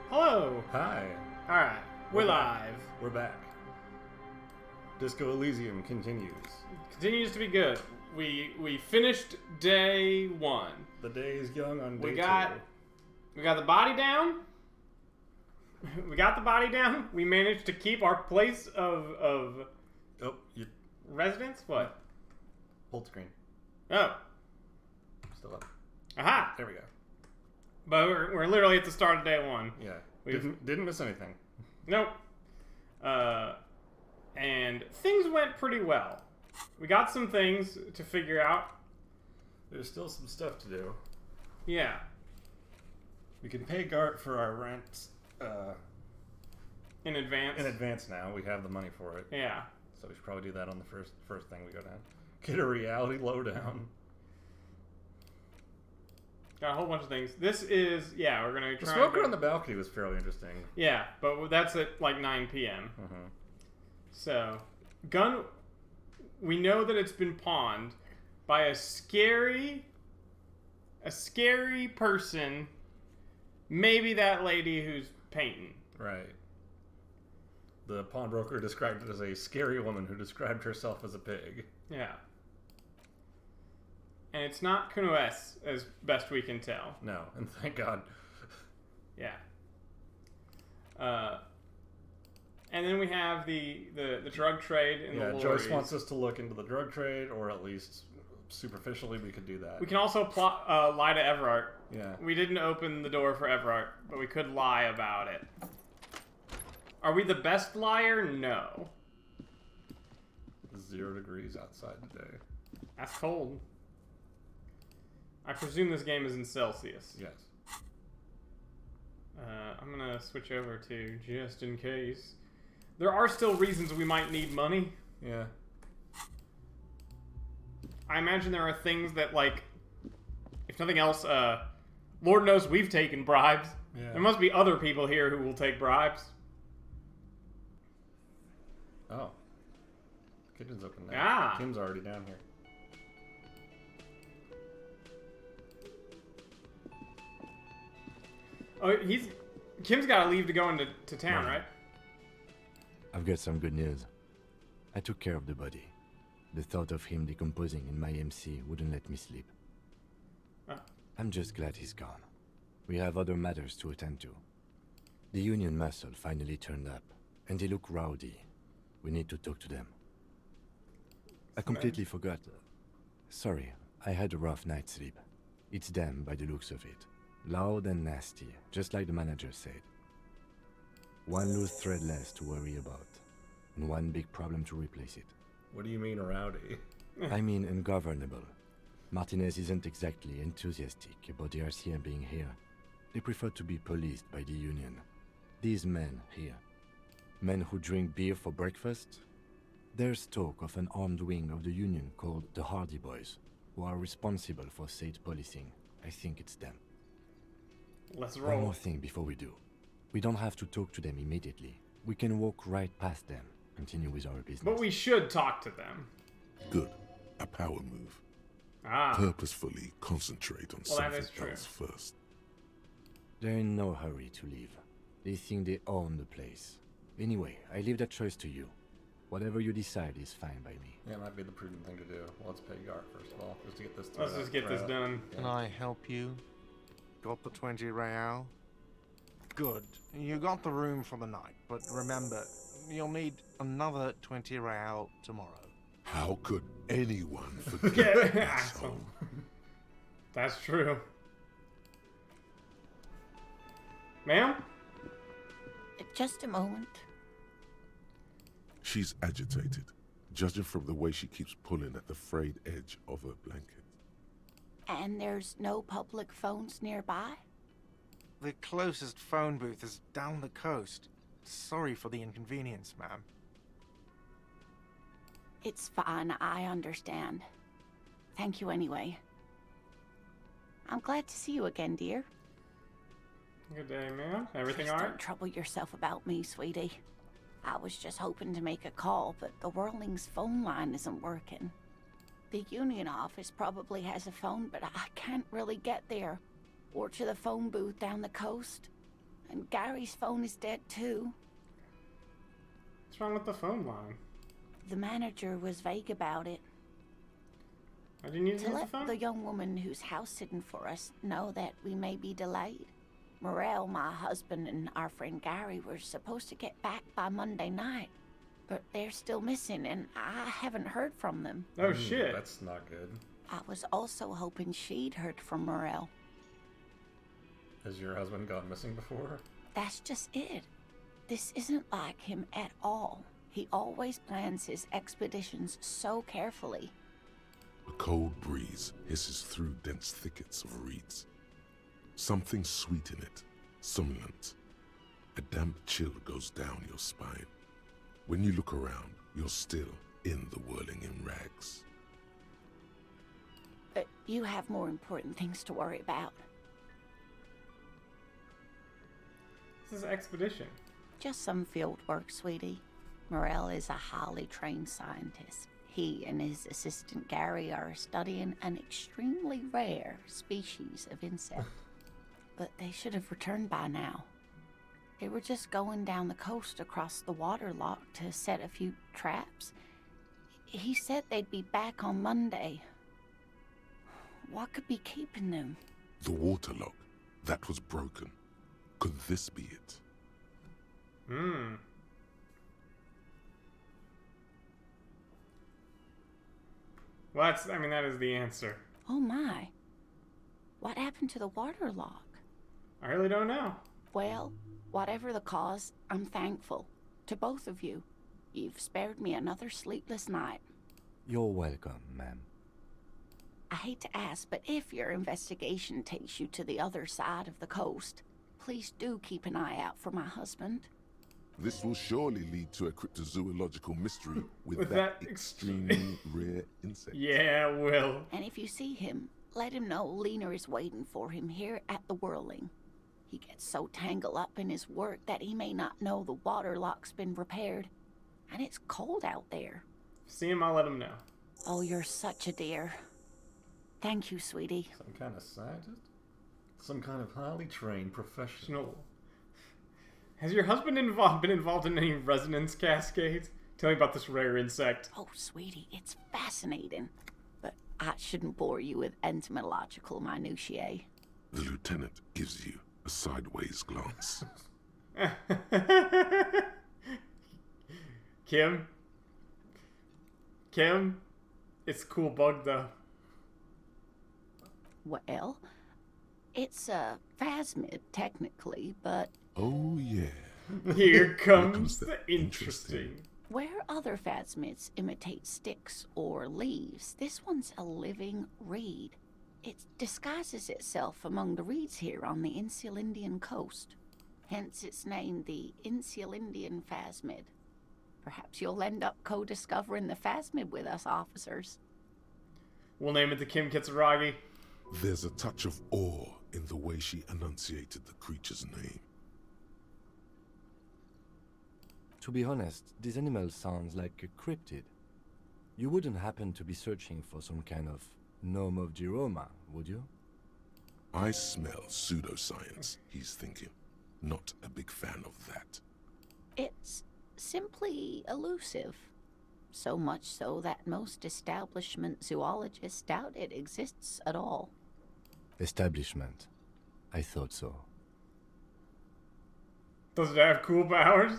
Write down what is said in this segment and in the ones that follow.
Hello. Hi. All right, we're live. We're back. Disco Elysium continues. Continues to be good. We finished day one. The day is young on day We got the body down. We got the body down. We managed to keep our place of Oh, you residence. What? pulled screen. Oh, Still up. aha! There we go. But we're literally at the start of day one. Yeah. We've- Didn't miss anything. Nope. And things went pretty well. We got some things to figure out. There's still some stuff to do. Yeah. We can pay Gart for our rent In advance. in advance now. We have the money for it. Yeah. So we should probably do that on the first thing we go down. Get a reality lowdown. Got a whole bunch of things. This is, yeah, we're going to The try smoker on the balcony was fairly interesting. Yeah, but that's at like 9 p.m. Mm-hmm. So, we know that it's been pawned by a scary person. Maybe that lady who's painting. Right. The pawnbroker described it as a scary woman who described herself as a pig. Yeah. And it's not Kuno-S, as best we can tell. No, and thank God. Yeah. And then we have the drug trade in the lorries. Joyce wants us to look into the drug trade, or at least superficially we could do that. We can also lie to Everard. Yeah. We didn't open the door for Everard, but we could lie about it. Are we the best liar? No. 0 degrees outside today. That's cold. I presume this game is in Celsius. Yes. I'm gonna switch over to just in case. There are still reasons we might need money. Yeah. I imagine there are things that, like, if nothing else, Lord knows we've taken bribes. Yeah. There must be other people here who will take bribes. Oh. Kitchen's open now. Ah. Kim's already down here. Oh, Kim's got to leave to go into town, right? I've got some good news. I took care of the body. The thought of him decomposing in my MC wouldn't let me sleep. Oh. I'm just glad he's gone. We have other matters to attend to. The Union muscle finally turned up, and they look rowdy. We need to talk to them. I completely forgot. Sorry, I had a rough night's sleep. It's them by the looks of it. Loud and nasty, just like the manager said. One loose thread less to worry about, and one big problem to replace it. What do you mean rowdy? I mean ungovernable. Martinez isn't exactly enthusiastic about the RCM being here. They prefer to be policed by the Union. These men here, men who drink beer for breakfast, there's talk of an armed wing of the Union called the Hardy Boys, who are responsible for state policing. I think it's them. Let's One roll. more thing before we do. We don't have to talk to them immediately. We can walk right past them, continue with our business. But we should talk to them. Good. A power move. Ah. Purposefully concentrate on Well, that something is true. else first. They're in no hurry to leave. They think they own the place. Anyway, I leave that choice to you. Whatever you decide is fine by me. Yeah, it might be the prudent thing to do. Well, let's pay Gart first of all, just to get this. Let's just get this done. Can I help you? Got the 20 real? Good. You got the room for the night, but remember, you'll need another 20 real tomorrow. How could anyone forget Yeah, this asshole. home? That's true. Ma'am? Just a moment. She's agitated, judging from the way she keeps pulling at the frayed edge of her blanket. And there's no public phones nearby? The closest phone booth is down the coast. Sorry for the inconvenience, ma'am. It's fine, I understand. Thank you anyway. I'm glad to see you again, dear. Good day, ma'am. Everything Please alright? don't trouble yourself about me, sweetie. I was just hoping to make a call, but the Whirling's phone line isn't working. The Union office probably has a phone, but I can't really get there. Or to the phone booth down the coast. And Gary's phone is dead too. What's wrong with the phone line? The manager was vague about it. Why do you need to To use the let phone? the young woman who's house sitting for us know that we may be delayed. Morel, my husband, and our friend Gary were supposed to get back by Monday night, but they're still missing, and I haven't heard from them. Oh shit. That's not good. I was also hoping she'd heard from Morel. Has your husband gone missing before? That's just it. This isn't like him at all. He always plans his expeditions so carefully. A cold breeze hisses through dense thickets of reeds. Something sweet in it, somnolent. A damp chill goes down your spine. When you look around, you're still in the whirling in rags. But you have more important things to worry about. This is expedition. Just some field work, sweetie. Morel is a highly trained scientist. He and his assistant Gary are studying an extremely rare species of insect. But they should have returned by now. They were just going down the coast across the waterlock to set a few traps. He said they'd be back on Monday. What could be keeping them? The waterlock, that was broken. Could this be it? Hmm. Well, that is the answer. Oh my. What happened to the waterlock? I really don't know. Well, whatever the cause, I'm thankful. To both of you. You've spared me another sleepless night. You're welcome, ma'am. I hate to ask, but if your investigation takes you to the other side of the coast, please do keep an eye out for my husband. This will surely lead to a cryptozoological mystery with With that that extremely rare insect. Yeah, Will. And if you see him, let him know Lena is waiting for him here at the Whirling. He gets so tangled up in his work that he may not know the waterlock's been repaired. And it's cold out there. See him, I'll let him know. Oh, you're such a dear. Thank you, sweetie. Some kind of scientist? Some kind of highly trained professional. Has your husband been involved in any resonance cascades? Tell me about this rare insect. Oh, sweetie, it's fascinating. But I shouldn't bore you with entomological minutiae. The lieutenant gives you a sideways glance. Kim, it's a cool bug though. Well, it's a phasmid, technically, but Oh yeah. Here comes comes the the interesting. where other phasmids imitate sticks or leaves, this one's a living reed. It disguises itself among the reeds here on the Insulindian coast. Hence its name, the Insulindian phasmid. Perhaps you'll end up co-discovering the phasmid with us, officers. We'll name it the Kim Kitsuragi. There's a touch of awe in the way she enunciated the creature's name. To be honest, this animal sounds like a cryptid. You wouldn't happen to be searching for some kind of gnome of Jeroma, would you? I smell pseudoscience, he's thinking. Not a big fan of that. It's simply elusive. So much so that most establishment zoologists doubt it exists at all. Establishment. I thought so. Does it have cool powers?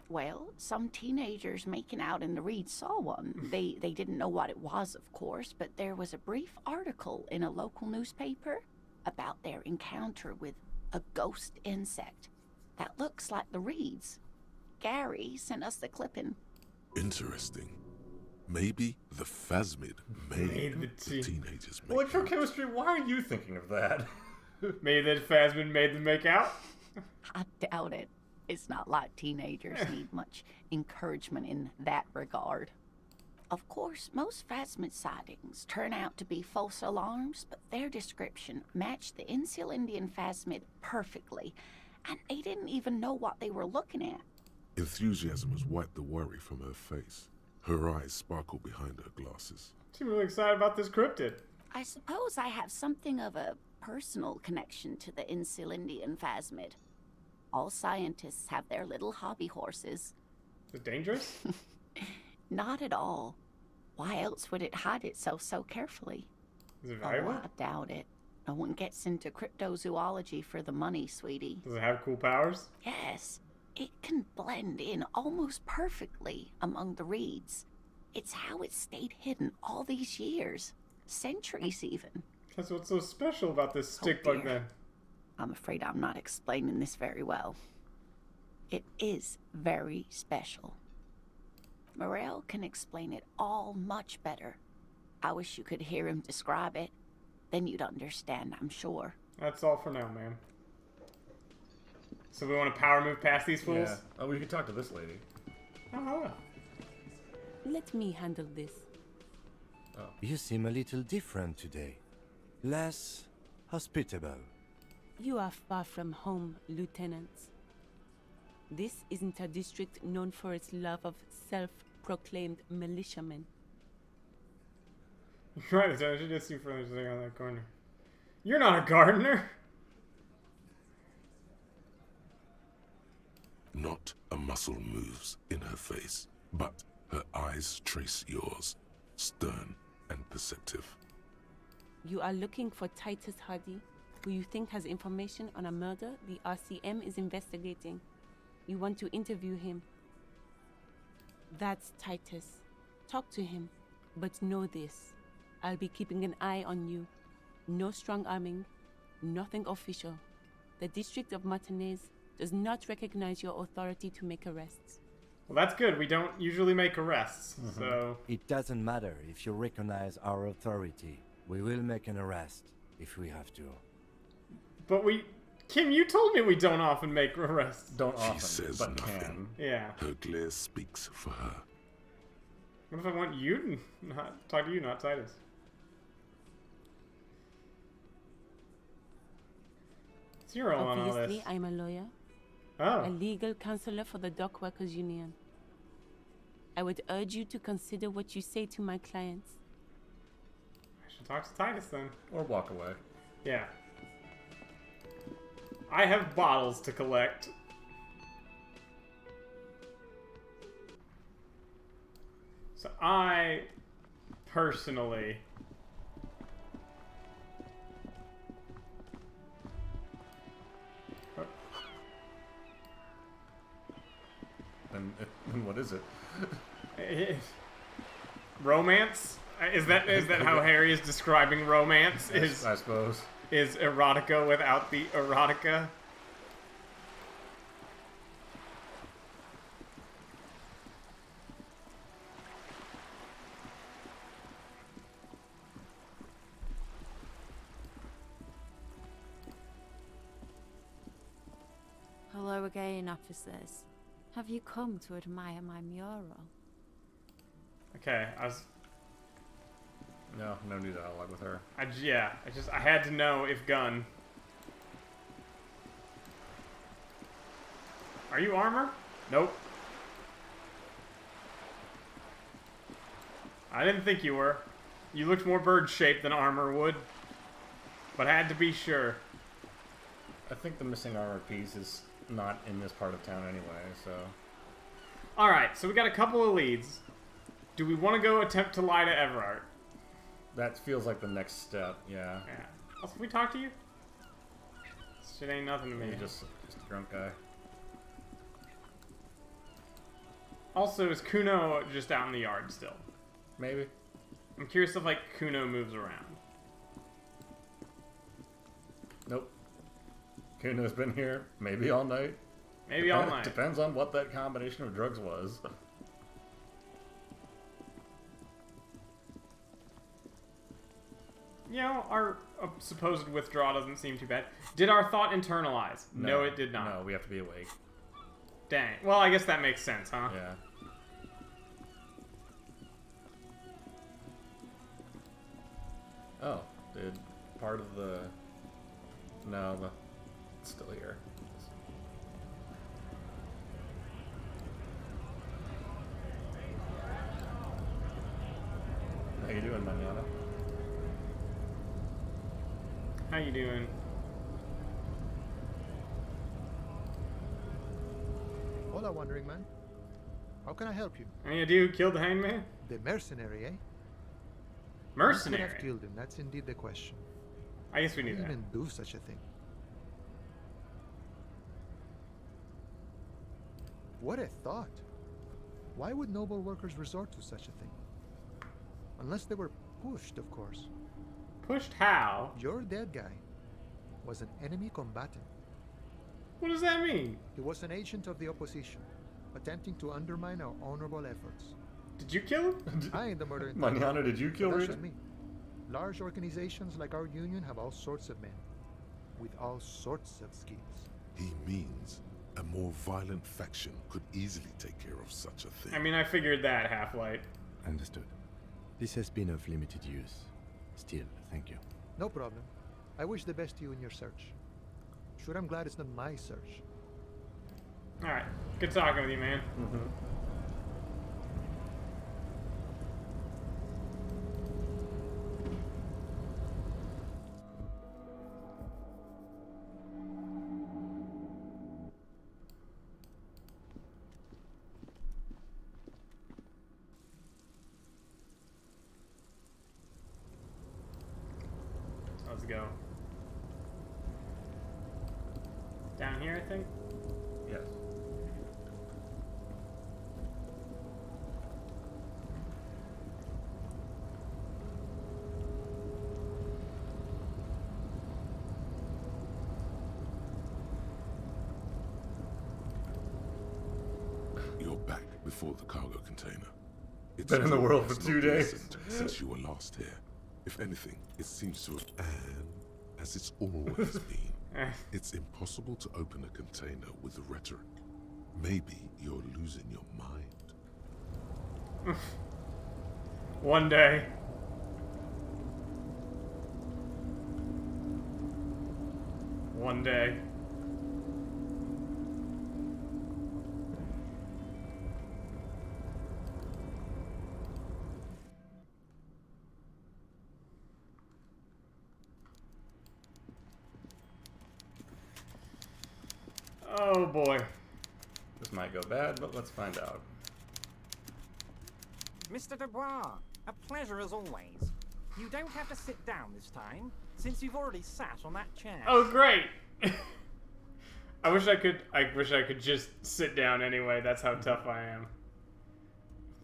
Well, some teenagers making out in the reeds saw one. They didn't know what it was, of course, but there was a brief article in a local newspaper about their encounter with a ghost insect that looks like the reeds. Gary sent us the clipping. Interesting. Maybe the phasmid made the the teenagers make out. Electrochemistry, why are you thinking of that? Maybe that Phasmid made them make out? I doubt it. It's not like teenagers need much encouragement in that regard. Of course, most phasmid sightings turn out to be false alarms, but their description matched the Insulindian phasmid perfectly, and they didn't even know what they were looking at. Enthusiasm has wiped the worry from her face. Her eyes sparkle behind her glasses. I'm really excited about this cryptid. I suppose I have something of a personal connection to the Insulindian phasmid. All scientists have their little hobby horses. Is it dangerous? Not at all. Why else would it hide itself so carefully? Is it Oh, valuable? I doubt it. No one gets into cryptozoology for the money, sweetie. Does it have cool powers? Yes, it can blend in almost perfectly among the reeds. It's how it stayed hidden all these years. Centuries, even. That's what's so special about this stick bug, dear. then. I'm afraid I'm not explaining this very well. It is very special. Morel can explain it all much better. I wish you could hear him describe it. Then you'd understand, I'm sure. That's all for now, ma'am. So we want to power move past these fools? Yeah. Oh, we could talk to this lady. Oh, hello. Let me handle this. You seem a little different today. Less hospitable. You are far from home, Lieutenant. This isn't a district known for its love of self-proclaimed militiamen. Right, so I should just see further sitting on that corner. You're not a gardener! Not a muscle moves in her face, but her eyes trace yours, stern and perceptive. You are looking for Titus Hardy, who you think has information on a murder the RCM is investigating. You want to interview him. That's Titus. Talk to him, but know this. I'll be keeping an eye on you. No strong arming, nothing official. The District of Martinez does not recognize your authority to make arrests. Well, that's good. We don't usually make arrests, so... It doesn't matter if you recognize our authority. We will make an arrest if we have to. But we... Kim, you told me we don't often make arrests. Don't She often, says but nothing. can. Yeah. Her glare speaks for her. What if I want you to not talk to you, not Titus? What's your role on all Obviously, this? I'm a lawyer, Oh. a legal counselor for the Dock Workers Union. I would urge you to consider what you say to my clients. I should talk to Titus then. Or walk away. Yeah. I have bottles to collect. So I personally And what is it? romance? Is that how Harry is describing romance? I suppose. Is erotica without the erotica? Hello again, officers. Have you come to admire my mural? Okay, No new dialogue with her. I had to know if gun. Are you armor? Nope. I didn't think you were. You looked more bird-shaped than armor would. But I had to be sure. I think the missing armor piece is not in this part of town anyway, so... Alright, so we got a couple of leads. Do we want to go attempt to lie to Everard? That feels like the next step, yeah. Yeah. Also, can we talk to you? This shit ain't nothing to me. You're just a drunk guy. Also, is Kuno just out in the yard still? Maybe. I'm curious if, like, Kuno moves around. Nope. Kuno's been here maybe all night. Maybe all night. Depends on what that combination of drugs was. You know, our supposed withdrawal doesn't seem too bad. Did our thought internalize? No, it did not. No, we have to be awake. Dang. Well, I guess that makes sense, huh? Yeah. Oh, did part of the... No, it's still here. How you doing, manana? How you doing? Hola, Wandering Man. How can I help you? Any idea who killed the hangman? The mercenary, eh? Who could Mercenary. have killed him? That's indeed the question. I guess we Who knew that. even do such a thing? What a thought. Why would noble workers resort to such a thing? Unless they were pushed, of course. Pushed how? Your dead guy was an enemy combatant. What does that mean? He was an agent of the opposition, attempting to undermine our honorable efforts. Did you kill him? I ain't the murdering. Manana, did you kill That's Rita? just me. Large organizations like our union have all sorts of men, with all sorts of skills. He means a more violent faction could easily take care of such a thing. I mean, I figured that, Half-Light. Understood. This has been of limited use. Still, thank you. No problem. I wish the best to you in your search. Sure, I'm glad it's not my search. Alright. Good talking with you, man. Let's go. Down here, I think? Yes. You're back before the cargo container. It's Been in the true world it's for not 2 been days. recent since you were last here. If anything, it seems to have, and as it's always been, it's impossible to open a container with rhetoric. Maybe you're losing your mind. One day. One day. Oh boy. This might go bad, but let's find out. Mr. Dubois, a pleasure as always. You don't have to sit down this time, since you've already sat on that chair. Oh great. I wish I could just sit down anyway. That's how tough I am.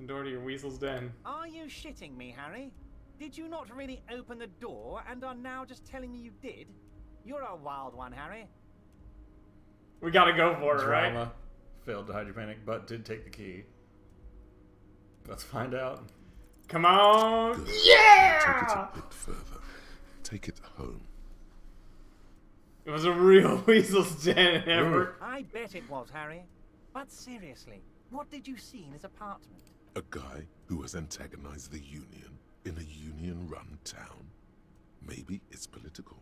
The door to your weasel's den. Are you shitting me, Harry? Did you not really open the door and are now just telling me you did? You're a wild one, Harry. We gotta go for it, right? Drama. Failed to hide your panic, but did take the key. Let's find out. Come on. Good. Yeah! Take it a bit further. Take it home. It was a real weasel's den ever. I bet it was, Harry. But seriously, what did you see in his apartment? A guy who has antagonized the Union in a Union-run town. Maybe it's political.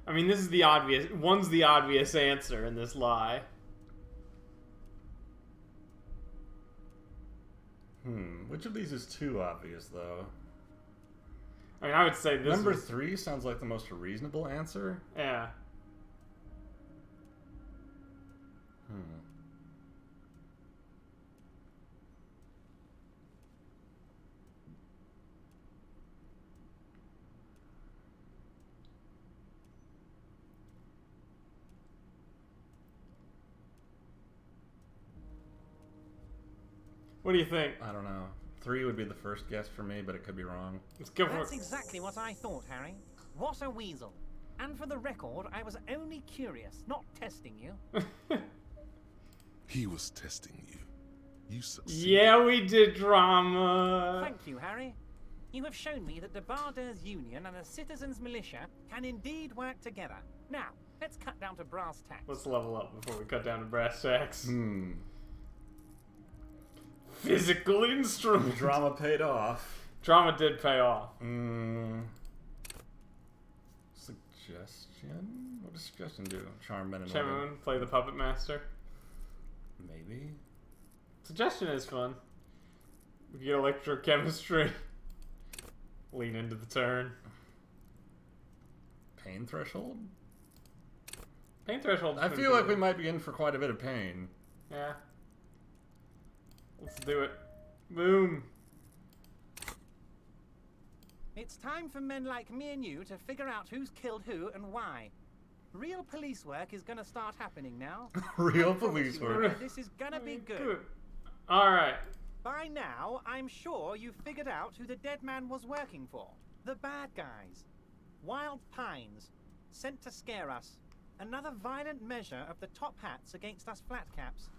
I mean, this is the obvious. One's the obvious answer in this lie. Which of these is too obvious, though? I mean, I would say this Number is, 3 sounds like the most reasonable answer. yeah. What do you think? I don't know. 3 would be the first guess for me, but it could be wrong. Let's go for That's it. exactly what I thought, Harry. What a weasel. And for the record, I was only curious, not testing you. He was testing you. You succeeded. Yeah, we did drama. Thank you, Harry. You have shown me that the Barders Union and the Citizens Militia can indeed work together. Now, let's cut down to brass tacks. Let's level up before we cut down to brass tacks. Hmm. Physical instrument. Drama paid off. Drama did pay off. Suggestion? What does suggestion do? Charm men and women. Chemoon, play the puppet master. Maybe. Suggestion is fun. We get electrochemistry. Lean into the turn. Pain threshold? Pain threshold. I feel like we might be in for quite a bit of pain. Yeah. Let's do it. Boom. It's time for men like me and you to figure out who's killed who and why. Real police work is gonna start happening now. Real police work. This is gonna be good. Alright. By now, I'm sure you've figured out who the dead man was working for. The bad guys. Wild Pines. Sent to scare us. Another violent measure of the top hats against us flatcaps.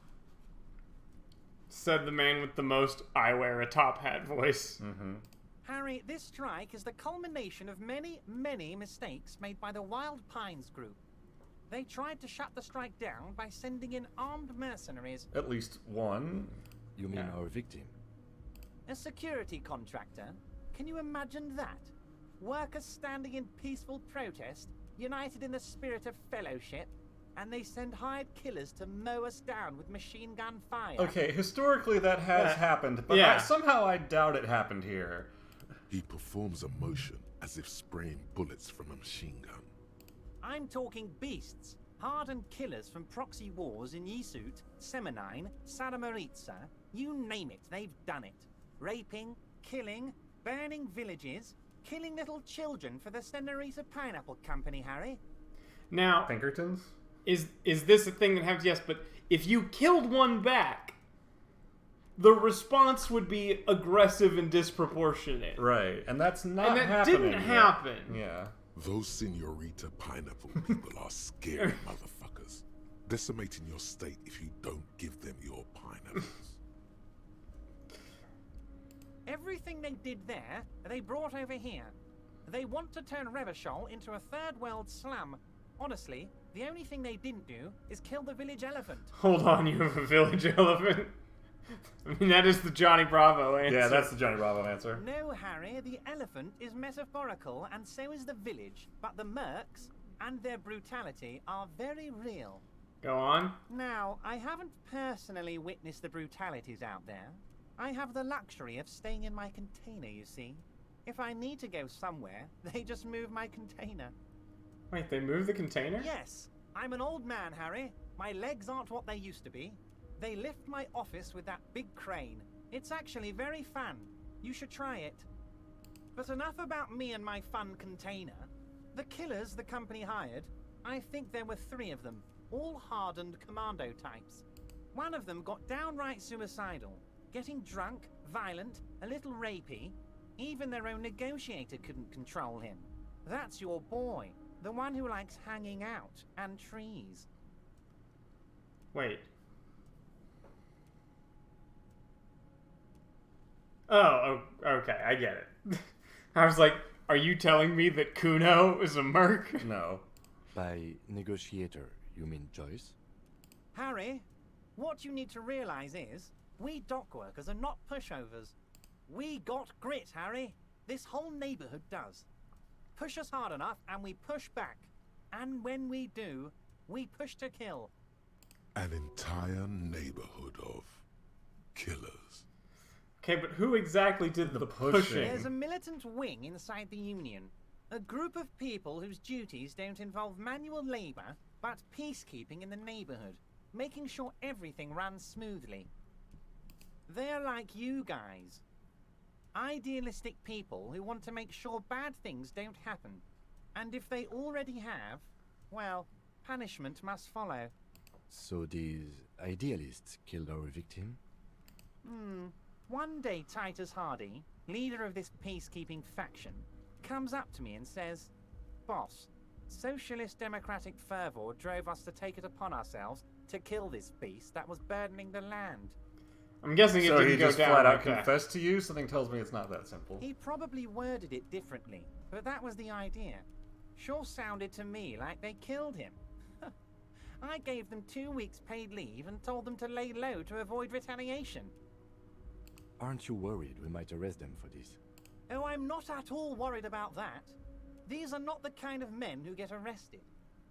Said the man with the most I wear a top hat voice. Mm-hmm. Harry, this strike is the culmination of many, many mistakes made by the Wild Pines group. They tried to shut the strike down by sending in armed mercenaries. At least one. You mean our victim? A security contractor? Can you imagine that? Workers standing in peaceful protest, united in the spirit of fellowship, and they send hired killers to mow us down with machine gun fire. Okay, historically that has happened, but somehow I doubt it happened here. He performs a motion as if spraying bullets from a machine gun. I'm talking beasts. Hardened killers from proxy wars in Yisut, Semenine, Saramoritsa, you name it, they've done it. Raping, killing, burning villages, killing little children for the Senorita Pineapple Company, Harry. Now, Pinkertons? Is this a thing that happens? Yes, but if you killed one back, the response would be aggressive and disproportionate. Right, and that's not and that happening didn't happen. Yeah. Those Senorita Pineapple people are scary motherfuckers. Decimating your state if you don't give them your pineapples. Everything they did there, they brought over here. They want to turn Revachol into a third world slum. Honestly, the only thing they didn't do is kill the village elephant. Hold on, you have a village elephant? I mean, that is the Johnny Bravo answer. Yeah, that's the Johnny Bravo answer. No, Harry, the elephant is metaphorical, and so is the village. But the mercs and their brutality are very real. Go on. Now, I haven't personally witnessed the brutalities out there. I have the luxury of staying in my container, you see. If I need to go somewhere, they just move my container. Wait, they move the container? Yes. I'm an old man, Harry. My legs aren't what they used to be. They lift my office with that big crane. It's actually very fun. You should try it. But enough about me and my fun container. The killers the company hired, I think there were 3 of them, all hardened commando types. One of them got downright suicidal, getting drunk, violent, a little rapey. Even their own negotiator couldn't control him. That's your boy, the one who likes hanging out and trees. Wait. Oh, okay, I get it. I was like, are you telling me that Kuno is a merc? No. By negotiator, you mean Joyce? Harry, what you need to realize is, we dock workers are not pushovers. We got grit, Harry. This whole neighborhood does. Push us hard enough and we push back. And when we do, we push to kill. An entire neighborhood of killers. Okay, but who exactly did the pushing? There's a militant wing inside the Union. A group of people whose duties don't involve manual labor, but peacekeeping in the neighborhood, making sure everything runs smoothly. They're like you guys. Idealistic people who want to make sure bad things don't happen. And if they already have, well, punishment must follow. So these idealists killed our victim? One day Titus Hardy, leader of this peacekeeping faction, comes up to me and says, "Boss, socialist democratic fervor drove us to take it upon ourselves to kill this beast that was burdening the land." I'm guessing it so didn't he go just down flat out like that. confessed to you? Something tells me it's not that simple. He probably worded it differently, but that was the idea. Sure sounded to me like they killed him. I gave them 2 weeks paid leave and told them to lay low to avoid retaliation. Aren't you worried we might arrest them for this? Oh, I'm not at all worried about that. These are not the kind of men who get arrested.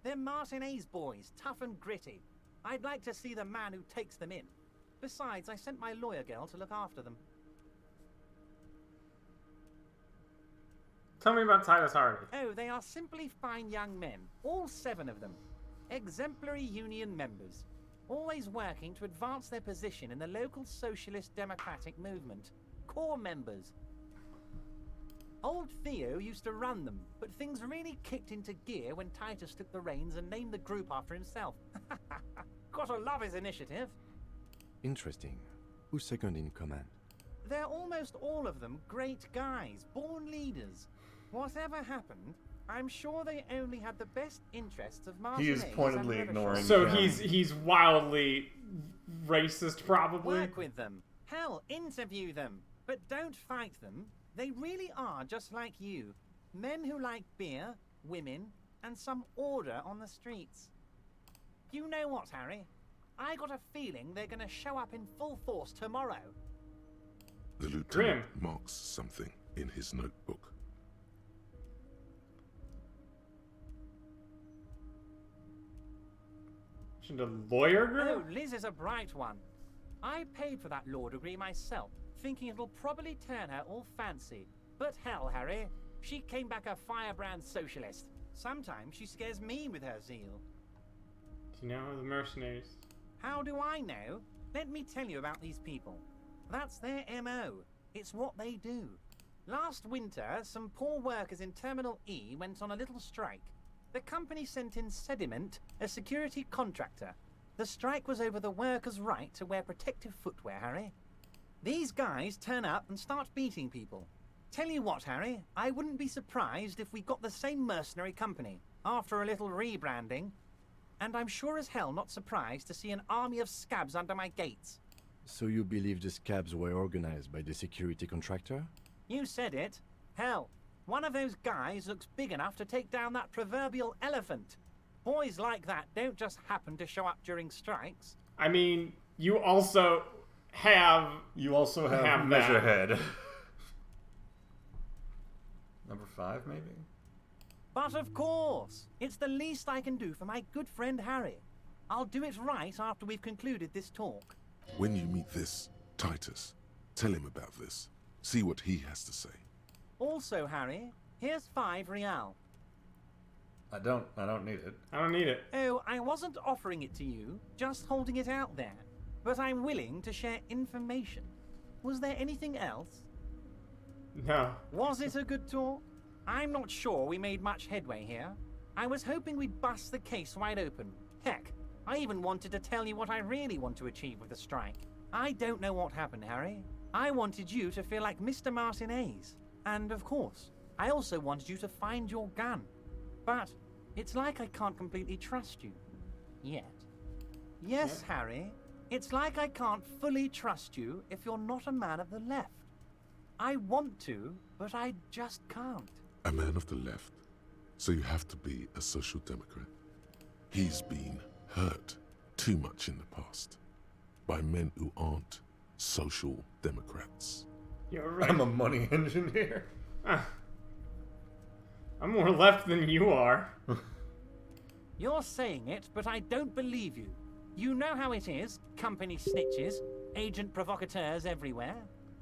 They're Martinez boys, tough and gritty. I'd like to see the man who takes them in. Besides, I sent my lawyer girl to look after them. Tell me about Titus Hardy. Oh, they are simply fine young men, all 7 of them. Exemplary union members, always working to advance their position in the local socialist democratic movement. Core members. Old Theo used to run them, but things really kicked into gear when Titus took the reins and named the group after himself. Gotta love his initiative. Interesting. Who's second in command? They're almost all of them great guys, born leaders. Whatever happened, I'm sure they only had the best interests of Martinez. He is pointedly ignoring. So he's wildly racist, probably. Work with them. Hell, interview them. But don't fight them. They really are just like you. Men who like beer, women, and some order on the streets. You know what, Harry? I got a feeling they're gonna show up in full force tomorrow. The lieutenant marks something in his notebook. The lawyer girl? Oh, Liz is a bright one. I paid for that law degree myself, thinking it'll probably turn her all fancy. But hell, Harry, she came back a firebrand socialist. Sometimes she scares me with her zeal. Do you know the mercenaries? How do I know? Let me tell you about these people. That's their MO. It's what they do. Last winter, some poor workers in Terminal E went on a little strike. The company sent in Sediment, a security contractor. The strike was over the workers' right to wear protective footwear, Harry. These guys turn up and start beating people. Tell you what, Harry, I wouldn't be surprised if we got the same mercenary company, after a little rebranding. And I'm sure as hell not surprised to see an army of scabs under my gates. So you believe the scabs were organized by the security contractor? You said it. Hell, one of those guys looks big enough to take down that proverbial elephant. Boys like that don't just happen to show up during strikes. I mean, you also have... You also have Measurehead. Number 5, maybe? But of course, it's the least I can do for my good friend Harry. I'll do it right after we've concluded this talk. When you meet this Titus, tell him about this. See what he has to say. Also, Harry, here's 5 real. I don't need it. I don't need it. Oh, I wasn't offering it to you, just holding it out there. But I'm willing to share information. Was there anything else? No. Was it a good talk? I'm not sure we made much headway here. I was hoping we'd bust the case wide open. Heck, I even wanted to tell you what I really want to achieve with the strike. I don't know what happened, Harry. I wanted you to feel like Mr. Martinez. And of course, I also wanted you to find your gun. But it's like I can't completely trust you. Yet. Yes, Harry, it's like I can't fully trust you if you're not a man of the left. I want to, but I just can't. A man of the left, so you have to be a social democrat. He's been hurt too much in the past by men who aren't social democrats. You're right. I'm a money engineer. I'm more left than you are. You're saying it, but I don't believe you. You know how it is, company snitches, agent provocateurs everywhere.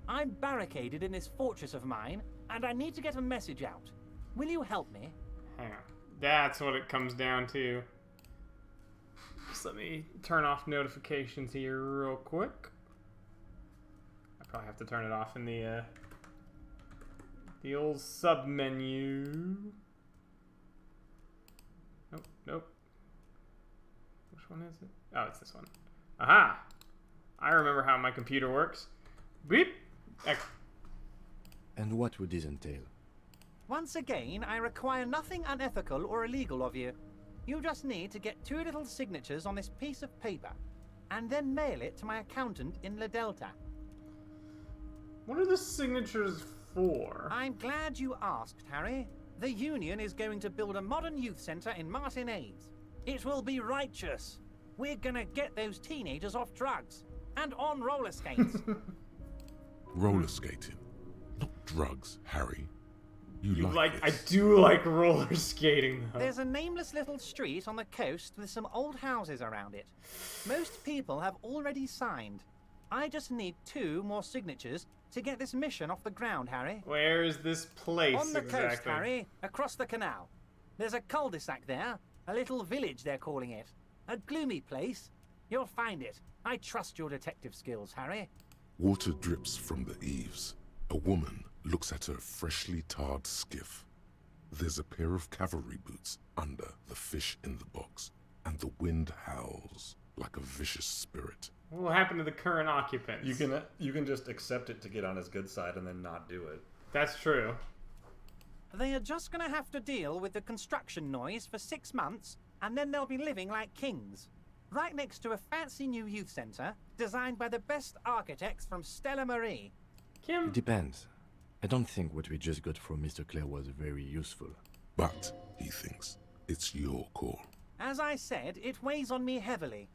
I'm barricaded in this fortress of mine, and I need to get a message out. Will you help me? Hang on. That's what it comes down to. Just let me turn off notifications here real quick. I probably have to turn it off in the old sub menu. Nope, nope. Which one is it? Oh, it's this one. Aha! I remember how my computer works. Beep! And what would this entail? Once again, I require nothing unethical or illegal of you. You just need to get 2 little signatures on this piece of paper, and then mail it to my accountant in La Delta. What are the signatures for? I'm glad you asked, Harry. The Union is going to build a modern youth centre in Martinez. It will be righteous. We're gonna get those teenagers off drugs and on roller skates. Roller skating, not drugs, Harry. You like I this. do like roller skating though. There's a nameless little street on the coast with some old houses around it. Most people have already signed. I just need 2 more signatures to get this mission off the ground, Harry. Where is this place On the exactly? coast, Harry, across the canal. There's a cul-de-sac there, a little village they're calling it. A gloomy place. You'll find it. I trust your detective skills, Harry. Water drips from the eaves. A woman looks at her freshly tarred skiff. There's a pair of cavalry boots under the fish in the box, and the wind howls like a vicious spirit. What will happen to the current occupants? You can just accept it to get on his good side and then not do it. That's true. They are just gonna have to deal with the construction noise for 6 months, and then they'll be living like kings. Right next to a fancy new youth centre, designed by the best architects from Stella Marie. Kim? It depends. I don't think what we just got from Mr. Clare was very useful. But, he thinks, it's your call. As I said, it weighs on me heavily.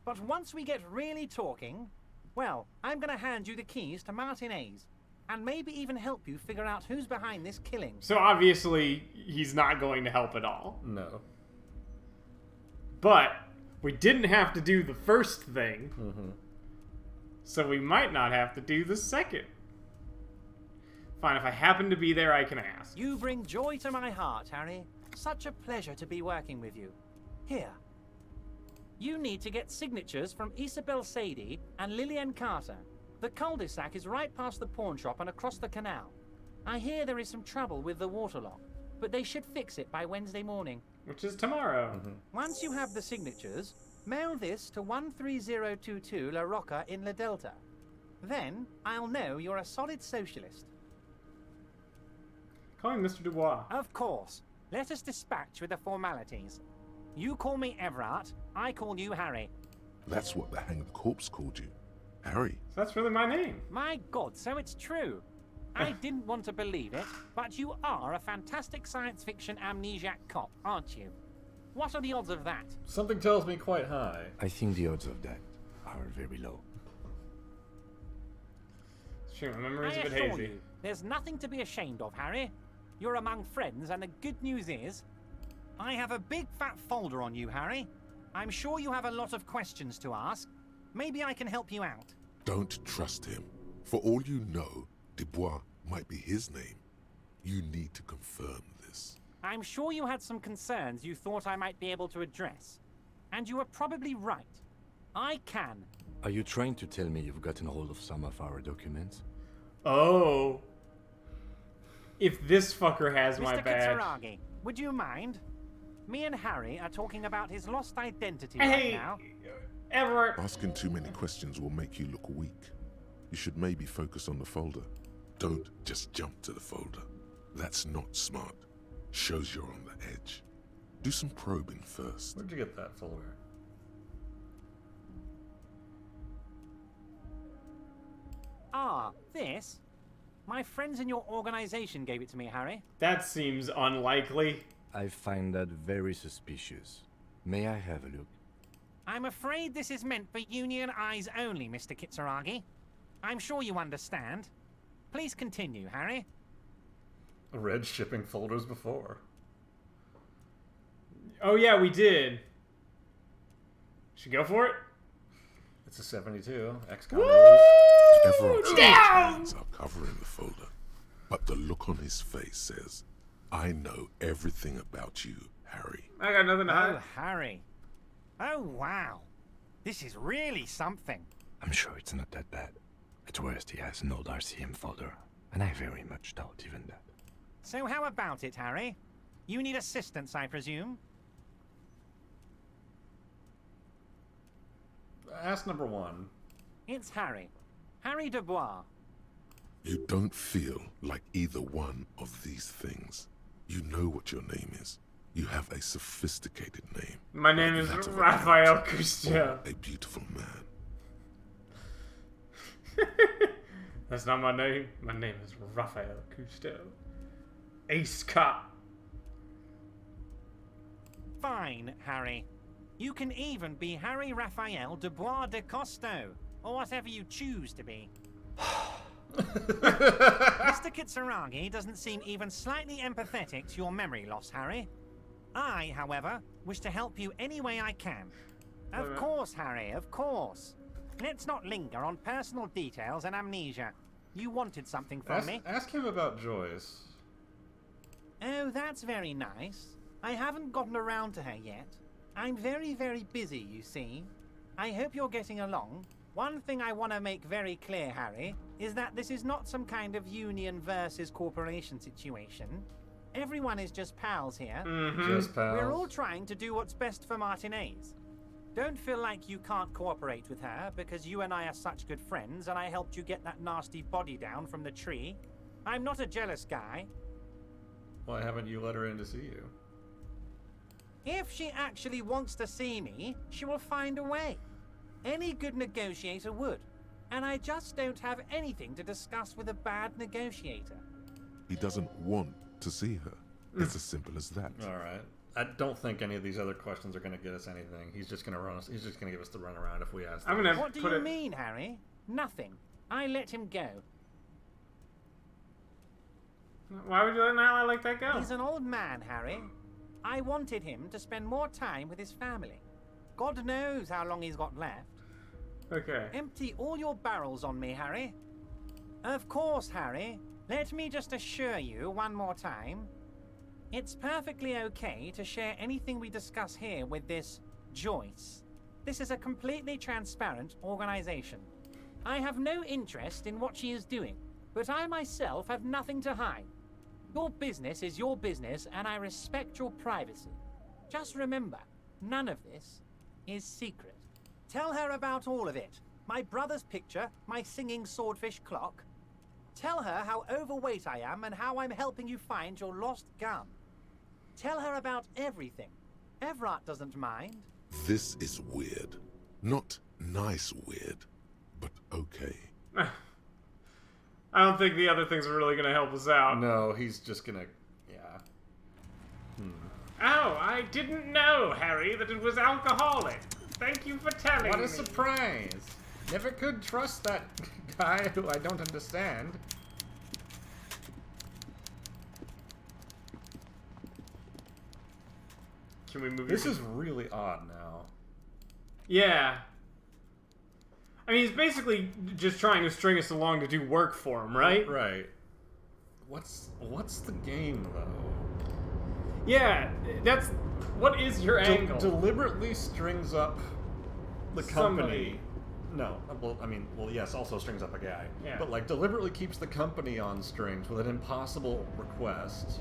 But once we get really talking, well, I'm gonna hand you the keys to Martin A's, and maybe even help you figure out who's behind this killing. So obviously, he's not going to help at all. No. But we didn't have to do the first thing, Mm-hmm. so we might not have to do the second. Fine, if I happen to be there, I can ask. You bring joy to my heart, Harry. Such a pleasure to be working with you. Here. You need to get signatures from Isabel Sadie and Lillian Carter. The cul-de-sac is right past the pawn shop and across the canal. I hear there is some trouble with the water lock, but they should fix it by Wednesday morning. Which is tomorrow. Mm-hmm. Once you have the signatures, mail this to 13022 La Rocca in La Delta. Then I'll know you're a solid socialist. Call him Mr. Dubois. Of course. Let us dispatch with the formalities. You call me Everard, I call you Harry. That's what the hanged corpse called you. Harry. So that's really my name. My God, so it's true. I didn't want to believe it, but you are a fantastic science fiction amnesiac cop, aren't you? What are the odds of that? Something tells me quite high. I think the odds of that are very low. It's true, my memory's I a bit assure hazy. you, there's nothing to be ashamed of, Harry. You're among friends, and the good news is, I have a big fat folder on you, Harry. I'm sure you have a lot of questions to ask. Maybe I can help you out. Don't trust him. For all you know, Dubois might be his name. You need to confirm this. I'm sure you had some concerns you thought I might be able to address. And you were probably right. I can. Are you trying to tell me you've gotten hold of some of our documents? Oh. If this fucker has my Mr. badge. Kitsuragi, would you mind? Me and Harry are talking about his lost identity Hey, right now. Everett. Asking too many questions will make you look weak. You should maybe focus on the folder. Don't just jump to the folder. That's not smart. Shows you're on the edge. Do some probing first. Where'd you get that folder? Ah, this? My friends in your organization gave it to me, Harry. That seems unlikely. I find that very suspicious. May I have a look? I'm afraid this is meant for Union eyes only, Mr. Kitsuragi. I'm sure you understand. Please continue, Harry. I read shipping folders before. Oh yeah, we did. Should we go for it? It's a 72. XCOM Woo! rules. Everard's Down! hands are covering the folder, but the look on his face says, I know everything about you, Harry. I got nothing to hide. Oh, Harry. Oh, wow. This is really something. I'm sure it's not that bad. At worst, he has an old RCM folder, and I very much doubt even that. So how about it, Harry? You need assistance, I presume? Ask number 1. It's Harry. Harry Dubois. You don't feel like either one of these things. You know what your name is. You have a sophisticated name. My name is that of a Raphael pirate Cousteau. or a beautiful man. That's not my name. My name is Raphael Cousteau. Ace cop. Fine, Harry. You can even be Harry Raphael Dubois de Costeau, or whatever you choose to be. Mr. Kitsuragi doesn't seem even slightly empathetic to your memory loss, Harry. I, however, wish to help you any way I can. Of course, Harry, of course. Let's not linger on personal details and amnesia. You wanted something from me. Ask him about Joyce. Oh, that's very nice. I haven't gotten around to her yet. I'm very, very busy, you see. I hope you're getting along. One thing I want to make very clear, Harry, is that this is not some kind of union versus corporation situation. Everyone is just pals here. Just pals. We're all trying to do what's best for Martinez. Don't feel like you can't cooperate with her because you and I are such good friends and I helped you get that nasty body down from the tree. I'm not a jealous guy. Why haven't you let her in to see you? If she actually wants to see me, she will find a way. Any good negotiator would. And I just don't have anything to discuss with a bad negotiator. He doesn't want to see her. It's as simple as that. All right. I don't think any of these other questions are going to get us anything. He's just going to run us. He's just going to give us the runaround if we ask. What do you mean, Harry? Nothing. I let him go. Why would you let an ally like that go? He's an old man, Harry. I wanted him to spend more time with his family. God knows how long he's got left. Okay. Empty all your barrels on me, Harry. Of course, Harry. Let me just assure you one more time. It's perfectly okay to share anything we discuss here with this Joyce. This is a completely transparent organization. I have no interest in what she is doing, but I myself have nothing to hide. Your business is your business, and I respect your privacy. Just remember, none of this is secret. Tell her about all of it. My brother's picture, my singing swordfish clock. Tell her how overweight I am and how I'm helping you find your lost gun. Tell her about everything. Everard doesn't mind. This is weird. Not nice weird, but okay. I don't think the other things are really going to help us out. No, he's just going to... Yeah. Oh, I didn't know, Harry, that it was alcoholic. Thank you for telling me. What a surprise. Never could trust that guy who I don't understand. Can we move This is really odd now. Yeah. I mean, he's basically just trying to string us along to do work for him, right? Right. What's the game, though? Yeah, that's... What is your angle? Deliberately strings up the company. Somebody. No, well, yes, also strings up a guy. Yeah. But, like, deliberately keeps the company on strings with an impossible request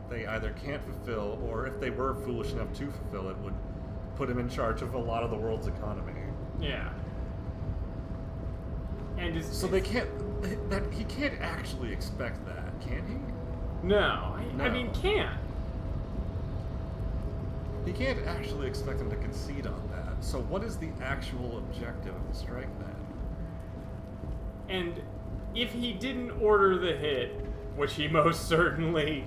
they either can't fulfill, or if they were foolish enough to fulfill it, would put him in charge of a lot of the world's economy. Yeah. And so they can't... he can't actually expect that, can he? No. I mean, can't. He can't actually expect them to concede on that. So what is the actual objective of the strike then? And if he didn't order the hit, which he most certainly...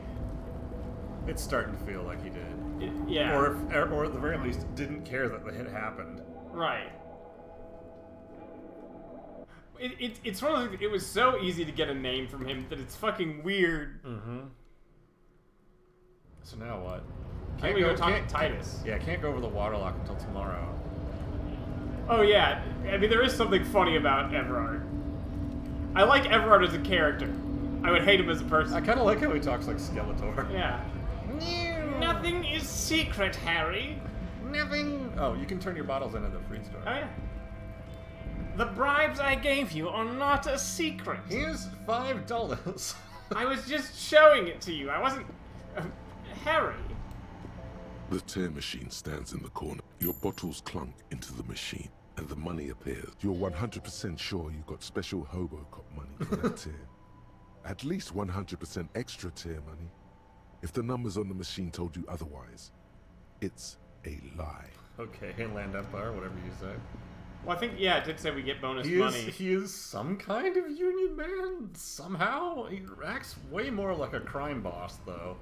It's starting to feel like he did. Yeah. Or at the very least, didn't care that the hit happened. Right. It's one of those, it was so easy to get a name from him that it's fucking weird. Mm-hmm. So now what? Can't we go talk to Titus? Yeah, can't go over the waterlock until tomorrow. Oh yeah, I mean there is something funny about Everard. I like Everard as a character. I would hate him as a person. I kind of like how he talks like Skeletor. Yeah. Nothing is secret, Harry. Nothing. Oh, you can turn your bottles into the fruit store. Oh yeah. The bribes I gave you are not a secret. Here's $5. I was just showing it to you. I wasn't... Harry. The tear machine stands in the corner. Your bottles clunk into the machine, and the money appears. You're 100% sure you got special Hobocop money for that tier. At least 100% extra tier money. If the numbers on the machine told you otherwise, it's a lie. Okay, Land Empire, whatever you say. Well, I think, yeah, it did say we get bonus money. He is some kind of union man, somehow. He acts way more like a crime boss, though.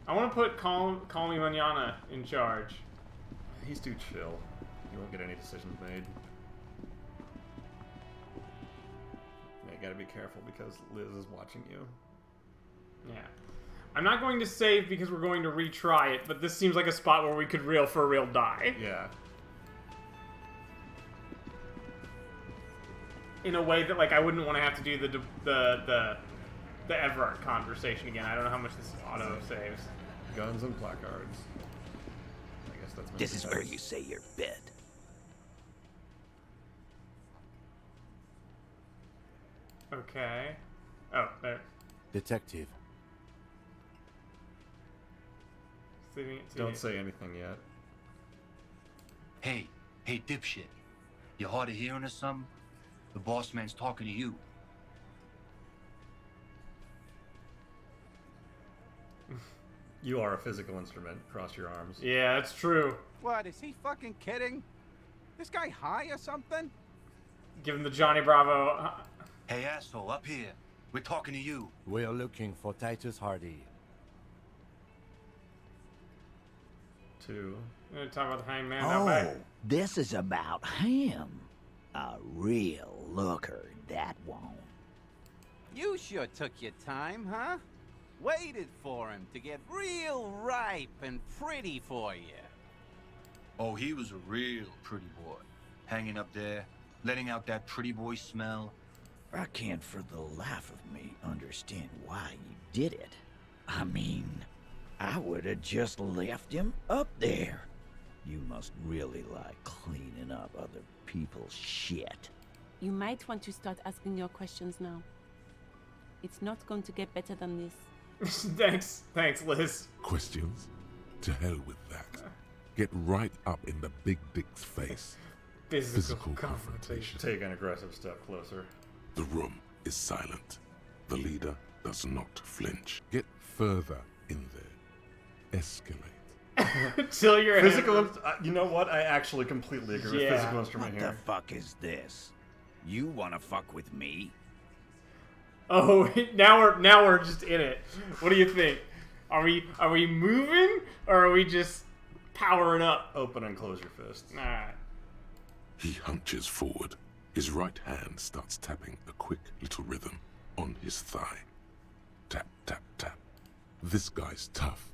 I want to put Call Me Manana in charge. He's too chill. He won't get any decisions made. be careful because Liz is watching you. Yeah. I'm not going to save because we're going to retry it, but this seems like a spot where we could for real die. Yeah. In a way that, like, I wouldn't want to have to do the Everett conversation again. I don't know how much this auto saves. Guns and placards. I guess that's. This is where you say your bit. Okay. Oh, there. Detective. Leaving it to Don't you. say anything yet. Hey, dipshit. You hard of hearing or something? The boss man's talking to you. You are a physical instrument. Cross your arms. Yeah, that's true. What, is he fucking kidding? This guy high or something? Give him the Johnny Bravo. Hey, asshole, up here. We're talking to you. We are looking for Titus Hardy. 2. We're gonna talk about the hangman out back. This is about him. A real looker, that won't. You sure took your time, huh? Waited for him to get real ripe and pretty for you. Oh, he was a real pretty boy. Hanging up there, letting out that pretty boy smell. I can't for the life of me understand why you did it. I mean, I would have just left him up there. You must really like cleaning up other people's shit. You might want to start asking your questions now. It's not going to get better than this. Thanks, Liz. Questions? To hell with that. Get right up in the big dick's face. Physical confrontation. Take an aggressive step closer. The room is silent. The leader does not flinch. Get further in there. Escalate. Till your physical. You know what? I actually completely agree with physical instrument what here. The fuck is this? You wanna fuck with me? Oh, now we're just in it. What do you think? Are we moving or are we just powering up? Open and close your fists. All right. He hunches forward. His right hand starts tapping a quick little rhythm on his thigh. Tap, tap, tap. This guy's tough.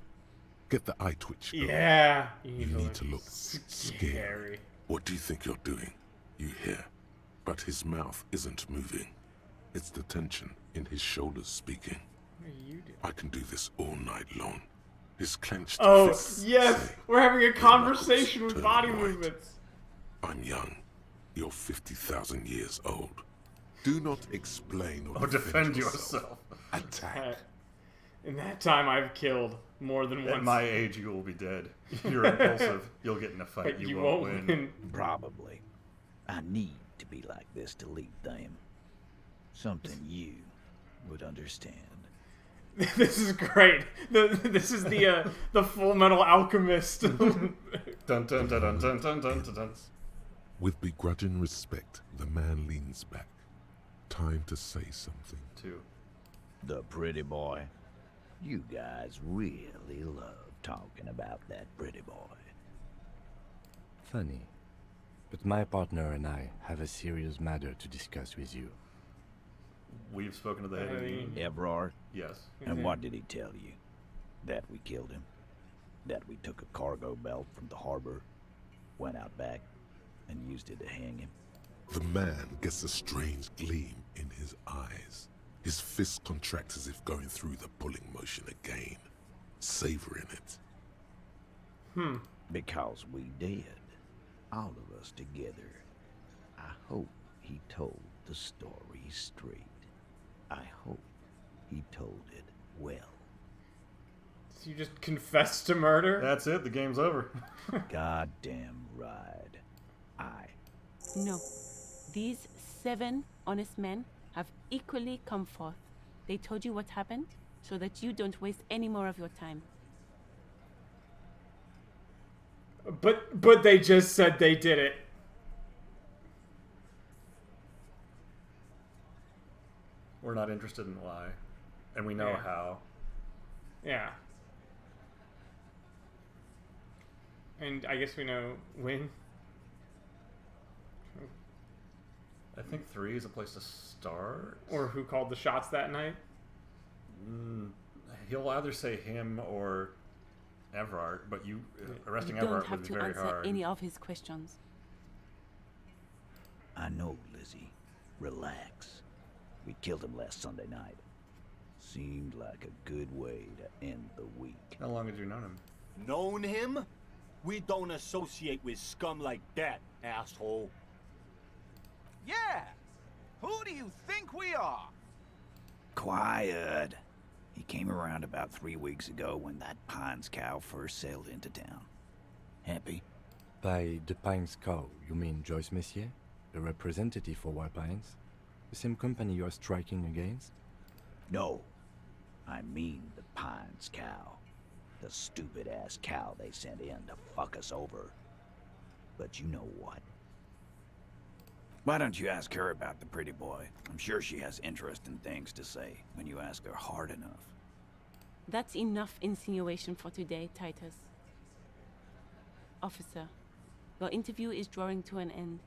Get the eye twitch going. Yeah. You need to look scary. What do you think you're doing? You hear. But his mouth isn't moving. It's the tension in his shoulders speaking. What are you doing? I can do this all night long. His clenched fists yes! say, We're having a conversation with turn body right. movements. I'm young. You're 50,000 years old. Do not explain or defend yourself. Attack. In that time, I've killed more than once. At my age, you will be dead. You're impulsive. You'll get in a fight. But You won't win. Probably. I need to be like this to lead them. Something you would understand. This is great. This is the Full Metal Alchemist. Dun dun dun dun dun dun dun dun. With begrudging respect, the man leans back. Time to say something. 2. The pretty boy. You guys really love talking about that pretty boy. Funny. But my partner and I have a serious matter to discuss with you. We've spoken to the head of the union. Evrard? Yes. And what did he tell you? That we killed him? That we took a cargo belt from the harbor, went out back, and used it to hang him? The man gets a strange gleam in his eyes. His fists contract as if going through the pulling motion again, savoring it. Because we did. All of us together. I hope he told the story straight. I hope he told it well. So you just confessed to murder? That's it. The game's over. Goddamn right. No. These 7 honest men have equally come forth. They told you what happened so that you don't waste any more of your time. But they just said they did it. We're not interested in why. And we know how. Yeah. And I guess we know when. I think 3 is a place to start. Or who called the shots that night? He'll either say him or Everard, but arresting You don't Everard have would to be very answer hard. any of his questions. I know, Lizzie. Relax. We killed him last Sunday night. Seemed like a good way to end the week. How long had you known him? Known him? We don't associate with scum like that, asshole. Yeah! Who do you think we are? Quiet. He came around about 3 weeks ago when that Pines cow first sailed into town. Happy? By the Pines cow, you mean Joyce Messier? The representative for White Pines? The same company you are striking against? No. I mean the Pines cow. The stupid-ass cow they sent in to fuck us over. But you know what? Why don't you ask her about the pretty boy? I'm sure she has interesting things to say when you ask her hard enough. That's enough insinuation for today, Titus. Officer, your interview is drawing to an end.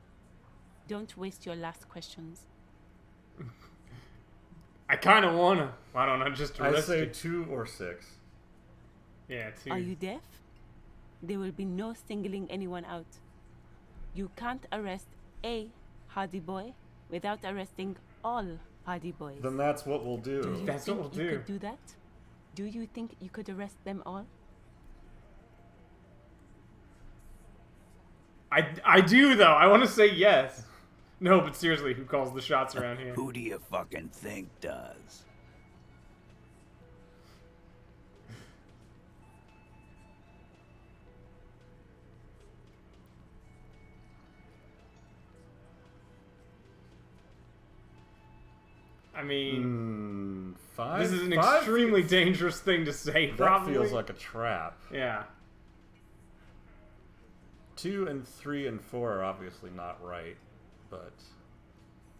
Don't waste your last questions. I kind of wanna. Why don't I just I arrest say you? 2 or 6. Yeah, 2. Are you deaf? There will be no singling anyone out. You can't arrest a Hardy Boy without arresting all Hardy Boys. Then that's what we'll do. Do you That's think what we'll you do. could do that? Do you think you could arrest them all? I do though. I want to say yes. No, but seriously, who calls the shots around here? Who do you fucking think does? I mean, 5. this is an 5 extremely dangerous thing to say. That Probably feels like a trap. Yeah. 2 and 3 and 4 are obviously not right, but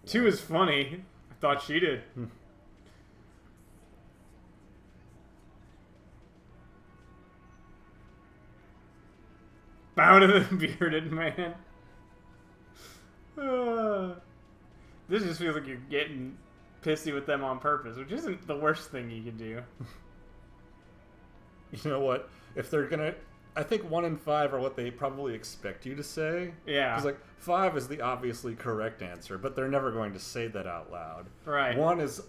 2 is funny. I thought she did. Bow to the bearded man. This just feels like you're getting pissy with them on purpose, which isn't the worst thing you can do. you know what? If they're gonna, I think 1 and 5 are what they probably expect you to say. Yeah. Because like 5 is the obviously correct answer, but they're never going to say that out loud. Right. 1 is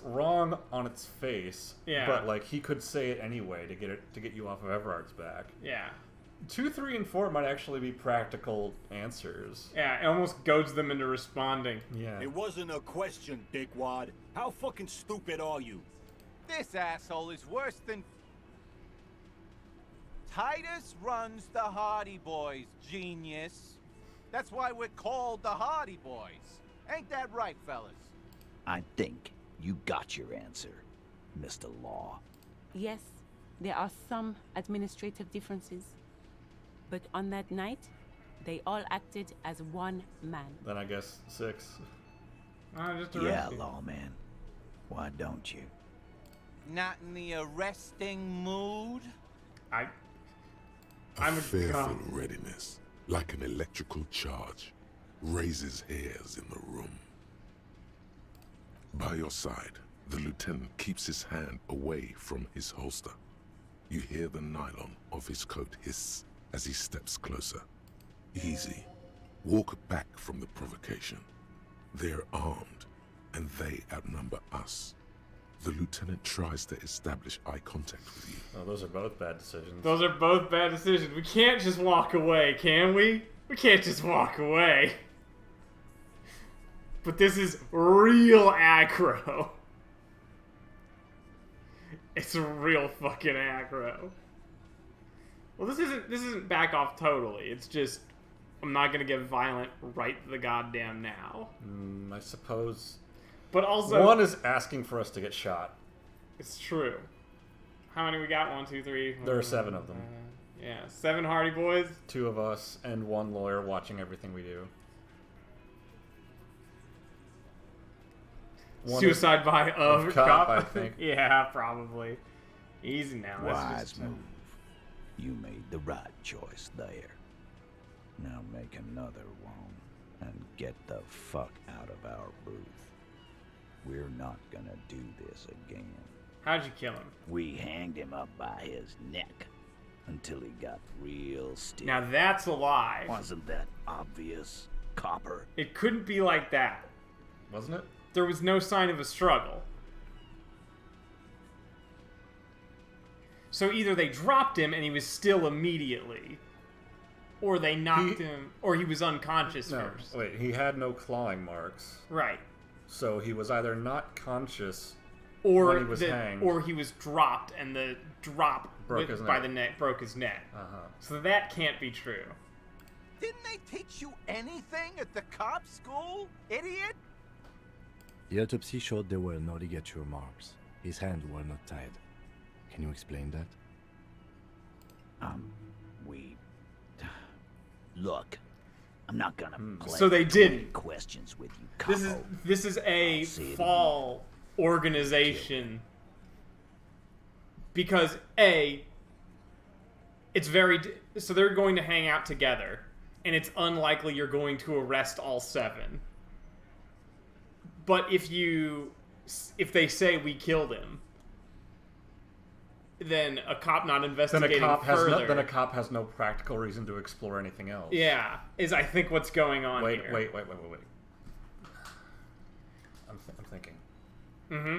wrong on its face. Yeah. But like he could say it anyway to get you off of Everard's back. Yeah. 2, 3, and 4 might actually be practical answers. Yeah, it almost goads them into responding. Yeah. It wasn't a question, dickwad. How fucking stupid are you? This asshole is worse than... Titus runs the Hardy Boys, genius. That's why we're called the Hardy Boys. Ain't that right, fellas? I think you got your answer, Mr. Law. Yes, there are some administrative differences. But on that night, they all acted as one man. Then I guess 6. Just Yeah, arrest you. lawman. Why don't you? Not in the arresting mood? A I'm a fearful god. readiness, like an electrical charge, raises hairs in the room. By your side, the lieutenant keeps his hand away from his holster. You hear the nylon of his coat hiss as he steps closer. Easy. Walk back from the provocation. They're armed, and they outnumber us. The lieutenant tries to establish eye contact with you. Oh, those are both bad decisions. Those are both bad decisions. We can't just walk away, can we? We can't just walk away. But this is real aggro. It's real fucking aggro. Well, this isn't back off totally. It's just I'm not gonna get violent right the goddamn now. I suppose. But also 1 is asking for us to get shot. It's true. How many we got? 1, 2, 3. There are 7 of them. Yeah, 7 Hardy Boys. 2 of us and 1 lawyer watching everything we do. Suicide by of cop, I think. Yeah, probably. Easy now. That's Wise just move. You made the right choice there. Now make another one, and get the fuck out of our booth. We're not gonna do this again. How'd you kill him? We hanged him up by his neck until he got real stiff. Now that's a lie. Wasn't that obvious, Copper? It couldn't be like that. Wasn't it? There was no sign of a struggle. So either they dropped him and he was still immediately, or they knocked him, or he was unconscious first. Wait, he had no clawing marks. Right. So he was either not conscious or when he was hanged, or he was dropped and the drop broke his by neck. the neck broke his neck. So that can't be true. Didn't they teach you anything at the cop school, idiot? The autopsy showed there were no ligature marks. His hands were not tied. Can you explain that? Look, I'm not gonna play So they didn't. questions with you, Capo. This is a fall organization because it's very so they're going to hang out together, and it's unlikely you're going to arrest all 7. But if they say we killed him, then a cop not investigating further. Then a cop has no practical reason to explore anything else. Yeah, is I think what's going on here. Wait. I'm thinking. Mm-hmm.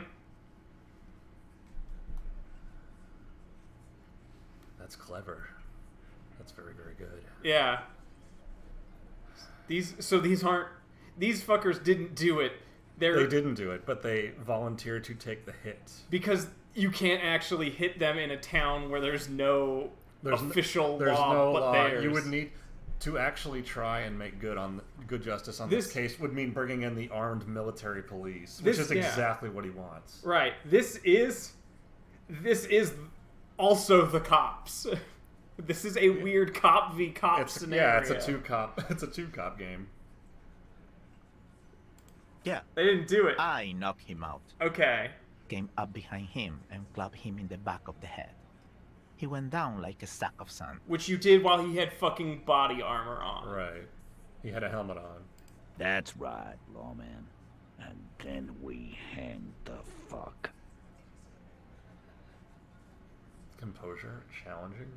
That's clever. That's very, very good. Yeah. These fuckers didn't do it. They didn't do it, but they volunteered to take the hit. Because you can't actually hit them in a town where there's no official law but theirs. You would need to actually try and make good justice on this case would mean bringing in the armed military police, which is exactly what he wants. Right. This is also the cops. This is a weird cop v cop scenario. Yeah, it's a two cop game. Yeah. They didn't do it. I knocked him out. Okay. Came up behind him and clubbed him in the back of the head. He went down like a sack of sand. Which you did while he had fucking body armor on. Right. He had a helmet on. That's right, lawman. And then we hanged the fuck. Composure? Challenging?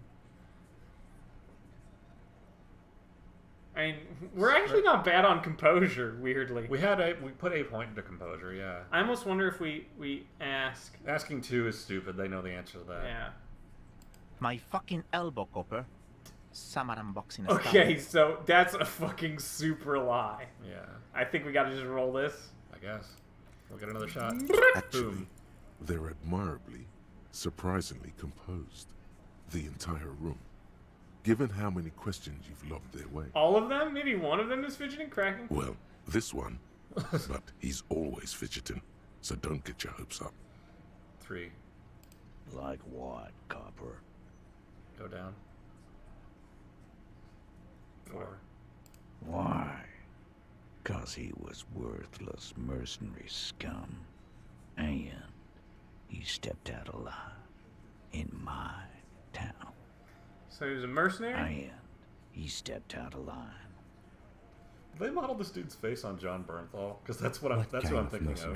I mean, we're actually not bad on composure, weirdly. We put a point into composure, yeah. I almost wonder if we ask. Asking 2 is stupid. They know the answer to that. Yeah. My fucking elbow, Copper. Summer unboxing. Okay, so that's a fucking super lie. Yeah. I think we gotta just roll this. I guess. We'll get another shot. Actually, they're admirably, surprisingly composed. The entire room. Given how many questions you've lobbed their way. All of them? Maybe one of them is fidgeting, cracking? Well, this one. But he's always fidgeting, so don't get your hopes up. 3. Like what, Copper? Go down. 4. Why? 'Cause he was worthless mercenary scum. And he stepped out alive in my town. So he was a mercenary? And he stepped out of line. They modeled this dude's face on John Bernthal, because that's what I'm thinking of.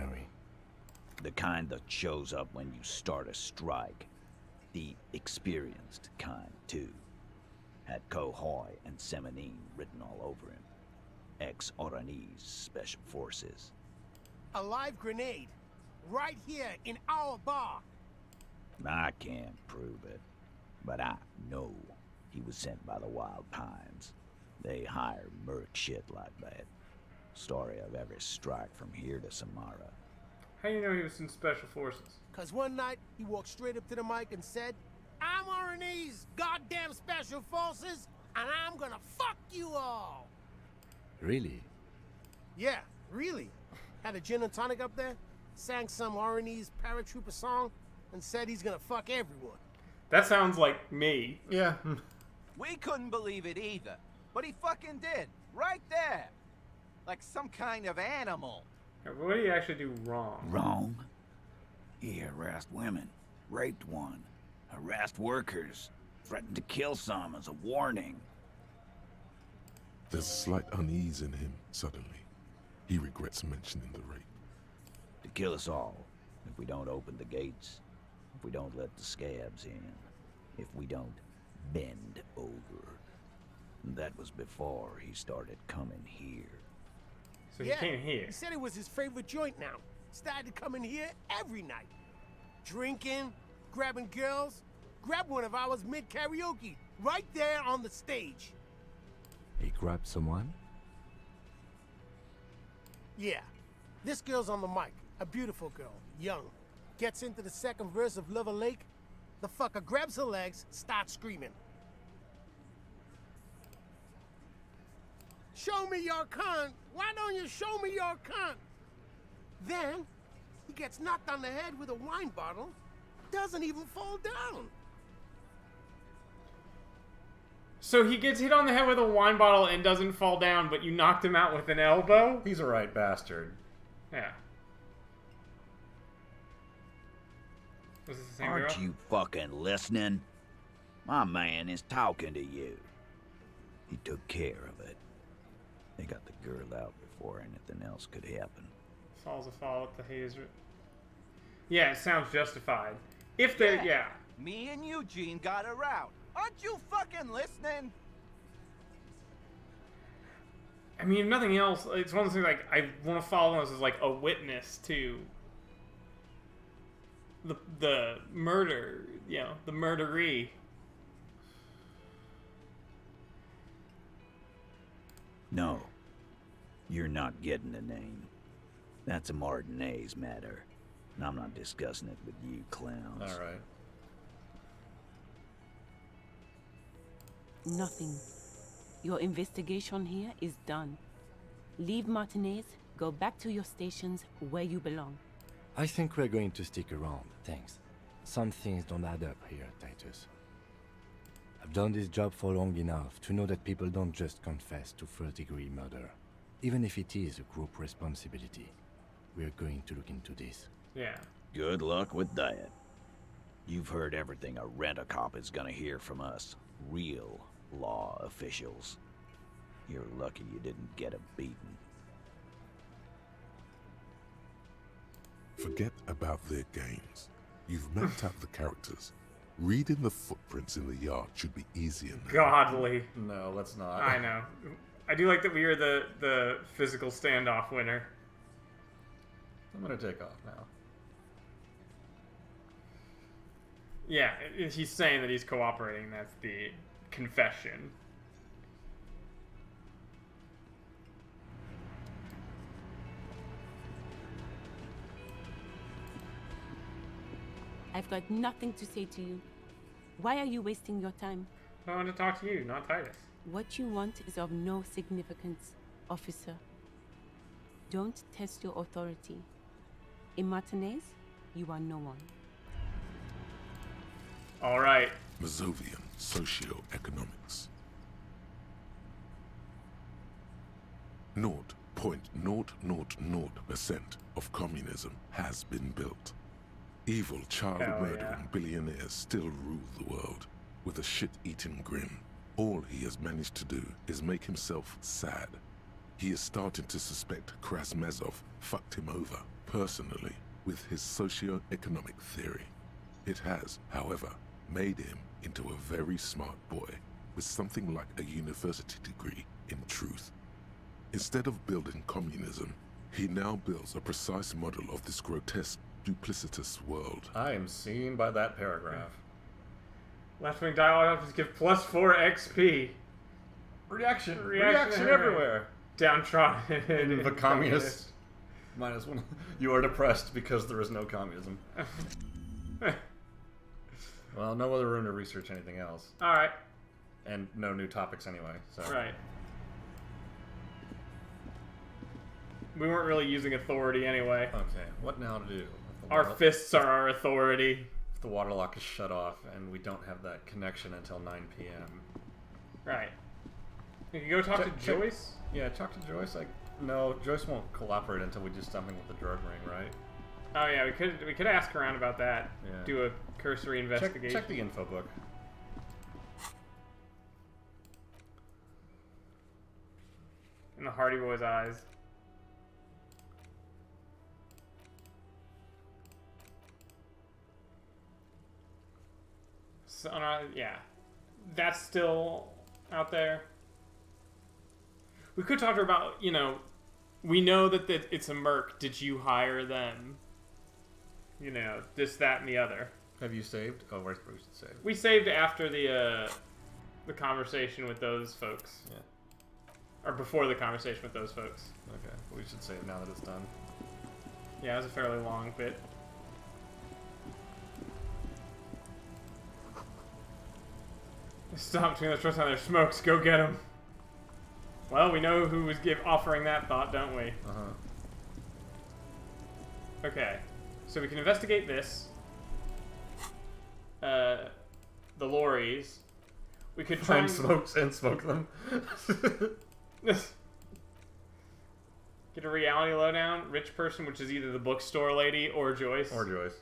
The kind that shows up when you start a strike. The experienced kind, too. Had Cohoy and Semenine written all over him. Ex-Oranese Special Forces. A live grenade. Right here in our bar. I can't prove it. But I know he was sent by the Wild Pines. They hire merc shit like that. Story of every strike from here to Samara. How do you know he was in Special Forces? 'Cause one night, he walked straight up to the mic and said, I'm Oranese goddamn Special Forces, and I'm gonna fuck you all. Really? Yeah, really. Had a gin and tonic up there, sang some Oranese paratrooper song, and said he's gonna fuck everyone. That sounds like me. Yeah. We couldn't believe it either, but he fucking did, right there. Like some kind of animal. What did he actually do wrong? Wrong? He harassed women, raped one, harassed workers, threatened to kill some as a warning. There's a slight unease in him, suddenly. He regrets mentioning the rape. To kill us all, if we don't open the gates, if we don't let the scabs in, if we don't bend over. That was before he started coming here. So he came here. He said it was his favorite joint now. Started to come in here every night. Drinking, grabbing girls. Grab one of ours mid-karaoke, right there on the stage. He grabbed someone? Yeah. This girl's on the mic. A beautiful girl, young. Gets into the second verse of Lover Lake. The fucker grabs her legs, starts screaming. Show me your cunt. Why don't you show me your cunt? Then, he gets knocked on the head with a wine bottle. Doesn't even fall down. So he gets hit on the head with a wine bottle and doesn't fall down, but you knocked him out with an elbow? He's a right bastard. Yeah. Was this the same Aren't girl? you fucking listening? My man is talking to you. He took care of it. They got the girl out before anything else could happen. Falls a fall with the hazer. Yeah, it sounds justified. If they, yeah. Me and Eugene got her out. Aren't you fucking listening? I mean, if nothing else, it's one of those things like, I want to follow this as like a witness to the murder, you know, the murderee. No. You're not getting a name. That's a Martinez matter. And I'm not discussing it with you clowns. Alright. Nothing. Your investigation here is done. Leave Martinez, go back to your stations where you belong. I think we're going to stick around, thanks. Some things don't add up here, Titus. I've done this job for long enough to know that people don't just confess to first-degree murder. Even if it is a group responsibility. We're going to look into this. Yeah. Good luck with that. You've heard everything a rent-a-cop is gonna hear from us. Real law officials. You're lucky you didn't get a beating. Forget about their games. You've mapped out the characters. Reading the footprints in the yard should be easier now. Godly. No, let's not. I know. I do like that we are the physical standoff winner. I'm gonna take off now. Yeah, he's saying that he's cooperating. That's the confession. I've got nothing to say to you. Why are you wasting your time? I want to talk to you, not Titus. What you want is of no significance, officer. Don't test your authority. In Martinez, you are no one. All right. Mazovian socioeconomics. 0.000% of communism has been built. Evil, child-murdering billionaires still rule the world with a shit-eating grin. All he has managed to do is make himself sad. He is starting to suspect Krasmezov fucked him over, personally, with his socio-economic theory. It has, however, made him into a very smart boy with something like a university degree in truth. Instead of building communism, he now builds a precise model of this grotesque, duplicitous world. I am seen by that paragraph. Left-wing dialogue options give +4 XP. Reaction everywhere. Downtrodden. In the communist. -1. You are depressed because there is no communism. Well, no other room to research anything else. Alright. And no new topics anyway, so. Right. We weren't really using authority anyway. Okay, what now to do? Our fists are our authority. If the water lock is shut off and we don't have that connection until 9 p.m. Right. You can go talk to Joyce? Yeah, talk to Joyce. No, Joyce won't cooperate until we do something with the drug ring, right? Oh yeah, we could ask around about that. Yeah. Do a cursory investigation. Check the info book. the Hardy Boys' eyes. So, yeah. That's still out there. We could talk to her about, you know, we know that it's a merc. Did you hire them? You know, this, that, and the other. Have you saved? Oh, we should save. We saved after the conversation with those folks. Yeah. Or before the conversation with those folks. Okay, we should save now that it's done. Yeah, it was a fairly long bit. Stop between the trust on their smokes. Go get them. Well, we know who was offering that thought, don't we? Uh-huh. Okay. So we can investigate this. The lorries. We could try and smoke them. Get a reality lowdown. Rich person, which is either the bookstore lady or Joyce. Or Joyce.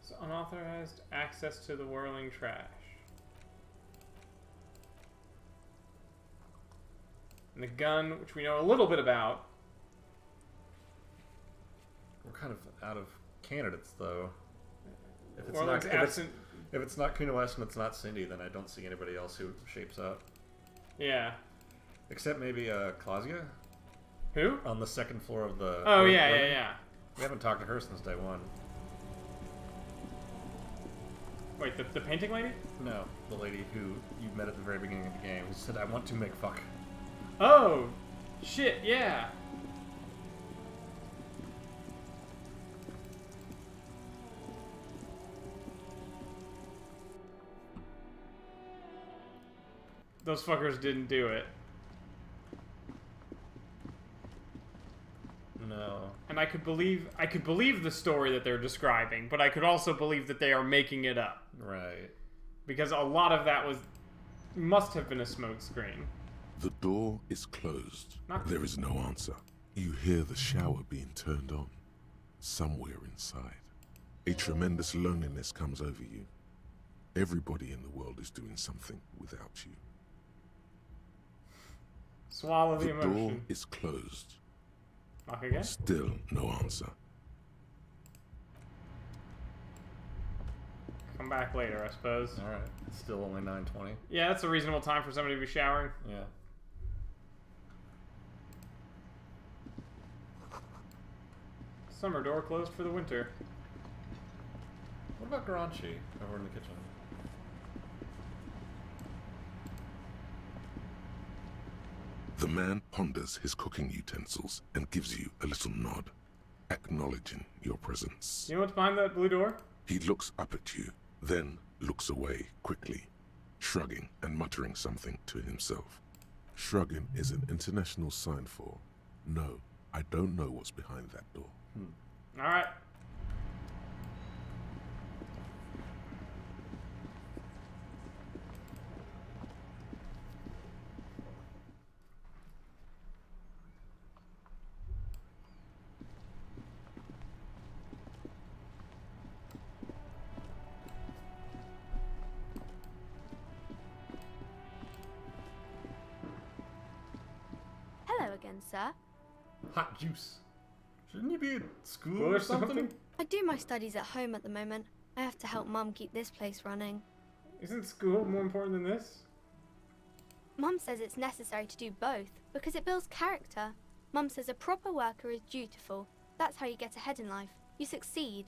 So unauthorized access to the whirling trash. And the gun, which we know a little bit about. We're kind of out of candidates, though. If it's not Kuna West and it's not Cindy, then I don't see anybody else who shapes up. Yeah. Except maybe Claudia? Who? On the second floor of the... Oh, yeah. We haven't talked to her since day one. Wait, the painting lady? No, the lady who you met at the very beginning of the game who said, I want to make fuck. Oh! Shit, yeah. Those fuckers didn't do it. No. And I could believe the story that they're describing, but I could also believe that they are making it up. Right. Because a lot of that must have been a smoke screen. The door is closed. There is no answer. You hear the shower being turned on. Somewhere inside. A tremendous loneliness comes over you. Everybody in the world is doing something without you. Swallow the emotion. The door is closed. Knock again? Still no answer. Come back later, I suppose. Alright. It's still only 9:20. Yeah, that's a reasonable time for somebody to be showering. Yeah. Summer door closed for the winter. What about Garanchi over in the kitchen? The man ponders his cooking utensils and gives you a little nod, acknowledging your presence. You know what's behind that blue door? He looks up at you, then looks away quickly, shrugging and muttering something to himself. Shrugging is an international sign for, no, I don't know what's behind that door. Alright. Hello again, sir. Hot juice. Shouldn't you be at school or or something? I do my studies at home at the moment. I have to help Mum keep this place running. Isn't school more important than this? Mum says it's necessary to do both because it builds character. Mum says a proper worker is dutiful. That's how you get ahead in life. You succeed.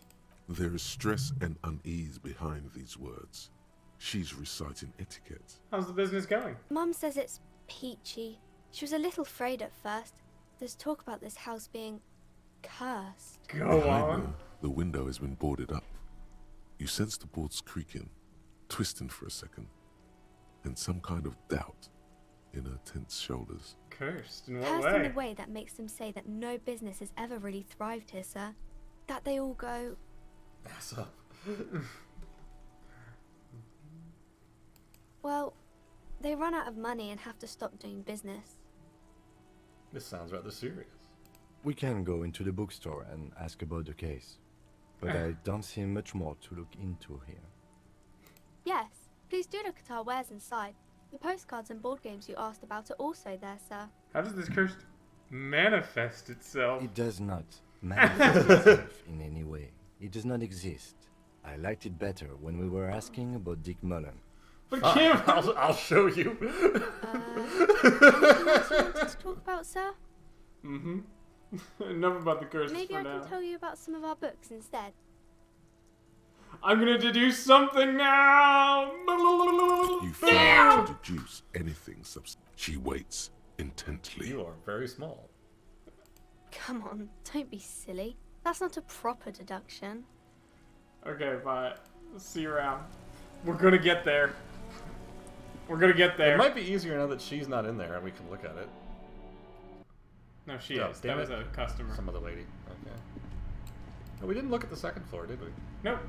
There is stress and unease behind these words. She's reciting etiquette. How's the business going? Mum says it's peachy. She was a little afraid at first. There's talk about this house being cursed. Go Behind on. you, the window has been boarded up. You sense the boards creaking, twisting for a second, and some kind of doubt in her tense shoulders. Cursed? In what Cursed way? in a way that makes them say that no business has ever really thrived here, sir. That they all go... Ass up. Well, they run out of money and have to stop doing business. This sounds rather serious. We can go into the bookstore and ask about the case, but I don't see much more to look into here. Yes, please do look at our wares inside. The postcards and board games you asked about are also there, sir. How does this curse manifest itself? It does not manifest itself in any way. It does not exist. I liked it better when we were asking about Dick Mullen. But Kim, I'll show you. Anything else you wanted to talk about, sir? Mm-hmm. Enough about the curses Maybe for I now. can tell you about some of our books instead. I'm gonna deduce something now! You fail to deduce anything She waits intently. You are very small. Come on, don't be silly. That's not a proper deduction. Okay, bye. See you around. We're gonna get there. We're gonna get there. It might be easier now that she's not in there and we can look at it. No, she is. That was a customer. Some other lady. Okay. No, we didn't look at the second floor, did we? Nope.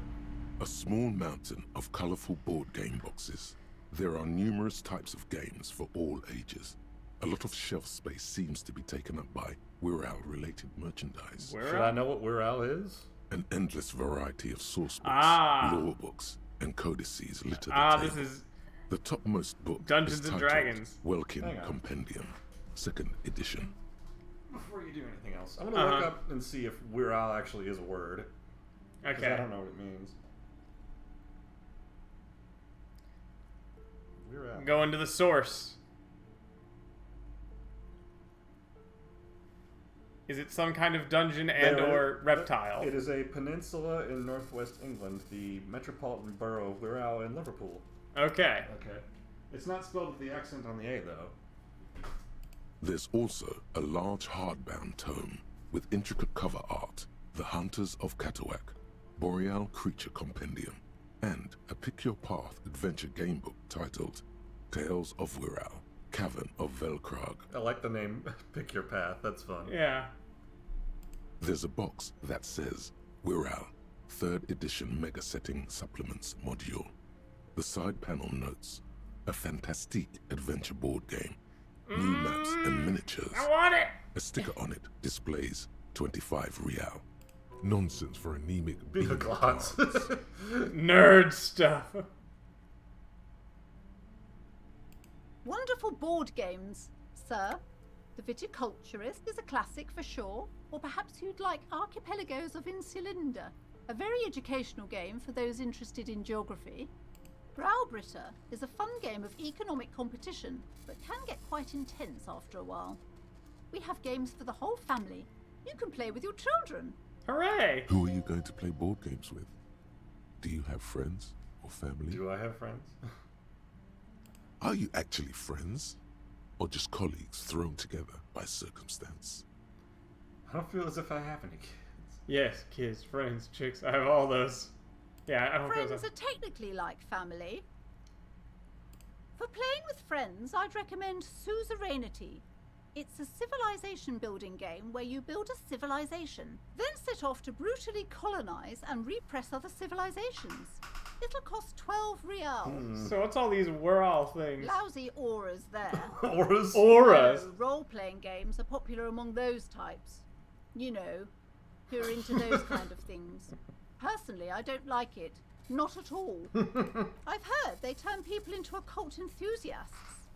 A small mountain of colorful board game boxes. There are numerous types of games for all ages. A lot of shelf space seems to be taken up by Wirral-related merchandise. Should I know what Wirral is? An endless variety of source books, lore books, and codices litter the table. This is the topmost book Dungeons is and titled Dragons. Welkin Compendium, 2nd edition. Before you do anything else, I'm gonna look up and see if Wirral actually is a word. Okay. I don't know what it means. Wirral. Go into the source. Is it some kind of dungeon or reptile? It is a peninsula in northwest England, the metropolitan borough of Wirral in Liverpool. Okay. Okay. It's not spelled with the accent on the A, though. There's also a large hardbound tome with intricate cover art, The Hunters of Catawak, Boreal Creature Compendium, and a Pick Your Path adventure game book titled Tales of Wirral, Cavern of Velkrag. I like the name Pick Your Path, that's fun. Yeah. There's a box that says Wirral, 3rd edition Mega Setting Supplements Module. The side panel notes, a fantastique adventure board game. New maps and miniatures. I want it! A sticker on it displays 25 real. Nonsense for anemic Big bingo lots. cards. Nerd stuff. Wonderful board games, sir. The Viticulturist is a classic for sure, or perhaps you'd like Archipelagos of Insulinda, a very educational game for those interested in geography. Browbritter is a fun game of economic competition, but can get quite intense after a while. We have games for the whole family. You can play with your children. Hooray! Who are you going to play board games with? Do you have friends or family? Do I have friends? Are you actually friends? Or just colleagues thrown together by circumstance? I don't feel as if I have any kids. Yes, kids, friends, chicks. I have all those. Yeah, I don't feel Friends so. are technically like family. For playing with friends, I'd recommend Suzerainty. It's a civilization building game where you build a civilization, then set off to brutally colonize and repress other civilizations. It'll cost 12 real. So what's all these Wirral things? Lousy auras there. Auras? Auras? No, role-playing games are popular among those types. You know, who are into those kind of things. Personally, I don't like it. Not at all. I've heard they turn people into occult enthusiasts.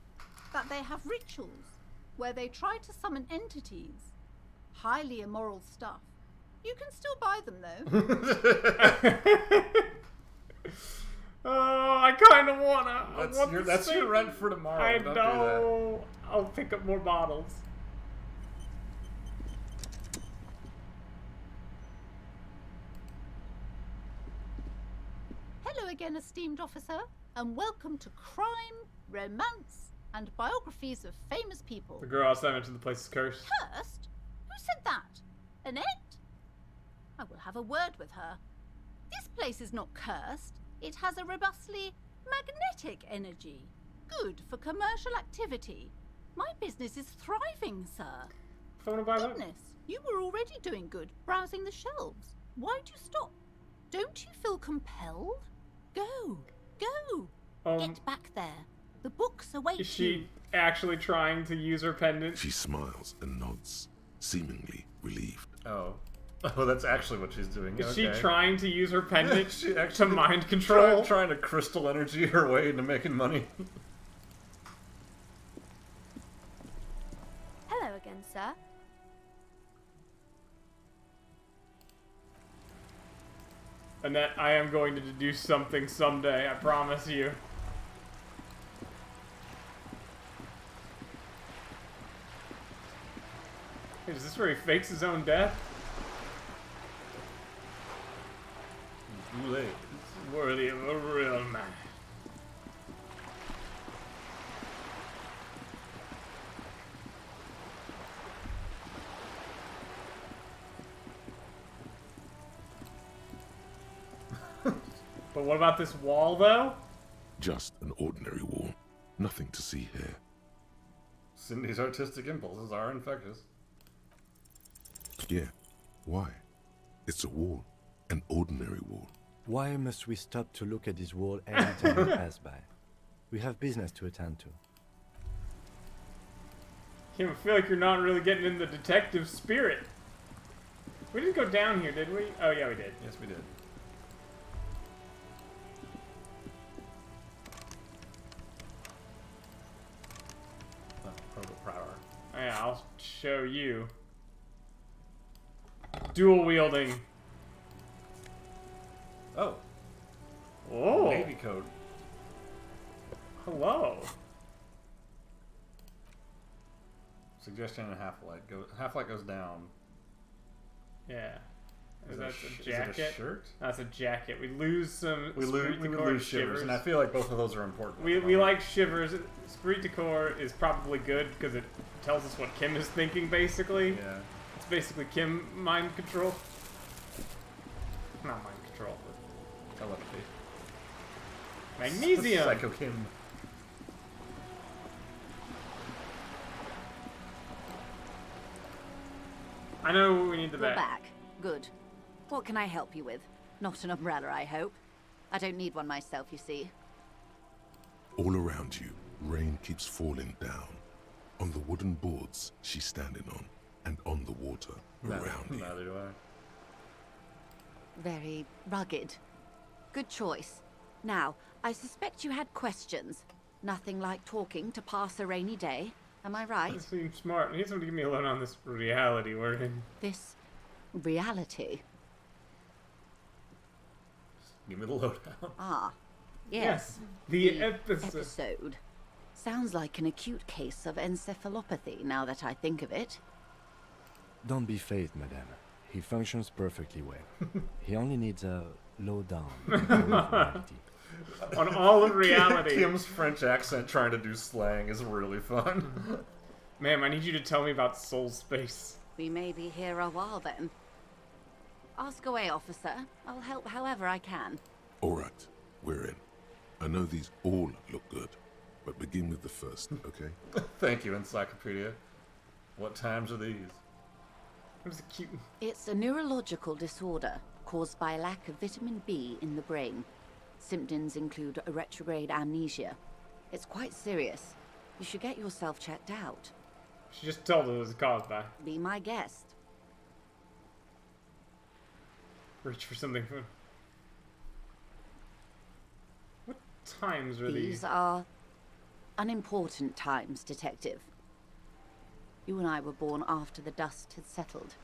That they have rituals where they try to summon entities. Highly immoral stuff. You can still buy them, though. Oh, I kind of wanna. That's your rent for tomorrow. I Don't know. I'll pick up more bottles. Hello again, esteemed officer, and welcome to Crime, Romance, and Biographies of Famous People. The girl outside mentioned the place is cursed. Cursed? Who said that? Annette? I will have a word with her. This place is not cursed. It has a robustly magnetic energy. Good for commercial activity. My business is thriving, sir. Goodness, you were already doing good, browsing the shelves. Why'd you stop? Don't you feel compelled? Go, go. Get back there. The books await Is she actually trying to use her pendant? She smiles and nods, seemingly relieved. Oh. Oh, that's actually what she's doing. Is Okay. she trying to use her pendant She to actually mind control? trying to crystal energy her way into making money. Hello again, sir. Annette, I am going to do something someday, I promise you. Wait, is this where he fakes his own death? Too late. It's worthy of a real man. But what about this wall, though? Just an ordinary wall. Nothing to see here. Cindy's artistic impulses are infectious. Yeah. Why? It's a wall. An ordinary wall. Why must we stop to look at this wall every time we pass by? We have business to attend to. Kim, I feel like you're not really getting in the detective spirit. We didn't go down here, did we? Oh, yeah, we did. Yes, we did. Oh, yeah, I'll show you. Dual wielding. Oh. Whoa. Navy code. Hello. Suggestion and half-light goes down. Yeah. Is that it a is jacket? it a shirt? That's a jacket. We lose some. We lose shivers, and I feel like both of those are important. We like shivers. Spirit decor is probably good because it tells us what Kim is thinking, basically. Yeah. It's basically Kim mind control. Not mind control, but telepathy. Magnesium. Psycho Kim. I know we need the You're bag. back. Good. What can I help you with? Not an umbrella, I hope. I don't need one myself, you see. All around you, rain keeps falling down. On the wooden boards she's standing on, and on the water around you. Neither do I. Very rugged. Good choice. Now, I suspect you had questions. Nothing like talking to pass a rainy day. Am I right? That seems smart. He needs someone to give me a load on this reality we're in. This reality. Give me the lowdown. Ah, yes. Yes, the episode. Sounds like an acute case of encephalopathy, now that I think of it. Don't be phased, madame. He functions perfectly well. He only needs a lowdown on all of reality. Kim's French accent trying to do slang is really fun. Ma'am, I need you to tell me about Soul Space. We may be here a while then. Ask away, officer. I'll help however I can. All right, we're in. I know these all look good, but begin with the first, okay? Thank you, Encyclopedia. What times are these? It's a neurological disorder caused by a lack of vitamin B in the brain. Symptoms include a retrograde amnesia. It's quite serious. You should get yourself checked out. She just told us it was caused by. Be my guest. Reach for something. What times are these? These are unimportant times, Detective. You and I were born after the dust had settled.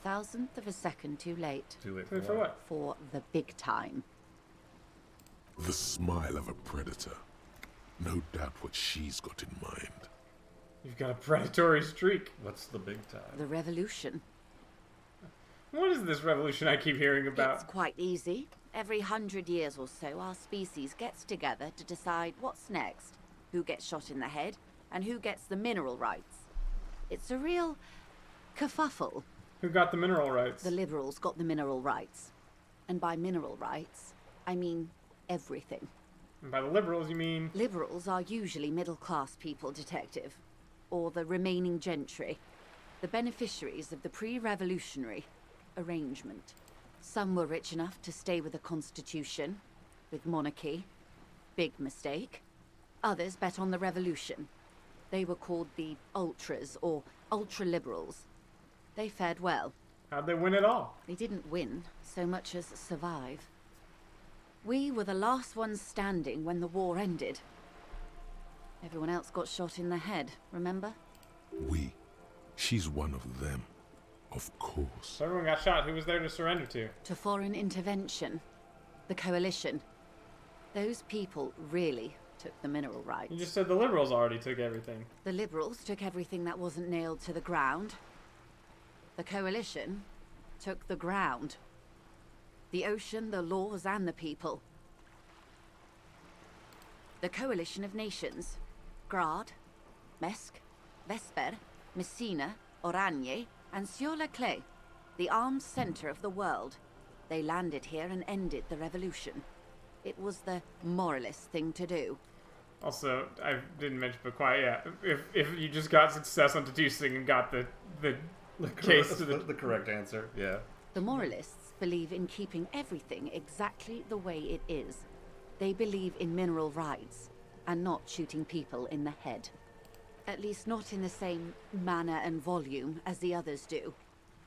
1,000th of a second too late. Too late for what? For the big time. The smile of a predator. No doubt what she's got in mind. You've got a predatory streak. What's the big time? The revolution. What is this revolution I keep hearing about? It's quite easy. Every 100 years or so, our species gets together to decide what's next, who gets shot in the head, and who gets the mineral rights. It's a real kerfuffle. Who got the mineral rights? The liberals got the mineral rights. And by mineral rights, I mean everything. And by the liberals, you mean? Liberals are usually middle-class people, Detective. Or the remaining gentry. The beneficiaries of the pre-revolutionary arrangement. Some were rich enough to stay with the Constitution, with monarchy. Big mistake. Others bet on the revolution. They were called the Ultras, or Ultra-Liberals. They fared well. How'd they win it all? They didn't win so much as survive. We were the last ones standing when the war ended. Everyone else got shot in the head, remember? We. She's one of them. Of course. So everyone got shot. Who was there to surrender to? To foreign intervention. The Coalition. Those people really took the mineral rights. You just said the Liberals already took everything. The Liberals took everything that wasn't nailed to the ground. The Coalition took the ground. The ocean, the laws, and the people. The Coalition of Nations. Grad, Mesk, Vesper, Messina, Oranje, and Sur-la-Clay. The armed center of the world. They landed here and ended the revolution. It was the moralist thing to do. Also, I didn't mention, but quite, yeah. If you just got success on deducing and got the case to the correct answer, yeah. The moralists believe in keeping everything exactly the way it is. They believe in mineral rights, and not shooting people in the head. At least not in the same manner and volume as the others do.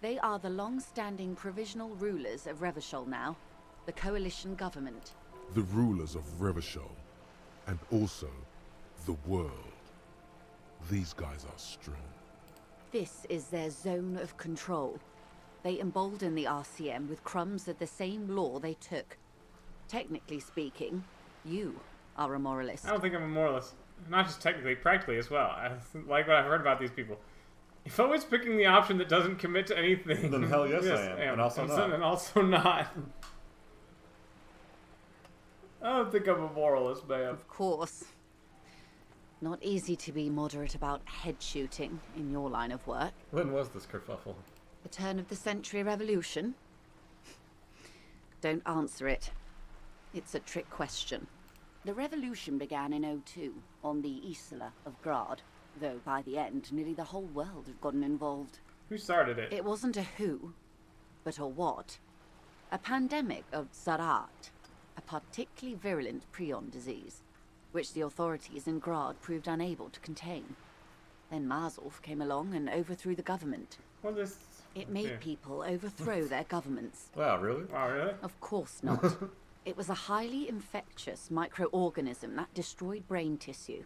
They are the long-standing provisional rulers of Revachol now, the coalition government. The rulers of Revachol, and also the world. These guys are strong. This is their zone of control. They embolden the RCM with crumbs of the same law they took. Technically speaking, you are a moralist. I don't think I'm a moralist. Not just technically, practically as well. I like what I've heard about these people. If always picking the option that doesn't commit to anything, then hell yes, I am. And also not. And also not. I don't think I'm a moralist, man. Of course. Not easy to be moderate about head shooting in your line of work. When was this kerfuffle? The turn of the century revolution? Don't answer it. It's a trick question. The revolution began in '02 on the Isla of Grad, though by the end, nearly the whole world had gotten involved. Who started it? It wasn't a who, but a what. A pandemic of Zarat, a particularly virulent prion disease, which the authorities in Grad proved unable to contain. Then Mazov came along and overthrew the government. Well, this... It made people overthrow their governments. Wow, really? Oh, really? Of course not. It was a highly infectious microorganism that destroyed brain tissue.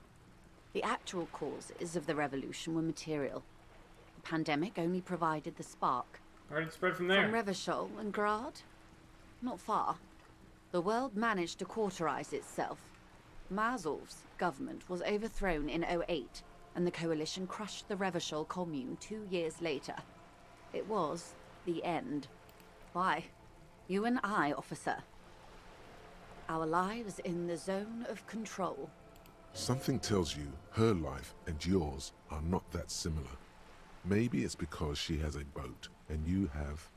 The actual causes of the revolution were material. The pandemic only provided the spark. Where did it spread from there? From Revachol and Grad? Not far. The world managed to cauterize itself. Mazov's government was overthrown in '08, and the coalition crushed the Revachol commune 2 years later. It was the end. Why? You and I, officer. Our lives in the zone of control. Something tells you her life and yours are not that similar. Maybe it's because she has a boat and you have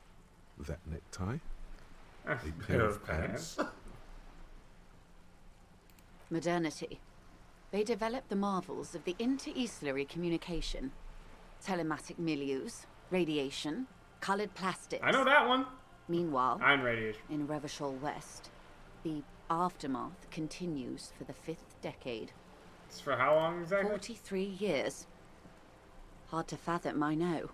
that necktie? A pair of pants? Modernity. They developed the marvels of the inter-estuary communication. Telematic milieus, radiation, colored plastics. I know that one. Meanwhile, I'm radiation. In Revachol West, the aftermath continues for the 5th decade. It's for how long exactly? 43 years. Hard to fathom, I know.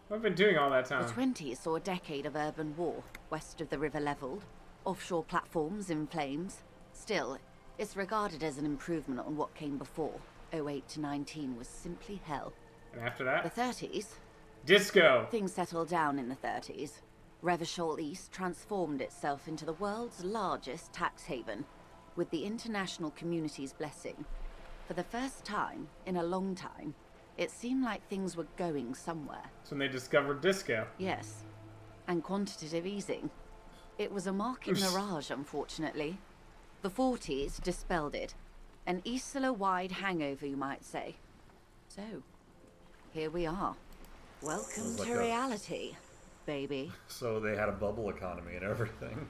What have been doing all that time? The 20s saw a decade of urban war, west of the river leveled, offshore platforms in flames. Still, it's regarded as an improvement on what came before. '08 to '19 was simply hell. And after that? The 30s? Disco! Things settled down in the 30s. Revachol East transformed itself into the world's largest tax haven, with the international community's blessing. For the first time, in a long time, it seemed like things were going somewhere. That's when they discovered disco. Yes. And quantitative easing. It was a market mirage, unfortunately. The 40s dispelled it. An Isla-wide hangover, you might say. So, here we are. Welcome to reality, baby. So they had a bubble economy and everything.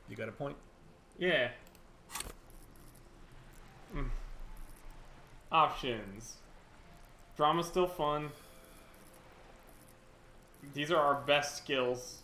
You got a point? Yeah. Options. Drama's still fun. These are our best skills.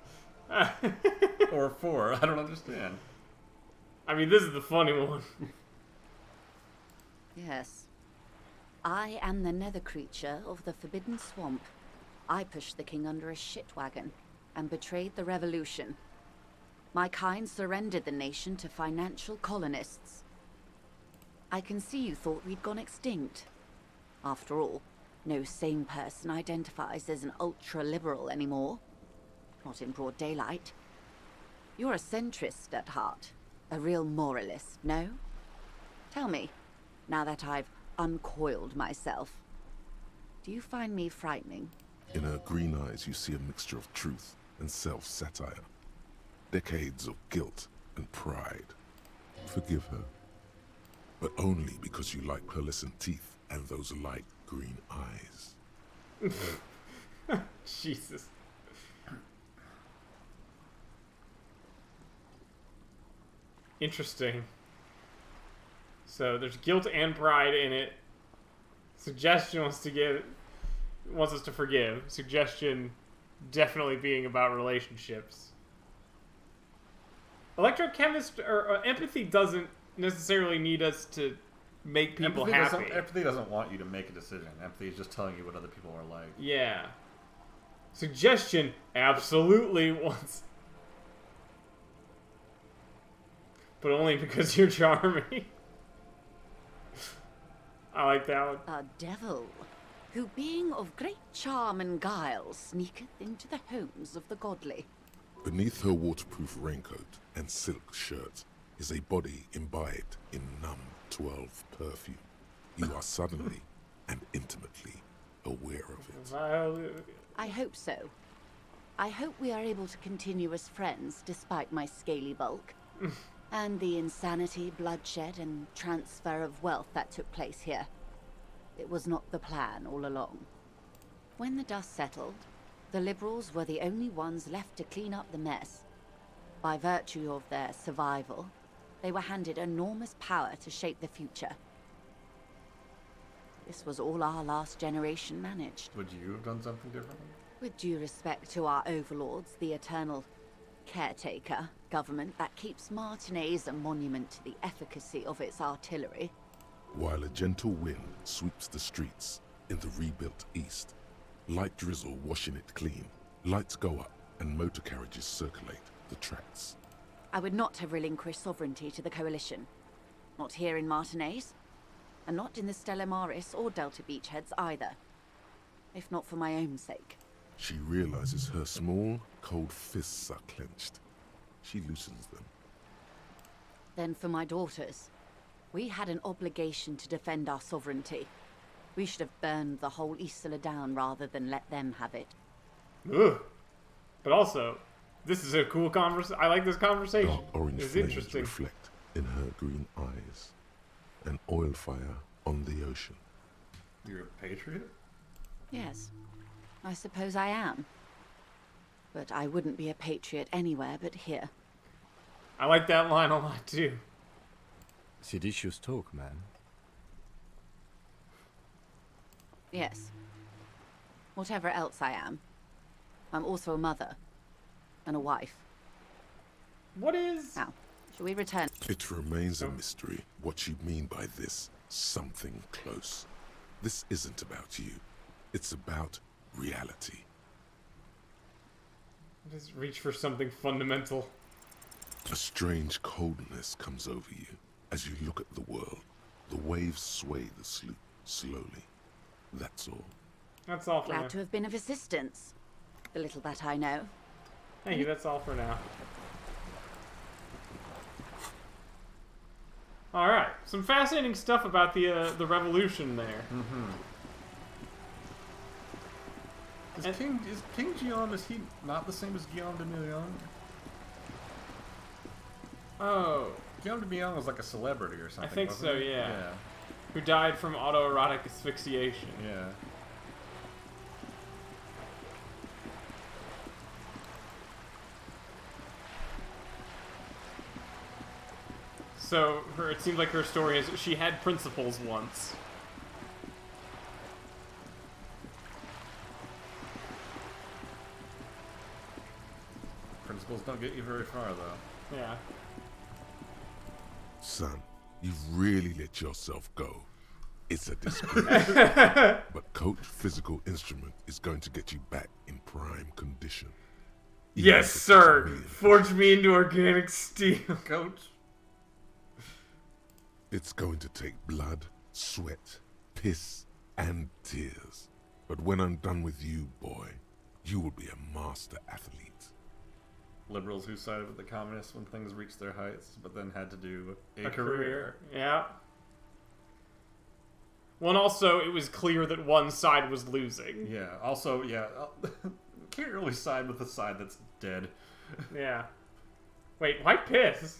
Or 4. I don't understand. I mean, this is the funny one. Yes. I am the nether creature of the Forbidden Swamp. I pushed the king under a shit wagon and betrayed the revolution. My kind surrendered the nation to financial colonists. I can see you thought we'd gone extinct. After all, no sane person identifies as an ultra-liberal anymore. Not in broad daylight. You're a centrist at heart. A real moralist, no? Tell me, now that I've uncoiled myself, do you find me frightening? In her green eyes, you see a mixture of truth and self-satire. Decades of guilt and pride. Forgive her. But only because you like pearlescent teeth and those light green eyes. Jesus. Interesting. So there's guilt and pride in it. Suggestion wants us to forgive. Suggestion definitely being about relationships. Electrochemist or empathy doesn't necessarily need us to make people happy. Empathy doesn't want you to make a decision. Empathy is just telling you what other people are like. Yeah. Suggestion absolutely wants, but only because you're charming. I like that one. A devil, who being of great charm and guile, sneaketh into the homes of the godly. Beneath her waterproof raincoat and silk shirt is a body imbibed in numb 12 perfume. You are suddenly and intimately aware of it. I hope so. I hope we are able to continue as friends despite my scaly bulk. And the insanity, bloodshed, and transfer of wealth that took place here. It was not the plan all along. When the dust settled, the Liberals were the only ones left to clean up the mess. By virtue of their survival, they were handed enormous power to shape the future. This was all our last generation managed. Would you have done something differently? With due respect to our overlords, the eternal caretaker government that keeps Martinez a monument to the efficacy of its artillery. While a gentle wind sweeps the streets in the rebuilt east, light drizzle washing it clean, lights go up and motor carriages circulate the tracks. I would not have relinquished sovereignty to the Coalition. Not here in Martinez, and not in the Stella Maris or Delta Beachheads either. If not for my own sake. She realizes her small, cold fists are clenched. She loosens them. Then for my daughters. We had an obligation to defend our sovereignty. We should have burned the whole Isla down rather than let them have it. Ugh. But also, this is a cool conversation. I like this conversation. Dark orange It's flames interesting. reflect in her green eyes. An oil fire on the ocean. You're a patriot? Yes, I suppose I am. But I wouldn't be a patriot anywhere but here. I like that line a lot too. Seditious talk, man. Yes. Whatever else I am, I'm also a mother. And a wife. What is... Now, shall we return? It remains a mystery what you mean by this something close. This isn't about you. It's about reality. Just reach for something fundamental. A strange coldness comes over you as you look at the world. The waves sway the sloop slowly. That's all. That's all for now. Glad to have been of assistance. The little that I know. Thank you, that's all for now. Alright, some fascinating stuff about the revolution there. Mm-hmm. Is King Guillaume, is he not the same as Guillaume de Million? Oh. Guillaume de Million was like a celebrity or something, I think wasn't so, he? yeah. Who died from autoerotic asphyxiation. Yeah. So it seems like her story is she had principles once. Liberals don't get you very far, though. Yeah. Son, you've really let yourself go. It's a disgrace. But Coach Physical Instrument is going to get you back in prime condition. Yes, sir. Forge me into organic steel, Coach. It's going to take blood, sweat, piss, and tears. But when I'm done with you, boy, you will be a master athlete. Liberals who sided with the communists when things reached their heights, but then had to do a career. Yeah. Well, and also, it was clear that one side was losing. Yeah. Also, yeah. Can't really side with the side that's dead. Yeah. Wait, why piss?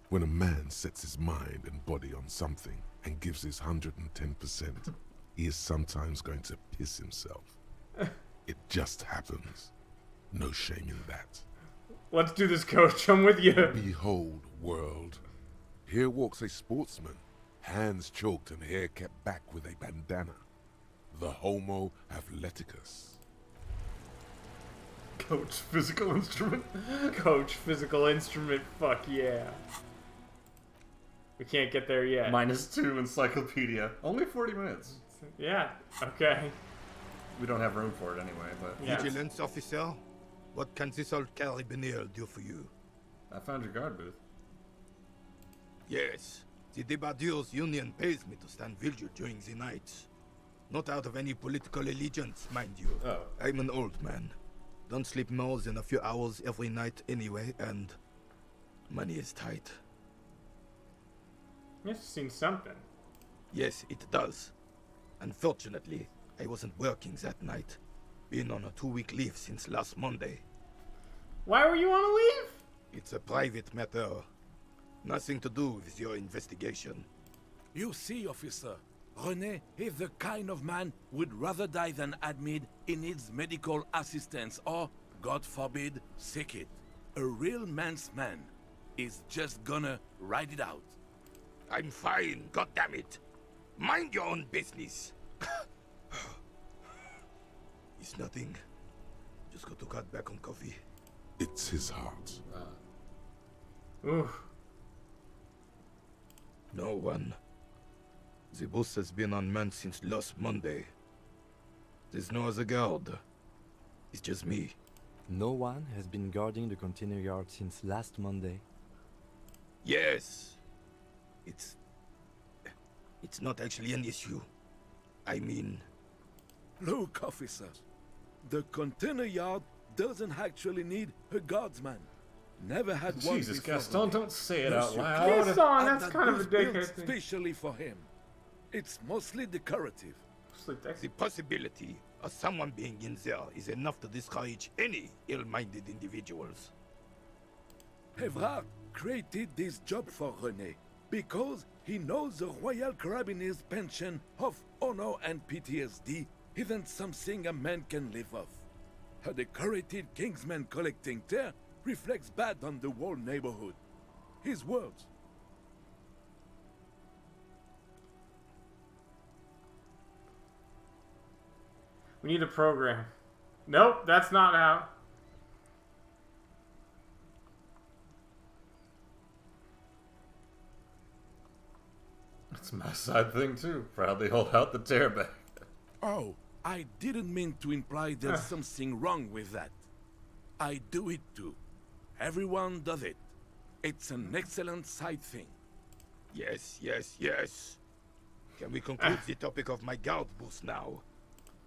When a man sets his mind and body on something and gives his 110%, he is sometimes going to piss himself. It just happens. No shame in that. Let's do this, Coach. I'm with you. Behold, world. Here walks a sportsman, hands choked and hair kept back with a bandana. The Homo Athleticus. Coach Physical Instrument? Coach Physical Instrument, fuck yeah. We can't get there yet. -2 encyclopedia. Only 40 minutes. Yeah, okay. We don't have room for it anyway, but... Vigilance officer? What can this old carabinier do for you? I found your guard booth. Yes. The Debardeurs Union pays me to stand vigil during the nights. Not out of any political allegiance, mind you. Oh. I'm an old man. Don't sleep more than a few hours every night anyway, and money is tight. You've seen something. Yes, it does. Unfortunately, I wasn't working that night. Been on a 2-week leave since last Monday. Why were you on a leave? It's a private matter. Nothing to do with your investigation. You see, officer, René is the kind of man would rather die than admit he needs medical assistance or, God forbid, sick it. A real man's man is just gonna ride it out. I'm fine, goddammit. Mind your own business. It's nothing. Just got to cut back on coffee. It's his heart. Oof. No one. The boss has been unmanned since last Monday. There's no other guard. It's just me. No one has been guarding the container yard since last Monday. Yes. It's not actually an issue. I mean... Look, officers. The container yard doesn't actually need a guardsman. Never had one Jesus, before. Gaston, don't say it out Monsieur loud. Gaston, And that's that kind of was ridiculous. built specially for him. It's mostly decorative. The possibility of someone being in there is enough to discourage any ill-minded individuals. Evrard created this job for René because he knows the Royal Carabiniers' pension of honor and PTSD isn't something a man can live off. A decorated Kingsman collecting tear reflects bad on the whole neighborhood. His words. We need a program. Nope, that's not how. It's my side thing too. Proudly hold out the tear back. Oh, I didn't mean to imply there's something wrong with that. I do it too. Everyone does it. It's an excellent side thing. Yes, yes, yes. Can we conclude the topic of my guard boost now?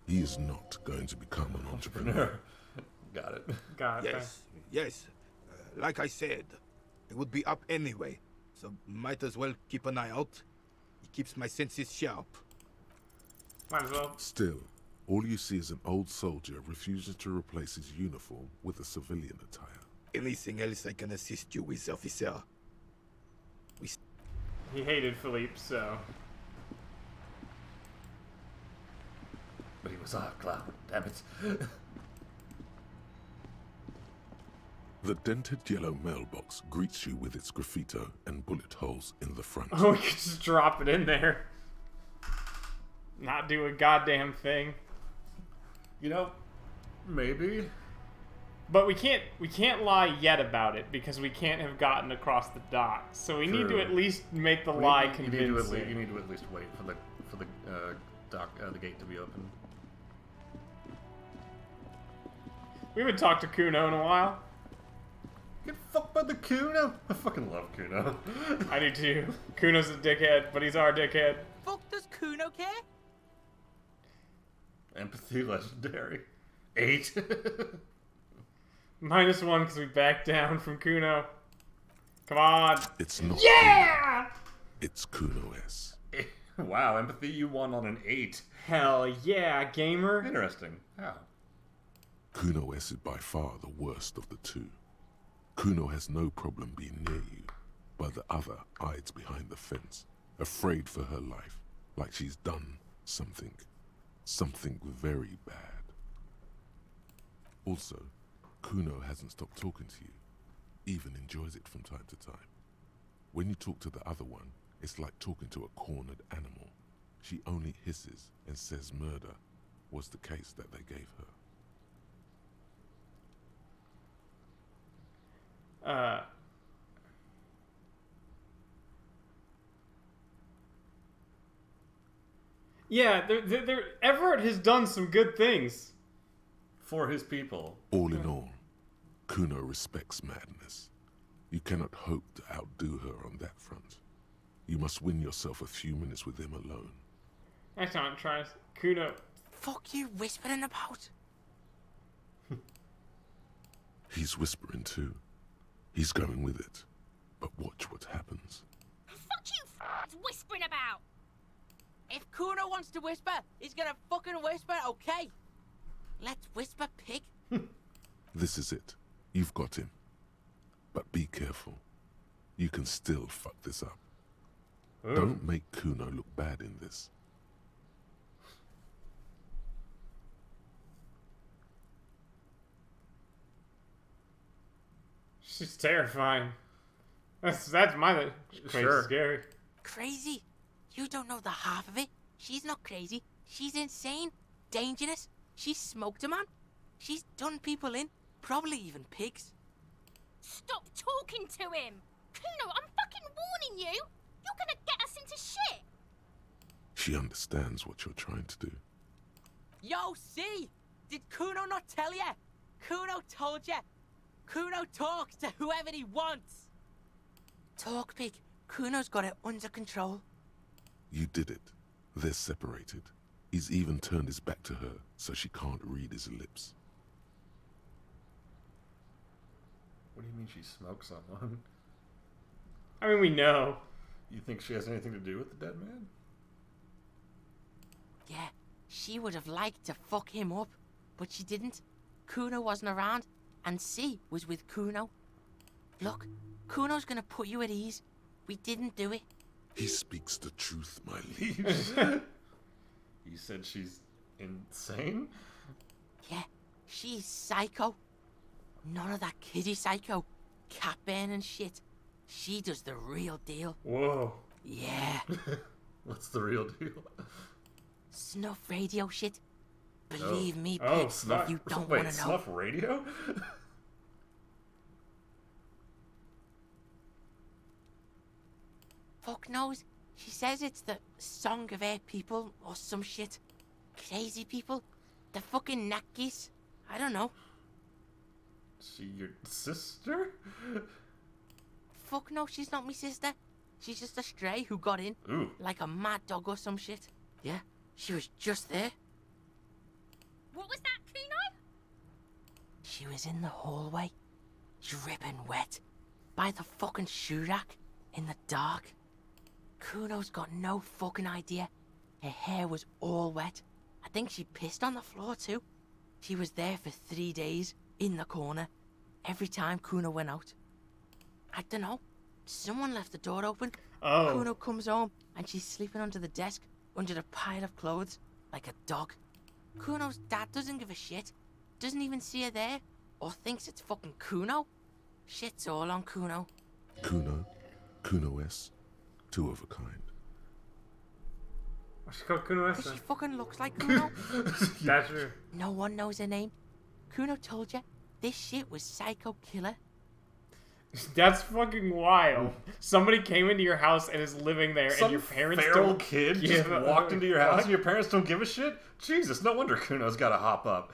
He is not going to become an entrepreneur. Got it. Got it. Yes, yes. Like I said, it would be up anyway, so might as well keep an eye out. It keeps my senses sharp. Might as well. Still, all you see is an old soldier refusing to replace his uniform with a civilian attire. Anything else I can assist you with, officer? He hated Philippe, so... But he was off cloud, damn it. The dented yellow mailbox greets you with its graffito and bullet holes in the front. Oh, we could just drop it in there. Not do a goddamn thing. You know, maybe. But we can't lie yet about it because we can't have gotten across the dock. So we need to at least make the lie convincing. You need to at least wait for the dock, the gate to be open. We haven't talked to Kuno in a while. Get fucked by the Kuno. I fucking love Kuno. I do too. Kuno's a dickhead, but he's our dickhead. Fuck does Kuno care? Empathy legendary. 8. -1 because we backed down from Kuno. Come on. It's not. Yeah! Kuno. It's Kuno-S. Wow, empathy, you won on an 8. Hell yeah, gamer. Interesting. How? Kuno-S is by far the worst of the two. Kuno has no problem being near you, but the other hides behind the fence, afraid for her life, like she's done something very bad. Also, Kuno hasn't stopped talking to you, even enjoys it from time to time. When you talk to the other one, it's like talking to a cornered animal. She only hisses and says murder was the case that they gave her. Yeah, Everett has done some good things. For his people. All in all, Kuno respects madness. You cannot hope to outdo her on that front. You must win yourself a few minutes with him alone. That's not trying. Kuno. Fuck you whispering about? He's whispering too. He's going with it. But watch what happens. Fuck you whispering about? If Kuno wants to whisper, he's gonna fucking whisper, okay? Let's whisper, pig. This is it. You've got him. But be careful. You can still fuck this up. Ooh. Don't make Kuno look bad in this. She's terrifying. That's my crazy scary. Crazy? You don't know the half of it. She's not crazy. She's insane. Dangerous. She's smoked a man. She's done people in. Probably even pigs. Stop talking to him! Kuno, I'm fucking warning you! You're gonna get us into shit! She understands what you're trying to do. Yo, see? Did Kuno not tell ya? Kuno told ya. Kuno talks to whoever he wants. Talk, pig. Kuno's got it under control. You did it. They're separated. He's even turned his back to her, so she can't read his lips. What do you mean she smoked someone? I mean, we know. You think she has anything to do with the dead man? Yeah, she would have liked to fuck him up, but she didn't. Kuno wasn't around, and C was with Kuno. Look, Kuno's gonna put you at ease. We didn't do it. He speaks the truth, my liege. You said she's insane? Yeah, she's psycho. None of that kiddie psycho. Cat burning shit. She does the real deal. Whoa. Yeah. What's the real deal? Snuff radio shit. Believe me, oh, pigs, snuff. you don't Wait, want to know. snuff radio? Fuck knows. She says it's the song of her people or some shit. Crazy people. The fucking Nakis. I don't know. She your sister? Fuck no, she's not my sister. She's just a stray who got in. Ooh. Like a mad dog or some shit. Yeah, she was just there. What was that, Kuno? She was in the hallway. Dripping wet. By the fucking shoe rack. In the dark. Kuno's got no fucking idea. Her hair was all wet. I think she pissed on the floor too. She was there for 3 days, in the corner, every time Kuno went out. I don't know. Someone left the door open. Oh. Kuno comes home and she's sleeping under the desk, under a pile of clothes, like a dog. Kuno's dad doesn't give a shit. Doesn't even see her there, or thinks it's fucking Kuno. Shit's all on Kuno. Kuno, Kuno-S, two of a kind. What's she called Kuno-S? She fucking looks like Kuno. That's true. No one knows her name. Kuno told you. This shit was Psycho Killer. That's fucking wild. Somebody came into your house and is living there, and your parents feral don't kid give just a walked into your house fuck? and your parents don't give a shit? Jesus, no wonder Kuno's gotta hop up.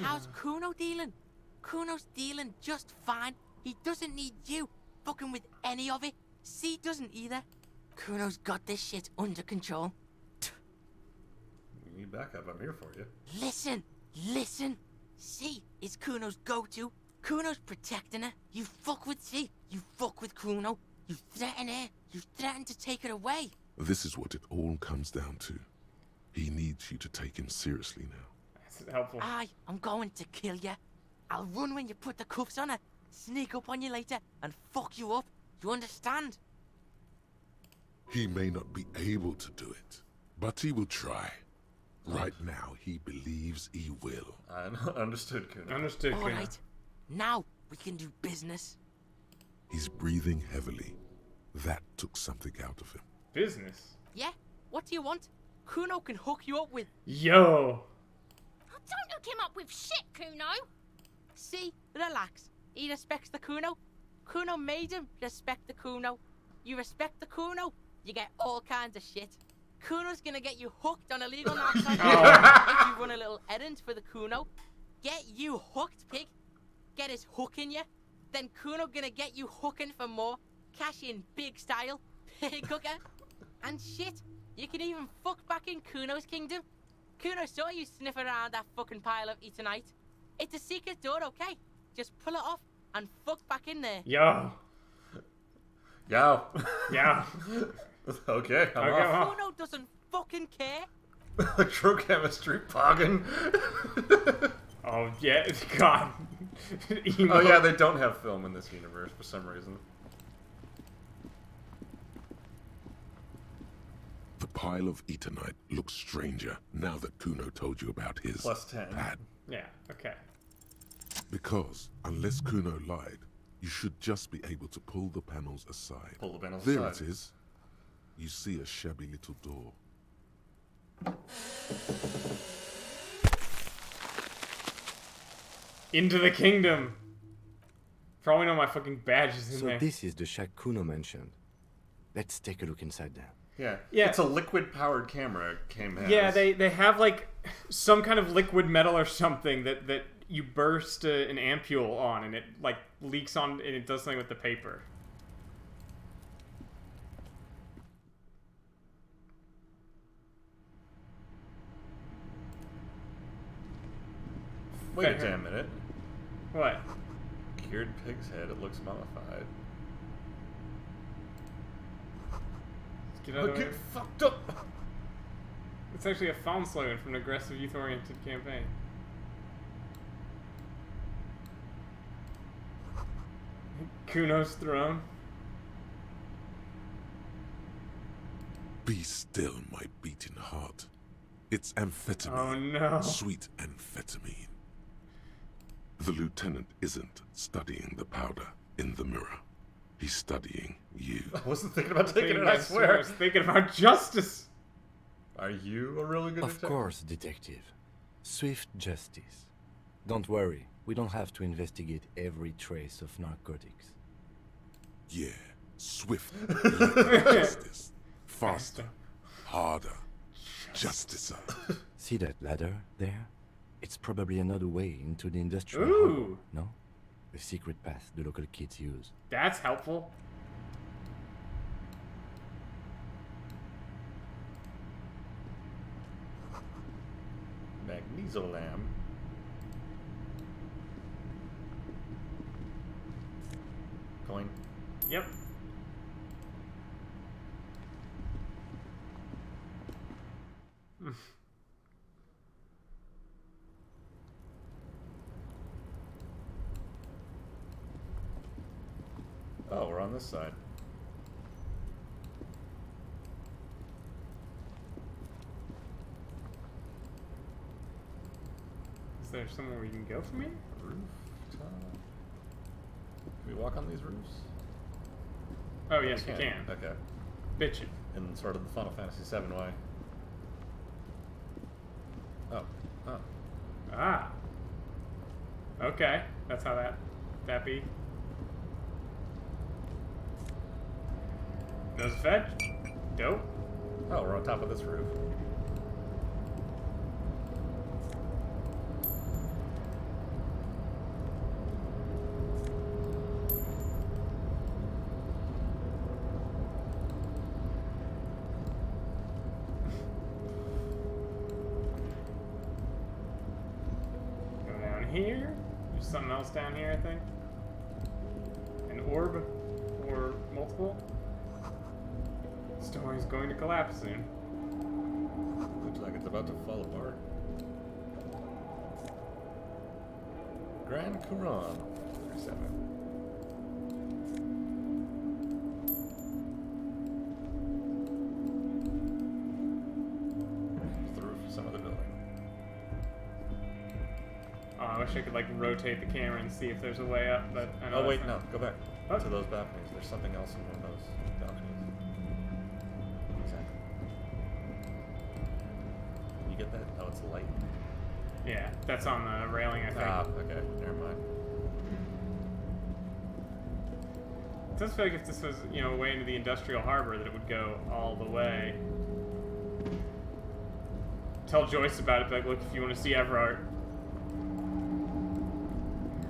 How's Kuno dealing? Kuno's dealing just fine. He doesn't need you fucking with any of it. C doesn't either. Kuno's got this shit under control. You need backup, I'm here for you. Listen. C is Kuno's go-to. Kuno's protecting her. You fuck with C, you fuck with Kuno. You threaten her, you threaten to take her away. This is what it all comes down to. He needs you to take him seriously now. That's helpful. I'm going to kill you. I'll run when you put the cuffs on her, sneak up on you later, and fuck you up. You understand? He may not be able to do it, but he will try. Right now, he believes he will. I understood, Kuno. Understood, All right. Now we can do business. He's breathing heavily. That took something out of him. Business? Yeah? What do you want? Kuno can hook you up with... Yo! Don't hook him up with shit, Kuno. See? Relax. He respects the Kuno. Kuno made him respect the Kuno. You respect the Kuno, you get all kinds of shit. Kuno's gonna get you hooked on illegal narcotics if you run a little errand for the Kuno. Get you hooked, pig. Get his hook in you. Then Kuno gonna get you hooking for more. Cash in big style. Pig hooker. And shit, you can even fuck back in Kuno's kingdom. Kuno saw you sniffing around that fucking pile of Eternite. It's a secret door, okay? Just pull it off and fuck back in there. Yo. Yo. Yeah. Okay, I'm off. Kuno doesn't fucking care. Electrochemistry, Poggin. Oh, yeah, God. Oh, yeah, they don't have film in this universe for some reason. The pile of Eternite looks stranger now that Kuno told you about his +10. pad. Yeah, okay. Because, unless Kuno lied, you should just be able to pull the panels aside. Pull the panels there aside. it is. You see a shabby little door. Into the kingdom. For all we know, my fucking badge is in So there. this is the shack Kuno mentioned. Let's take a look inside there. Yeah. It's a liquid-powered camera. Cam has. Yeah, they have like some kind of liquid metal or something that you burst an ampule on, and it like leaks on, and it does something with the paper. Wait a damn minute. What? Cured pig's head. It looks mummified. Get out of the Get way. fucked up. It's actually a phone slogan from an aggressive youth-oriented campaign. Kuno's throne. Be still, my beating heart. It's amphetamine. Oh, no. Sweet amphetamine. The lieutenant isn't studying the powder in the mirror. He's studying you. I wasn't thinking about taking it, I I swear. was thinking about justice. Are you a really good Of detective? course, detective. Swift justice. Don't worry, we don't have to investigate every trace of narcotics. Yeah, swift justice. Faster, harder, justicer. See that ladder there? It's probably another way into the industrial Ooh. harbor, no? A secret path the local kids use. That's helpful. Magnesium. Coin. Yep. Oh, we're on this side. Is there somewhere we can go from here? Rooftop. Can we walk on these roofs? Oh, yes, we can. Okay. Bitchin'. In sort of the Final Fantasy VII way. Oh. Oh. Ah. Okay, that's how that be. Nose fetch. Dope. Oh, we're on top of this roof. Go down here. There's something else down here, I think. An orb or multiple. Story's going to collapse soon. Looks like it's about to fall apart. Grand Couronne. 37. Here's the roof of some other building. Oh, I wish I could like rotate the camera and see if there's a way up, but I know. Oh wait, that's no, not- go back Oh. to those balconies. There's something else in one of those balconies. Exactly. Can you get that? Oh, it's light. Yeah, that's on the railing, I think. Ah, okay, never mind. It does feel like if this was, you know, way into the industrial harbor, that it would go all the way. Tell Joyce about it, but like, look, if you want to see Everard.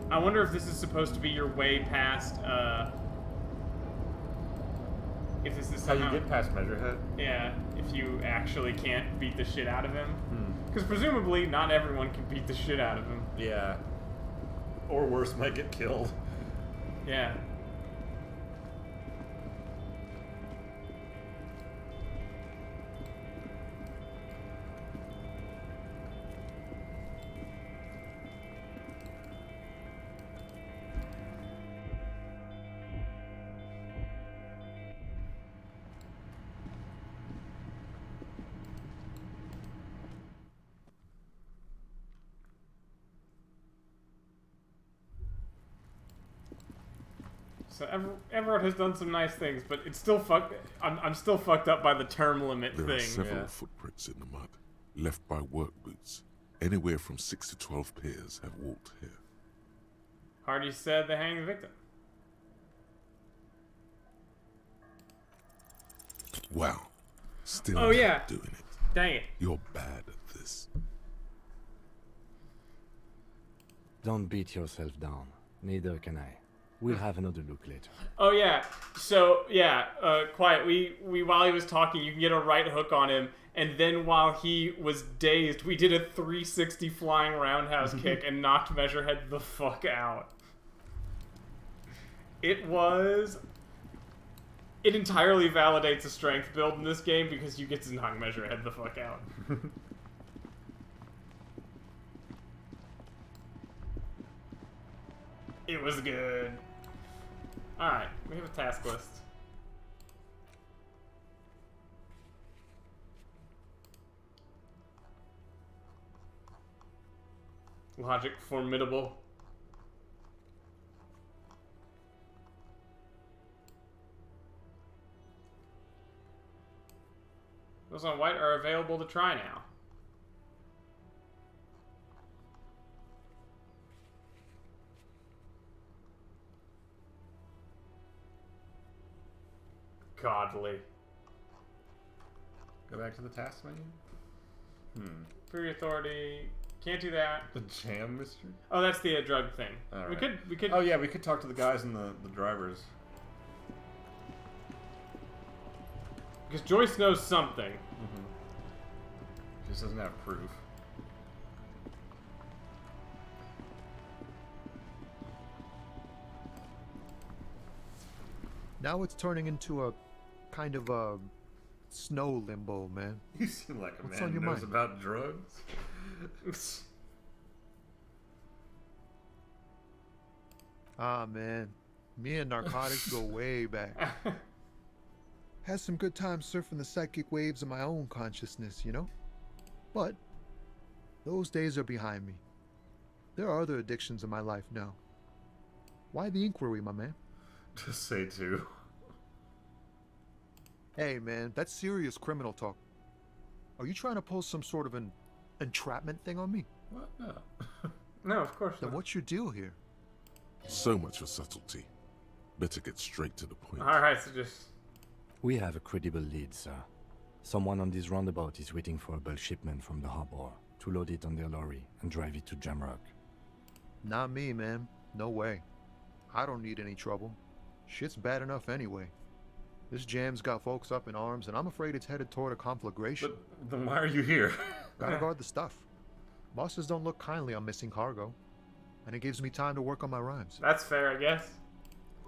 I wonder if this is supposed to be your way past, if this is How you somehow... get past Measurehead? Yeah, if you actually can't beat the shit out of him. Hmm. Because presumably, not everyone can beat the shit out of him. Yeah. Or worse, might get killed. Yeah. So Everard has done some nice things, but it's still fucked. I'm still fucked up by the term limit There thing. are several footprints in the mud, left by work boots. Anywhere from 6 to 12 pairs have walked here. Hardy said they hang the victim. Wow. Still Oh, not yeah. doing it. Dang it. You're bad at this. Don't beat yourself down. Neither can I. We'll have another look later. Oh yeah. So yeah, quiet. We while he was talking, you can get a right hook on him, and then while he was dazed, we did a 360 flying roundhouse kick and knocked Measurehead the fuck out. It entirely validates a strength build in this game because you get to knock Measurehead the fuck out. It was good. Alright, we have a task list. Logic formidable. Those on white are available to try now. Godly. Go back to the task menu? Free authority. Can't do that. The jam mystery? Oh, that's the drug thing. All We right. could. Oh yeah, we could talk to the guys and the drivers. Because Joyce knows something. Just doesn't have proof. Now it's turning into a kind of a snow limbo, man. You seem like a What's man on who your knows mind? about drugs. Ah, man. Me and narcotics go way back. Had some good times surfing the psychic waves of my own consciousness, you know? But those days are behind me. There are other addictions in my life now. Why the inquiry, my man? Just say two. Hey, man, that's serious criminal talk. Are you trying to pull some sort of an entrapment thing on me? What? No. No, of course Then not. what's your deal here? So much for subtlety. Better get straight to the point. Alright, so just... We have a credible lead, sir. Someone on this roundabout is waiting for a bulk shipment from the harbor to load it on their lorry and drive it to Jamrock. Not me, man. No way. I don't need any trouble. Shit's bad enough anyway. This jam's got folks up in arms, and I'm afraid it's headed toward a conflagration. But then why are you here? Gotta guard the stuff. Bosses don't look kindly on missing cargo, and it gives me time to work on my rhymes. That's fair, I guess.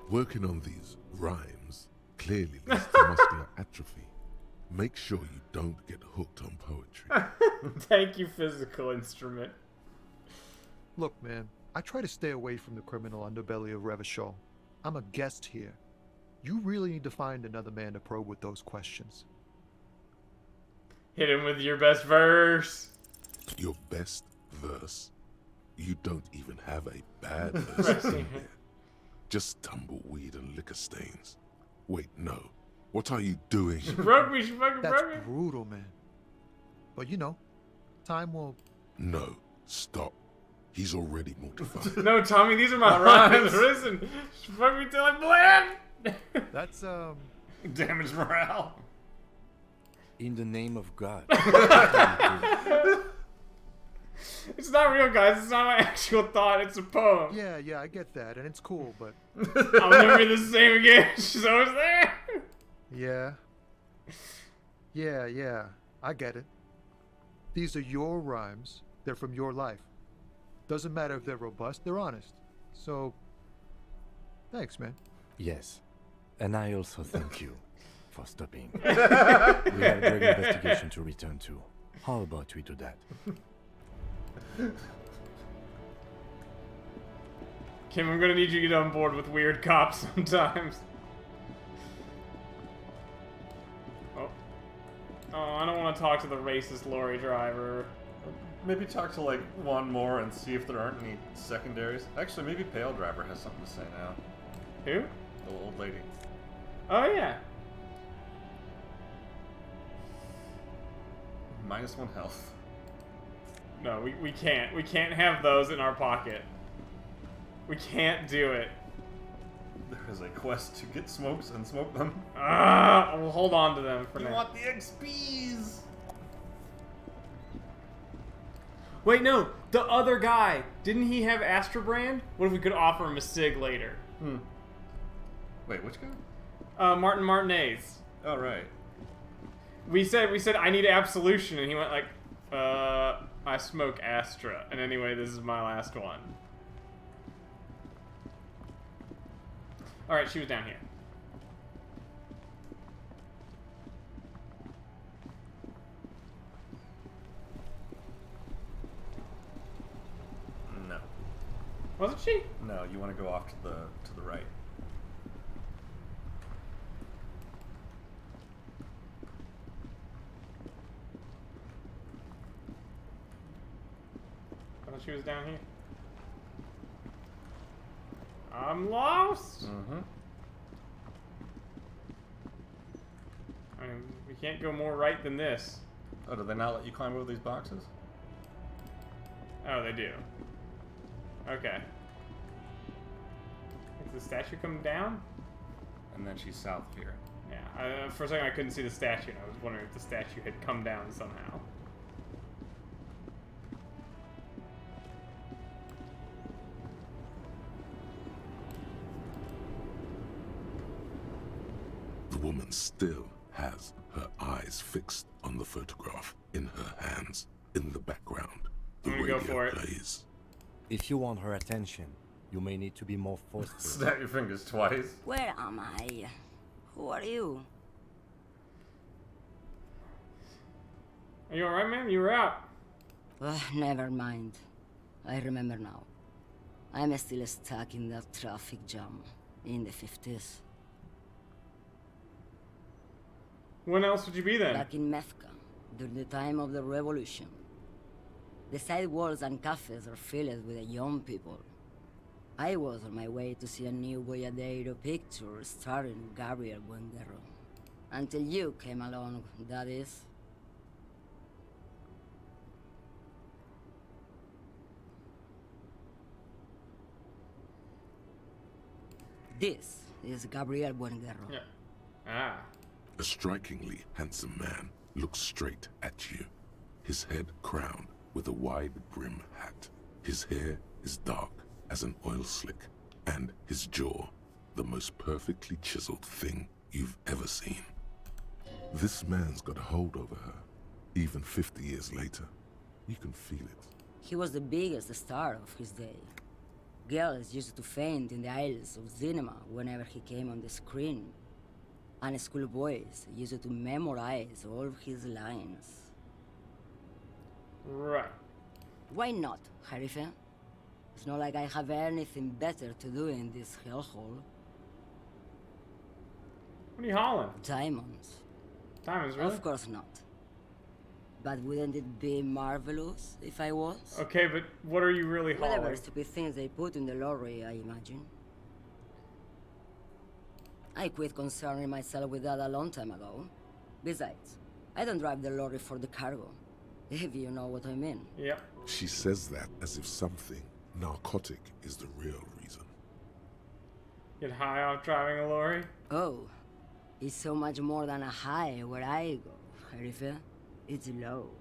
Working on these rhymes clearly leads to muscular atrophy. Make sure you don't get hooked on poetry. Thank you, physical instrument. Look, man, I try to stay away from the criminal underbelly of Revachol. I'm a guest here. You really need to find another man to probe with those questions. Hit him with your best verse. Your best verse? You don't even have a bad verse in here. Just tumbleweed and liquor stains. Wait, no. What are you doing? She broke me, she fucking That's broke me. brutal, man. But you know, time will... No, stop. He's already mortified. No, Tommy, these are my rhymes. Listen, she fucked me till I bled. That's, damaged morale. In the name of God. It's not real, guys. It's not my actual thought. It's a poem. Yeah, I get that, and it's cool, but... I'll never be the same again. She's always there. Yeah, I get it. These are your rhymes. They're from your life. Doesn't matter if they're robust, they're honest. So, thanks, man. Yes. And I also thank you for stopping. We have a great investigation to return to. How about we do that? Kim, I'm gonna need you to get on board with weird cops sometimes. Oh, I don't want to talk to the racist lorry driver. Maybe talk to like one more and see if there aren't any secondaries. Actually, maybe Pale Driver has something to say now. Who? The old lady. Oh yeah. -1 health. No, we can't. We can't have those in our pocket. We can't do it. There is a quest to get smokes and smoke them. We'll hold on to them for now. You want the XPs? Wait, no. The other guy. Didn't he have Astrobrand? What if we could offer him a cig later? Wait, which guy? Martin Martinez. Oh, right. We said I need absolution, and he went like, I smoke Astra. And anyway, this is my last one. Alright, she was down here. No. Wasn't she? No, you want to go off to the right. I thought she was down here. I'm lost. I mean, we can't go more right than this. Oh, do they not let you climb over these boxes? Oh, they do. Okay. Is the statue coming down? And then she's south here. Yeah. For a second, I couldn't see the statue, and I was wondering if the statue had come down somehow. The woman still has her eyes fixed on the photograph in her hands. In the background, the I'm gonna radio go for it. plays. If you want her attention, you may need to be more forceful. Snap your fingers twice. Where am I? Who are you? Are you alright, ma'am? You were out. Never mind. I remember now. I'm still stuck in that traffic jam in the 50s. When else would you be then? Back in Methka, during the time of the revolution. The sidewalks and cafes are filled with the young people. I was on my way to see a new Boyadero picture starring Gabriel Buendero. Until you came along, that is. This is Gabriel Buenguerro. Yeah. Ah. A strikingly handsome man looks straight at you, his head crowned with a wide brim hat. His hair is dark as an oil slick, and his jaw the most perfectly chiseled thing you've ever seen. This man's got a hold over her, even 50 years later. You can feel it. He was the biggest star of his day. Girls used to faint in the aisles of cinema whenever he came on the screen. And schoolboys used to memorize all of his lines. Right. Why not, Harife? It's not like I have anything better to do in this hellhole. What are you hauling? Diamonds. Diamonds, really? Of course not. But wouldn't it be marvelous if I was? Okay, but what are you really hauling? Whatever stupid things they put in the lorry, I imagine. I quit concerning myself with that a long time ago. Besides, I don't drive the lorry for the cargo, if you know what I mean. Yep. She says that as if something narcotic is the real reason. Get high off driving a lorry? Oh, it's so much more than a high where I go, Harife. It's low.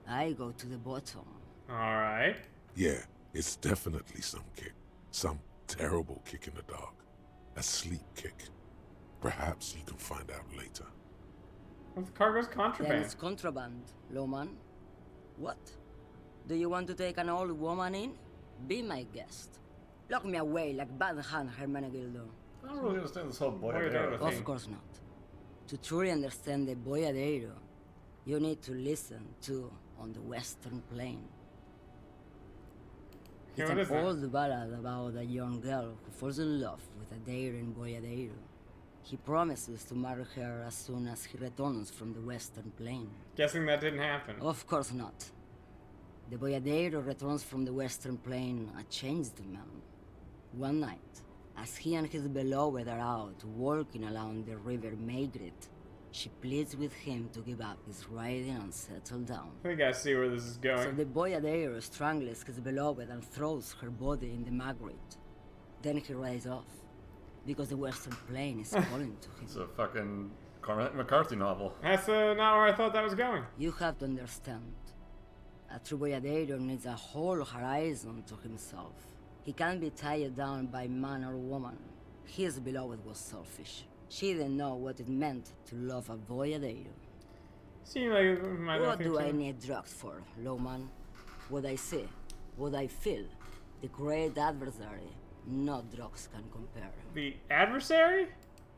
I go to the bottom. Alright. Yeah, it's definitely some kick. Some terrible kick in the dark. A sleep kick. Perhaps you can find out later. Well, the cargo's Then contraband. it's contraband, Lowman. What? Do you want to take an old woman in? Be my guest. Lock me away like Bad Hand Hermenegildo. I don't really understand this whole boyadero thing. Of course not. To truly understand the boyadero, you need to listen to On the Western Plain. Yeah, It's what an is that? old ballad about a young girl who falls in love with a daring boyadero. He promises to marry her as soon as he returns from the Western Plain. Guessing that didn't happen. Of course not. The boyadero returns from the Western Plain a changed man. One night, as he and his beloved are out walking along the river Maigret, she pleads with him to give up his riding and settle down. I think I see where this is going. So the boyadero strangles his beloved and throws her body in the Maigret. Then he rides off, because the Western Plain is calling to him. It's a fucking Cormac McCarthy novel. That's not where I thought that was going. You have to understand. A true boyadero needs a whole horizon to himself. He can't be tied down by man or woman. His beloved was selfish. She didn't know what it meant to love a boyadero. Seems like it might What not do I too. need drugs for, Lowman? What I see, what I feel, the great adversary, no drugs can compare. The adversary?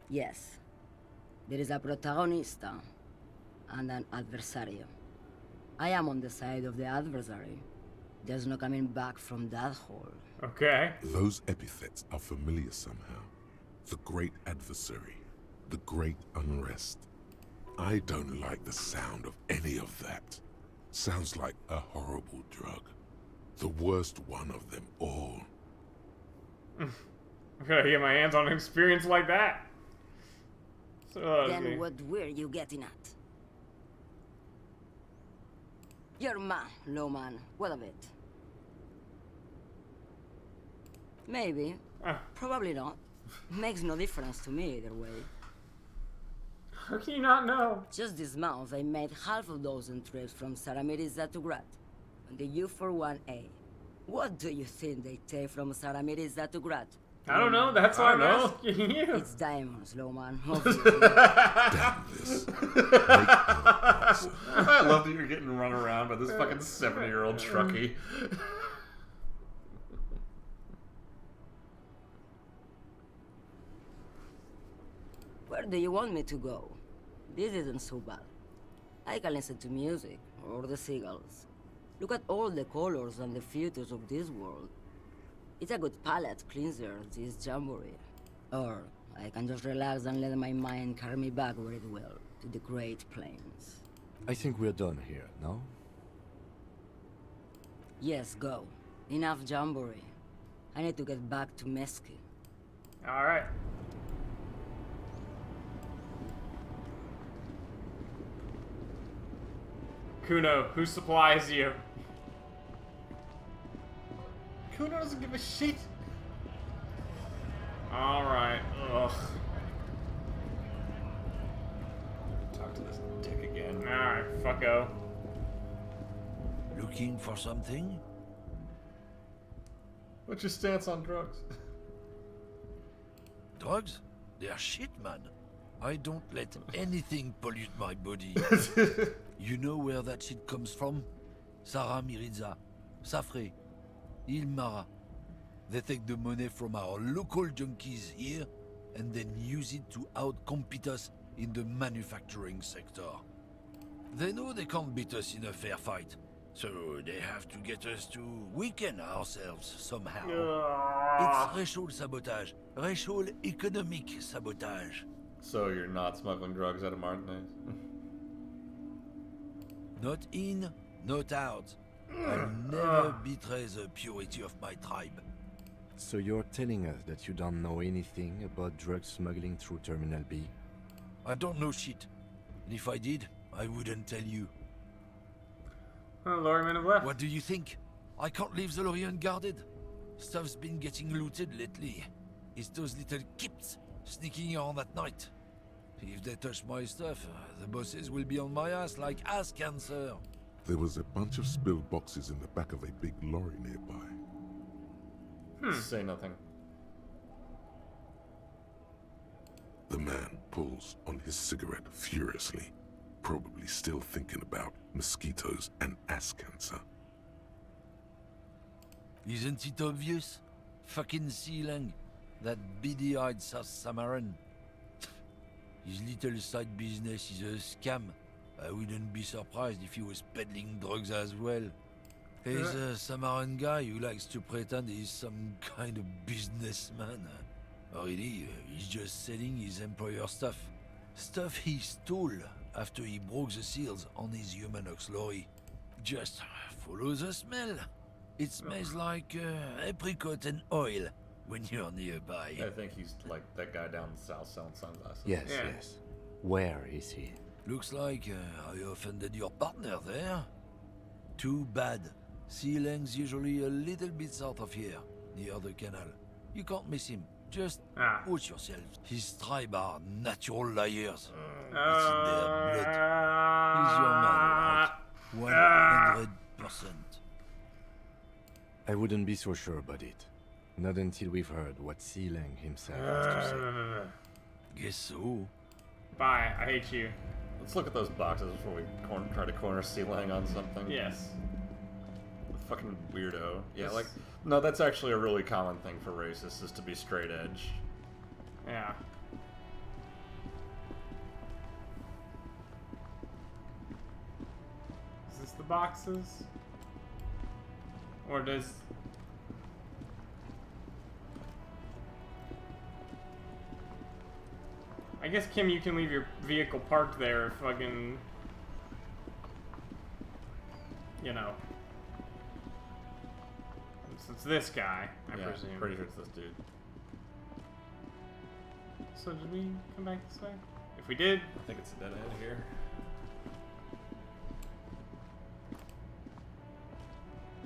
Yes. There is a protagonista and an adversario. I am on the side of the adversary. There's no coming back from that hole. Okay. Those epithets are familiar somehow. The great adversary. The great unrest. I don't like the sound of any of that. Sounds like a horrible drug. The worst one of them all. I'm gonna get my hands on an experience like that. So, Then what were you getting at? You're man, Lowman. What of it? Maybe. Probably not. Makes no difference to me either way. How can you not know? Just this month, I made half a dozen trips from Saramiriza to Grad on the U41A. What do you think they take from Saramiriza to Grad? I don't know. That's why I'm asking you. It's diamonds, Lowman. Damn this. I love that you're getting run around by this fucking 70-year-old truckie. Where do you want me to go? This isn't so bad. I can listen to music, or the seagulls. Look at all the colors and the futures of this world. It's a good palate cleanser, this jamboree. Or I can just relax and let my mind carry me back where it will, to the Great Plains. I think we're done here, no? Yes, go. Enough jamboree. I need to get back to Meski. Alright. Kuno, who supplies you? Kuno doesn't give a shit. Alright. Ugh. Talk to this dick again. Alright, fucko. Looking for something? What's your stance on drugs? Drugs? They're shit, man. I don't let anything pollute my body. You know where that shit comes from? Sarah Miriza, Safre, Ilmara. They take the money from our local junkies here and then use it to outcompete us in the manufacturing sector. They know they can't beat us in a fair fight, so they have to get us to weaken ourselves somehow. It's racial sabotage, racial economic sabotage. So you're not smuggling drugs out of Martinez? Not in, not out. I'll never betray the purity of my tribe. So you're telling us that you don't know anything about drug smuggling through Terminal B? I don't know shit. And if I did, I wouldn't tell you. Oh, Lorry have left. What do you think? I can't leave the lorry unguarded. Stuff's been getting looted lately. It's those little kips sneaking around at night. If they touch my stuff, the bosses will be on my ass like ass cancer. There was a bunch of spilled boxes in the back of a big lorry nearby. Say nothing. The man pulls on his cigarette furiously, probably still thinking about mosquitoes and ass cancer. Isn't it obvious? Fucking Sealang, that beady-eyed South Samaran. His little side business is a scam. I wouldn't be surprised if he was peddling drugs as well. He's a Samaran guy who likes to pretend he's some kind of businessman. Really, he's just selling his employer stuff. Stuff he stole after he broke the seals on his Humanox lorry. Just follow the smell. It smells like apricot and oil when you're nearby. I think he's like that guy down south selling sunglasses. Yes, yes. Where is he? Looks like I offended your partner there. Too bad. Sealang's usually a little bit south of here, near the canal. You can't miss him. Just watch yourself. His tribe are natural liars. It's in their blood. He's your man, right? 100%. I wouldn't be so sure about it. Not until we've heard what Sealang himself has to say. Guess so. Bye, I hate you. Let's look at those boxes before we try to corner Sealang on something. Yes. Fucking weirdo. Yeah, like, no, that's actually a really common thing for racists, is to be straight edge. Yeah. Is this the boxes? Or does... I guess, Kim, you can leave your vehicle parked there if fucking... You know. It's this guy, I presume. Pretty sure it's this dude. So did we come back this way? If we did... I think it's a dead end here.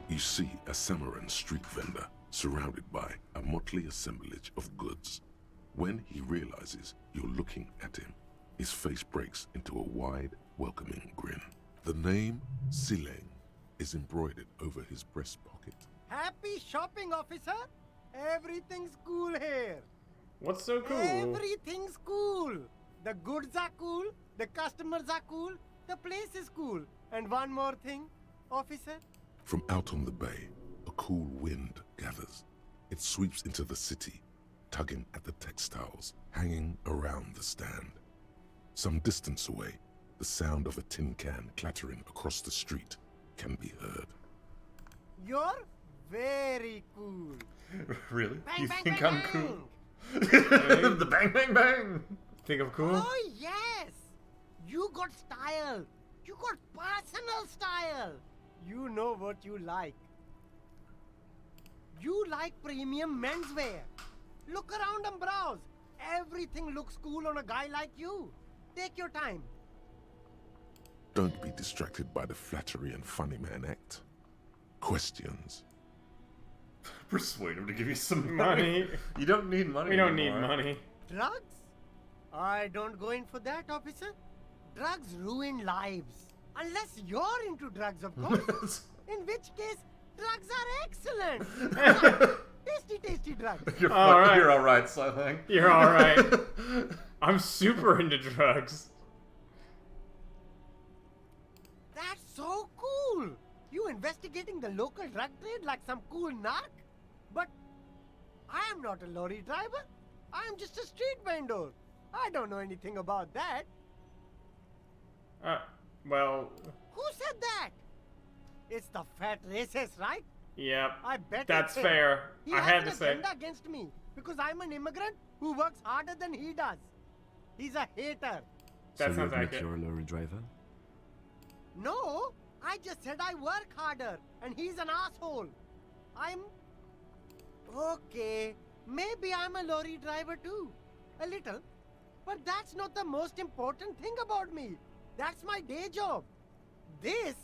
You see a Samaran street vendor surrounded by a motley assemblage of goods. When he realizes you're looking at him, his face breaks into a wide, welcoming grin. The name Sealang is embroidered over his breast pocket. Happy shopping, officer! Everything's cool here. What's so cool? Everything's cool. The goods are cool, the customers are cool, the place is cool. And one more thing, officer. From out on the bay, a cool wind gathers. It sweeps into the city, tugging at the textiles hanging around the stand. Some distance away, the sound of a tin can clattering across the street can be heard. You're very cool. Really? Bang, You bang, think bang, I'm bang. cool? The bang, bang, bang! Think I'm cool? Oh, yes! You got style. You got personal style. You know what you like. You like premium menswear. Look around and browse. Everything looks cool on a guy like you. Take your time. Don't be distracted by the flattery and funny man act. Questions. Persuade him to give you some Money. money. You don't need money. We don't need anymore. money. Drugs? I don't go in for that, officer. Drugs ruin lives. Unless you're into drugs, of course. In which case, drugs are excellent. Tasty drugs. You're All right. You're all right, Slyling. You're all right. I'm super into drugs. That's so cool. You investigating the local drug trade like some cool narc? But I am not a lorry driver. I am just a street vendor. I don't know anything about that. Well, Who said that? It's the fat racist, right? yep. I bet That's it's him. fair. He I has had an to say. agenda against me because I'm an immigrant who works harder than he does. He's a hater. So you admit you're a lorry driver? No, I just said I work harder and he's an asshole. I'm... Okay, maybe I'm a lorry driver too. A little. But that's not the most important thing about me. That's my day job. This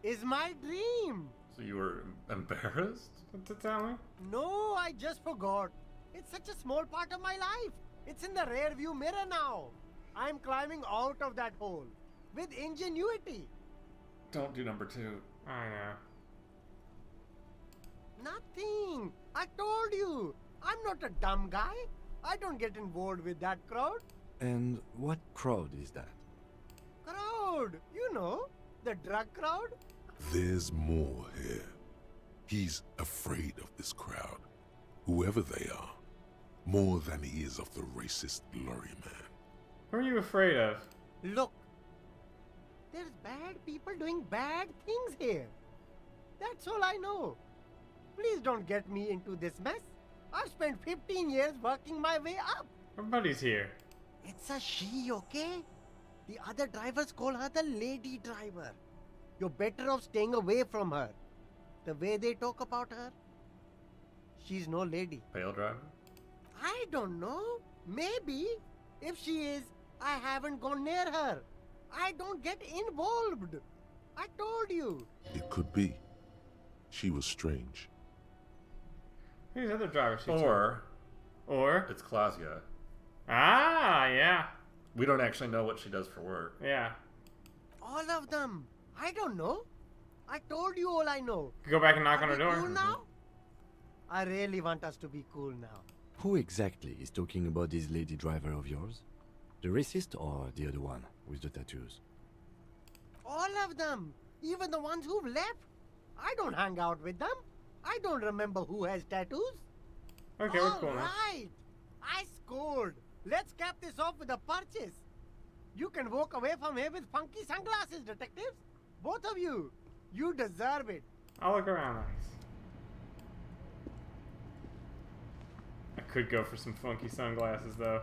is my dream. So you were embarrassed to tell me? No, I just forgot. It's such a small part of my life. It's in the rear view mirror now. I'm climbing out of that hole with ingenuity. Don't do number 2. I know. Nothing. I told you. I'm not a dumb guy. I don't get involved with that crowd. And what crowd is that? Crowd. You know, the drug crowd. There's more here. He's afraid of this crowd, whoever they are, more than he is of the racist lorry man. Who are you afraid of? Look. There's bad people doing bad things here. That's all I know. Please don't get me into this mess. I've spent 15 years working my way up. Everybody's here. It's a she, okay? The other drivers call her the lady driver. You're better off staying away from her. The way they talk about her, she's no lady. Pale driver? I don't know. Maybe. If she is, I haven't gone near her. I don't get involved. I told you. It could be. She was strange. Who's the other driver? Or it's Klausya. Ah, yeah. We don't actually know what she does for work. Yeah. All of them. I don't know. I told you all I know. Go back and knock on her Are we door. cool now? I really want us to be cool now. Who exactly is talking about this lady driver of yours? The racist or the other one with the tattoos? All of them. Even the ones who've left. I don't hang out with them. I don't remember who has tattoos. Okay, we're cool now. Alright. I scored. Let's cap this off with a purchase. You can walk away from here with funky sunglasses, detectives. Both of you. You deserve it. I'll look around nice. I could go for some funky sunglasses though.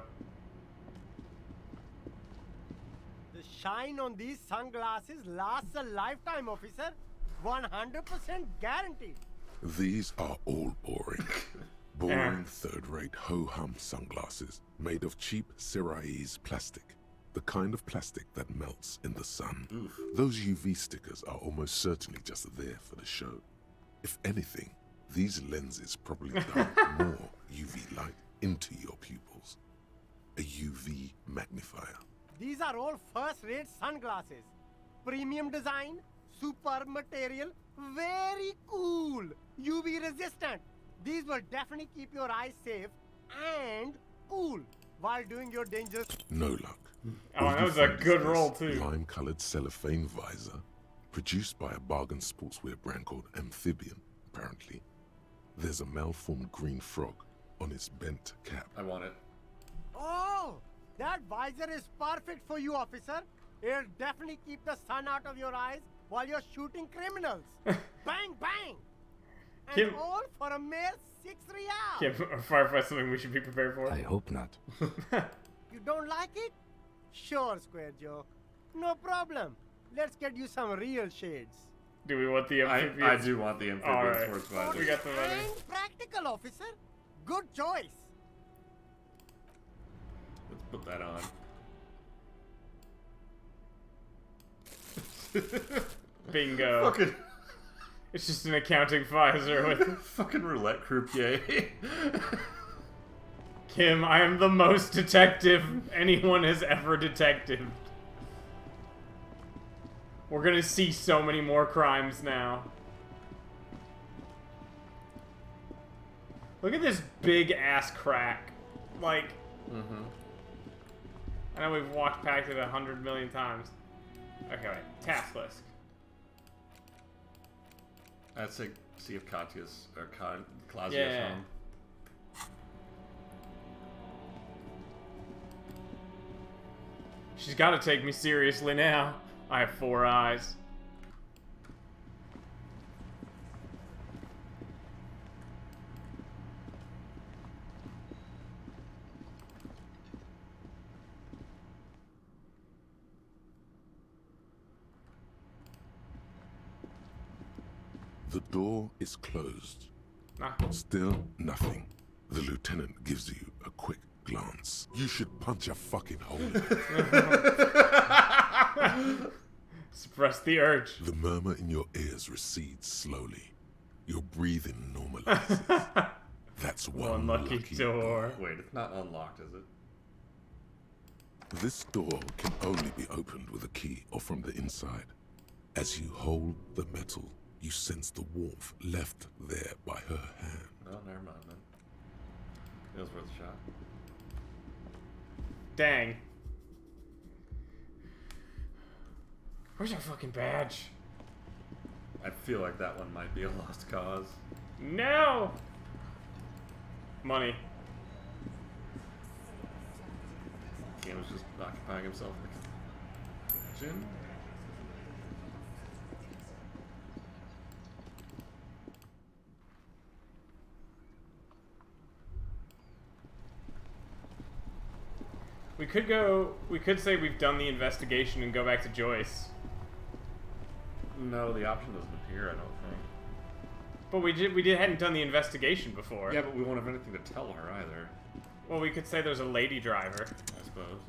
The shine on these sunglasses lasts a lifetime, officer. 100% guaranteed. These are all boring. Boring third-rate ho-hum sunglasses made of cheap Syrahese plastic. The kind of plastic that melts in the sun. Oof. Those UV stickers are almost certainly just there for the show. If anything, these lenses probably dart more UV light into your pupils. A UV magnifier. These are all first-rate sunglasses. Premium design, super material, very cool. UV resistant. These will definitely keep your eyes safe and cool while doing your dangerous... No luck. Oh, that was a good roll too. Lime-colored cellophane visor, produced by a bargain sportswear brand called Amphibian, apparently. There's a malformed green frog on its bent cap. I want it. Oh, that visor is perfect for you, officer. It'll definitely keep the sun out of your eyes while you're shooting criminals. Bang, bang! And Kim- all for a mere 6 real. Yeah, a firefight something we should be prepared for. I hope not. You don't like it? Sure, Square Joke. No problem. Let's get you some real shades. Do we want the amphibians? I do want the amphibians Alright. sports visor. We got the money. And practical, officer. Good choice. Let's put that on. Bingo. Fucking It's just an accounting visor with fucking roulette croupier. Kim, I am the most detective anyone has ever detectived. We're gonna see so many more crimes now. Look at this big ass crack. Like, I know we've walked past it 100 million times. Okay, wait. Task list. I'd say see if Katya's or Claudia's Yeah. home. She's got to take me seriously now. I have 4 eyes. The door is closed. Ah. Still nothing. The lieutenant gives you a quick glance. You should punch a fucking hole in it. Suppress the urge. The murmur in your ears recedes slowly. Your breathing normalizes. That's one lucky door. Wait, it's not unlocked, is it? This door can only be opened with a key or from the inside. As you hold the metal, you sense the warmth left there by her hand. Oh, never mind then. It was worth a shot. Dang. Where's our fucking badge? I feel like that one might be a lost cause. No! Money. Cam was just occupying himself in the kitchen. We could say we've done the investigation and go back to Joyce. No, the option doesn't appear, I don't think. But we hadn't done the investigation before. Yeah, but we won't have anything to tell her either. Well, we could say there's a lady driver. I suppose.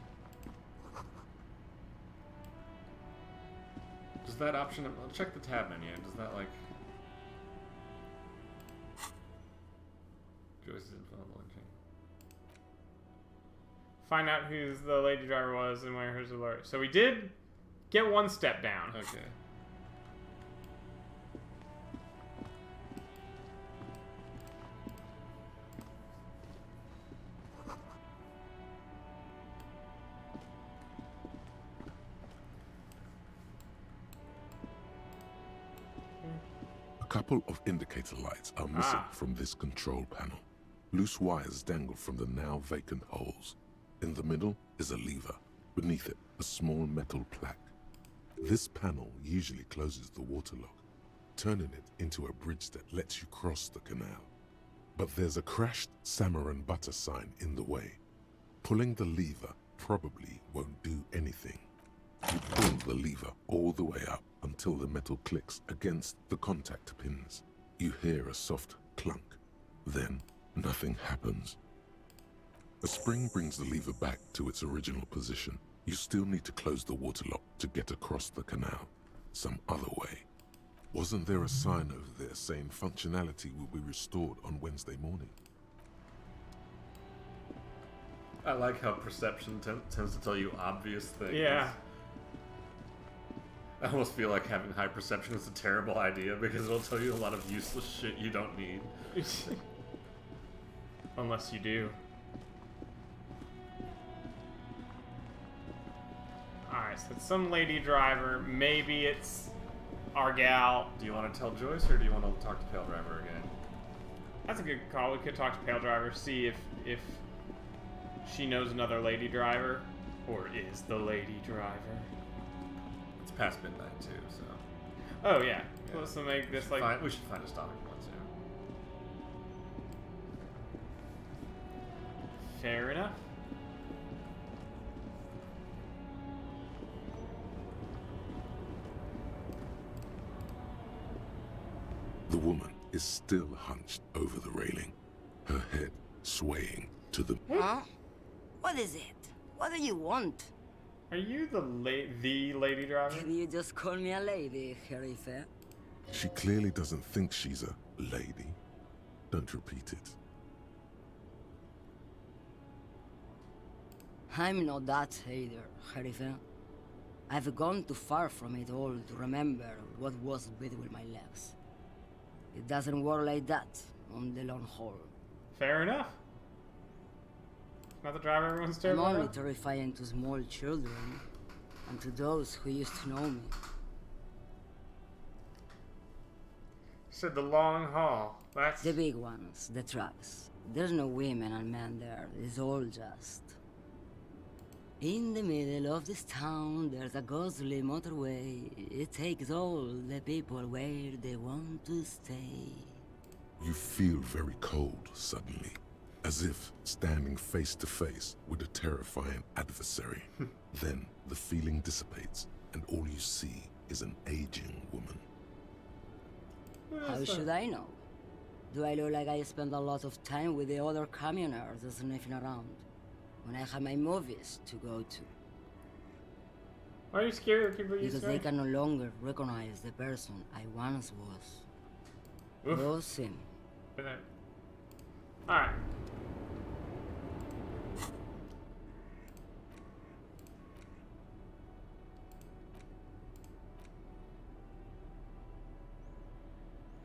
Does that option... I'll check the tab menu. Does that, like... Joyce's info launching. Find out who the lady driver was and where hers alert. So we did get one step down. Okay. A couple of indicator lights are missing from this control panel. Loose wires dangle from the now vacant holes. In the middle is a lever. Beneath it, a small metal plaque. This panel usually closes the waterlock, turning it into a bridge that lets you cross the canal. But there's a crashed salmon and butter sign in the way. Pulling the lever probably won't do anything. You pull the lever all the way up until the metal clicks against the contact pins. You hear a soft clunk. Then, nothing happens. A spring brings the lever back to its original position. You still need to close the waterlock to get across the canal. Some other way. Wasn't there a sign over there saying functionality will be restored on Wednesday morning? I like how perception tends to tell you obvious things. Yeah. I almost feel like having high perception is a terrible idea because it'll tell you a lot of useless shit you don't need. Unless you do. Alright, so it's some lady driver. Maybe it's our gal. Do you want to tell Joyce or do you want to talk to Pale Driver again? That's a good call. We could talk to Pale Driver, see if she knows another lady driver. Or is the lady driver. It's past midnight too, so... Oh, yeah. Let's make this like... We should find a stopping point soon. Fair enough. The woman is still hunched over the railing, her head swaying to the... Huh? What is it? What do you want? Are you the lady driver? Can you just call me a lady, Herife? She clearly doesn't think she's a lady. Don't repeat it. I'm not that either, Harife. I've gone too far from it all to remember what was between my legs. It doesn't work like that on the long haul. Fair enough. Not the driver everyone's I'm terrified only of? terrifying to small children and to those who used to know me. Said the long haul. That's the big ones, the trucks. There's no women and men there. It's all just. In the middle of this town, there's a ghostly motorway. It takes all the people where they want to stay. You feel very cold suddenly, as if standing face to face with a terrifying adversary. Then the feeling dissipates, and all you see is an aging woman. How should I know? Do I look like I spend a lot of time with the other communers sniffing around when I have my movies to go to? Why are you scared of people you Because say? they can no longer recognize the person I once was. Oof. Lose him. Alright.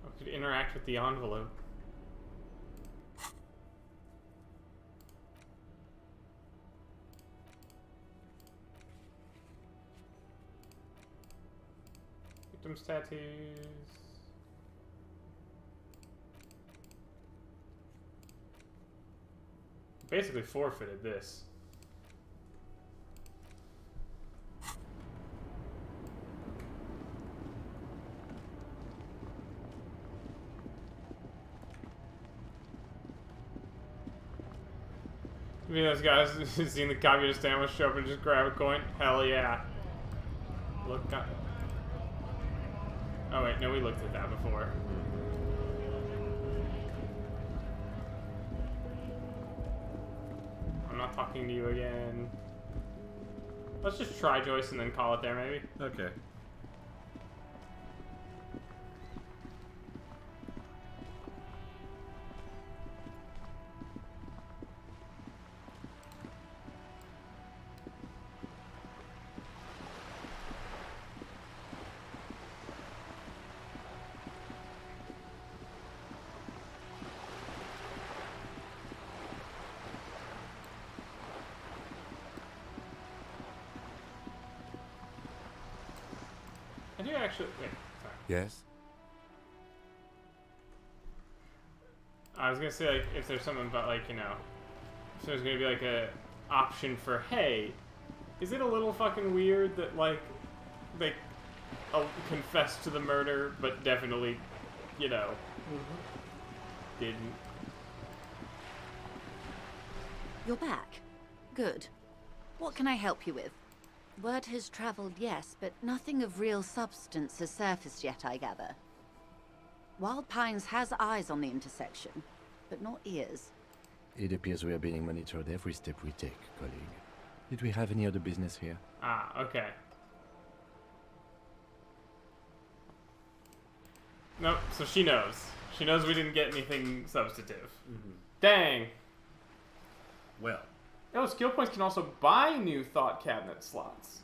I could interact with the envelope. Victim's tattoos. Basically forfeited this. You mean those guys seeing the communist sandwich show up and just grab a coin? Hell yeah. Look. Oh wait, no, we looked at that before. I'm not talking to you again. Let's just try Joyce and then call it there, maybe. Okay. I do actually. Wait, sorry. Yes? I was gonna say, like, if there's something about, like, you know, if there's gonna be, like, a option for, hey, is it a little fucking weird that, like, they confessed to the murder, but definitely, you know, didn't? You're back. Good. What can I help you with? Word has traveled, yes, but nothing of real substance has surfaced yet, I gather. Wild Pines has eyes on the intersection, but not ears. It appears we are being monitored every step we take, colleague. Did we have any other business here? Ah, okay. Nope, so she knows. She knows we didn't get anything substantive. Dang. Well. Oh, skill points can also buy new thought cabinet slots.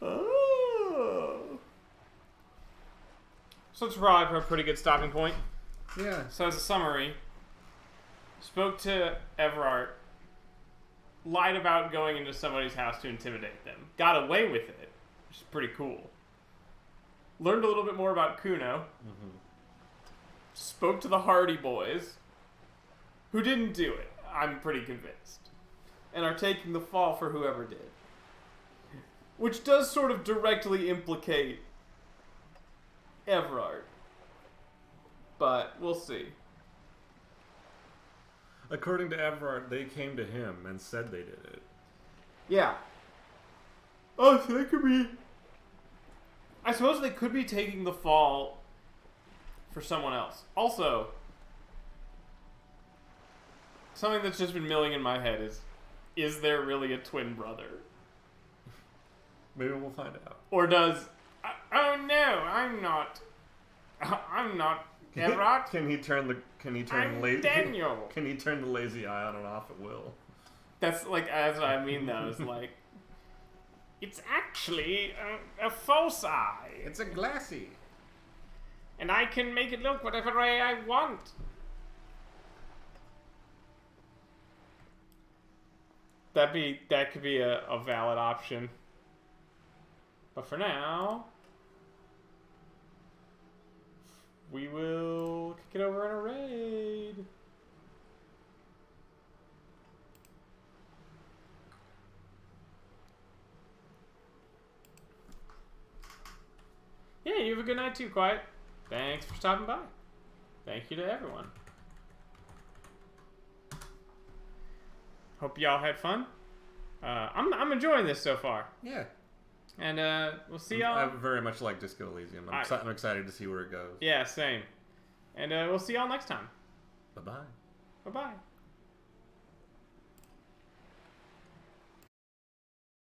Oh. So it's probably a pretty good stopping point. Yeah. So as a summary, spoke to Everard, lied about going into somebody's house to intimidate them, got away with it, which is pretty cool. Learned a little bit more about Kuno. Spoke to the Hardy Boys, who didn't do it, I'm pretty convinced, and are taking the fall for whoever did. Which does sort of directly implicate Everard. But we'll see. According to Everard, they came to him and said they did it. Yeah. Oh, so they could be... I suppose they could be taking the fall for someone else. Also, something that's just been milling in my head is there really a twin brother? Maybe we'll find out. Or does Oh no, I'm not. I'm not. Gerard. Can he turn I'm Daniel. Can he turn the lazy eye on and off at will? That's like, as I mean though, is like, it's actually a false eye. It's a glassy. And I can make it look whatever way I want. That could be a valid option. But for now, we will kick it over in a raid. Yeah, you have a good night too, Quiet. Thanks for stopping by. Thank you to everyone. Hope y'all had fun. I'm enjoying this so far. Yeah. And we'll see y'all. I very much like Disco Elysium. I'm excited to see where it goes. Yeah, same. And we'll see y'all next time. Bye-bye. Bye-bye.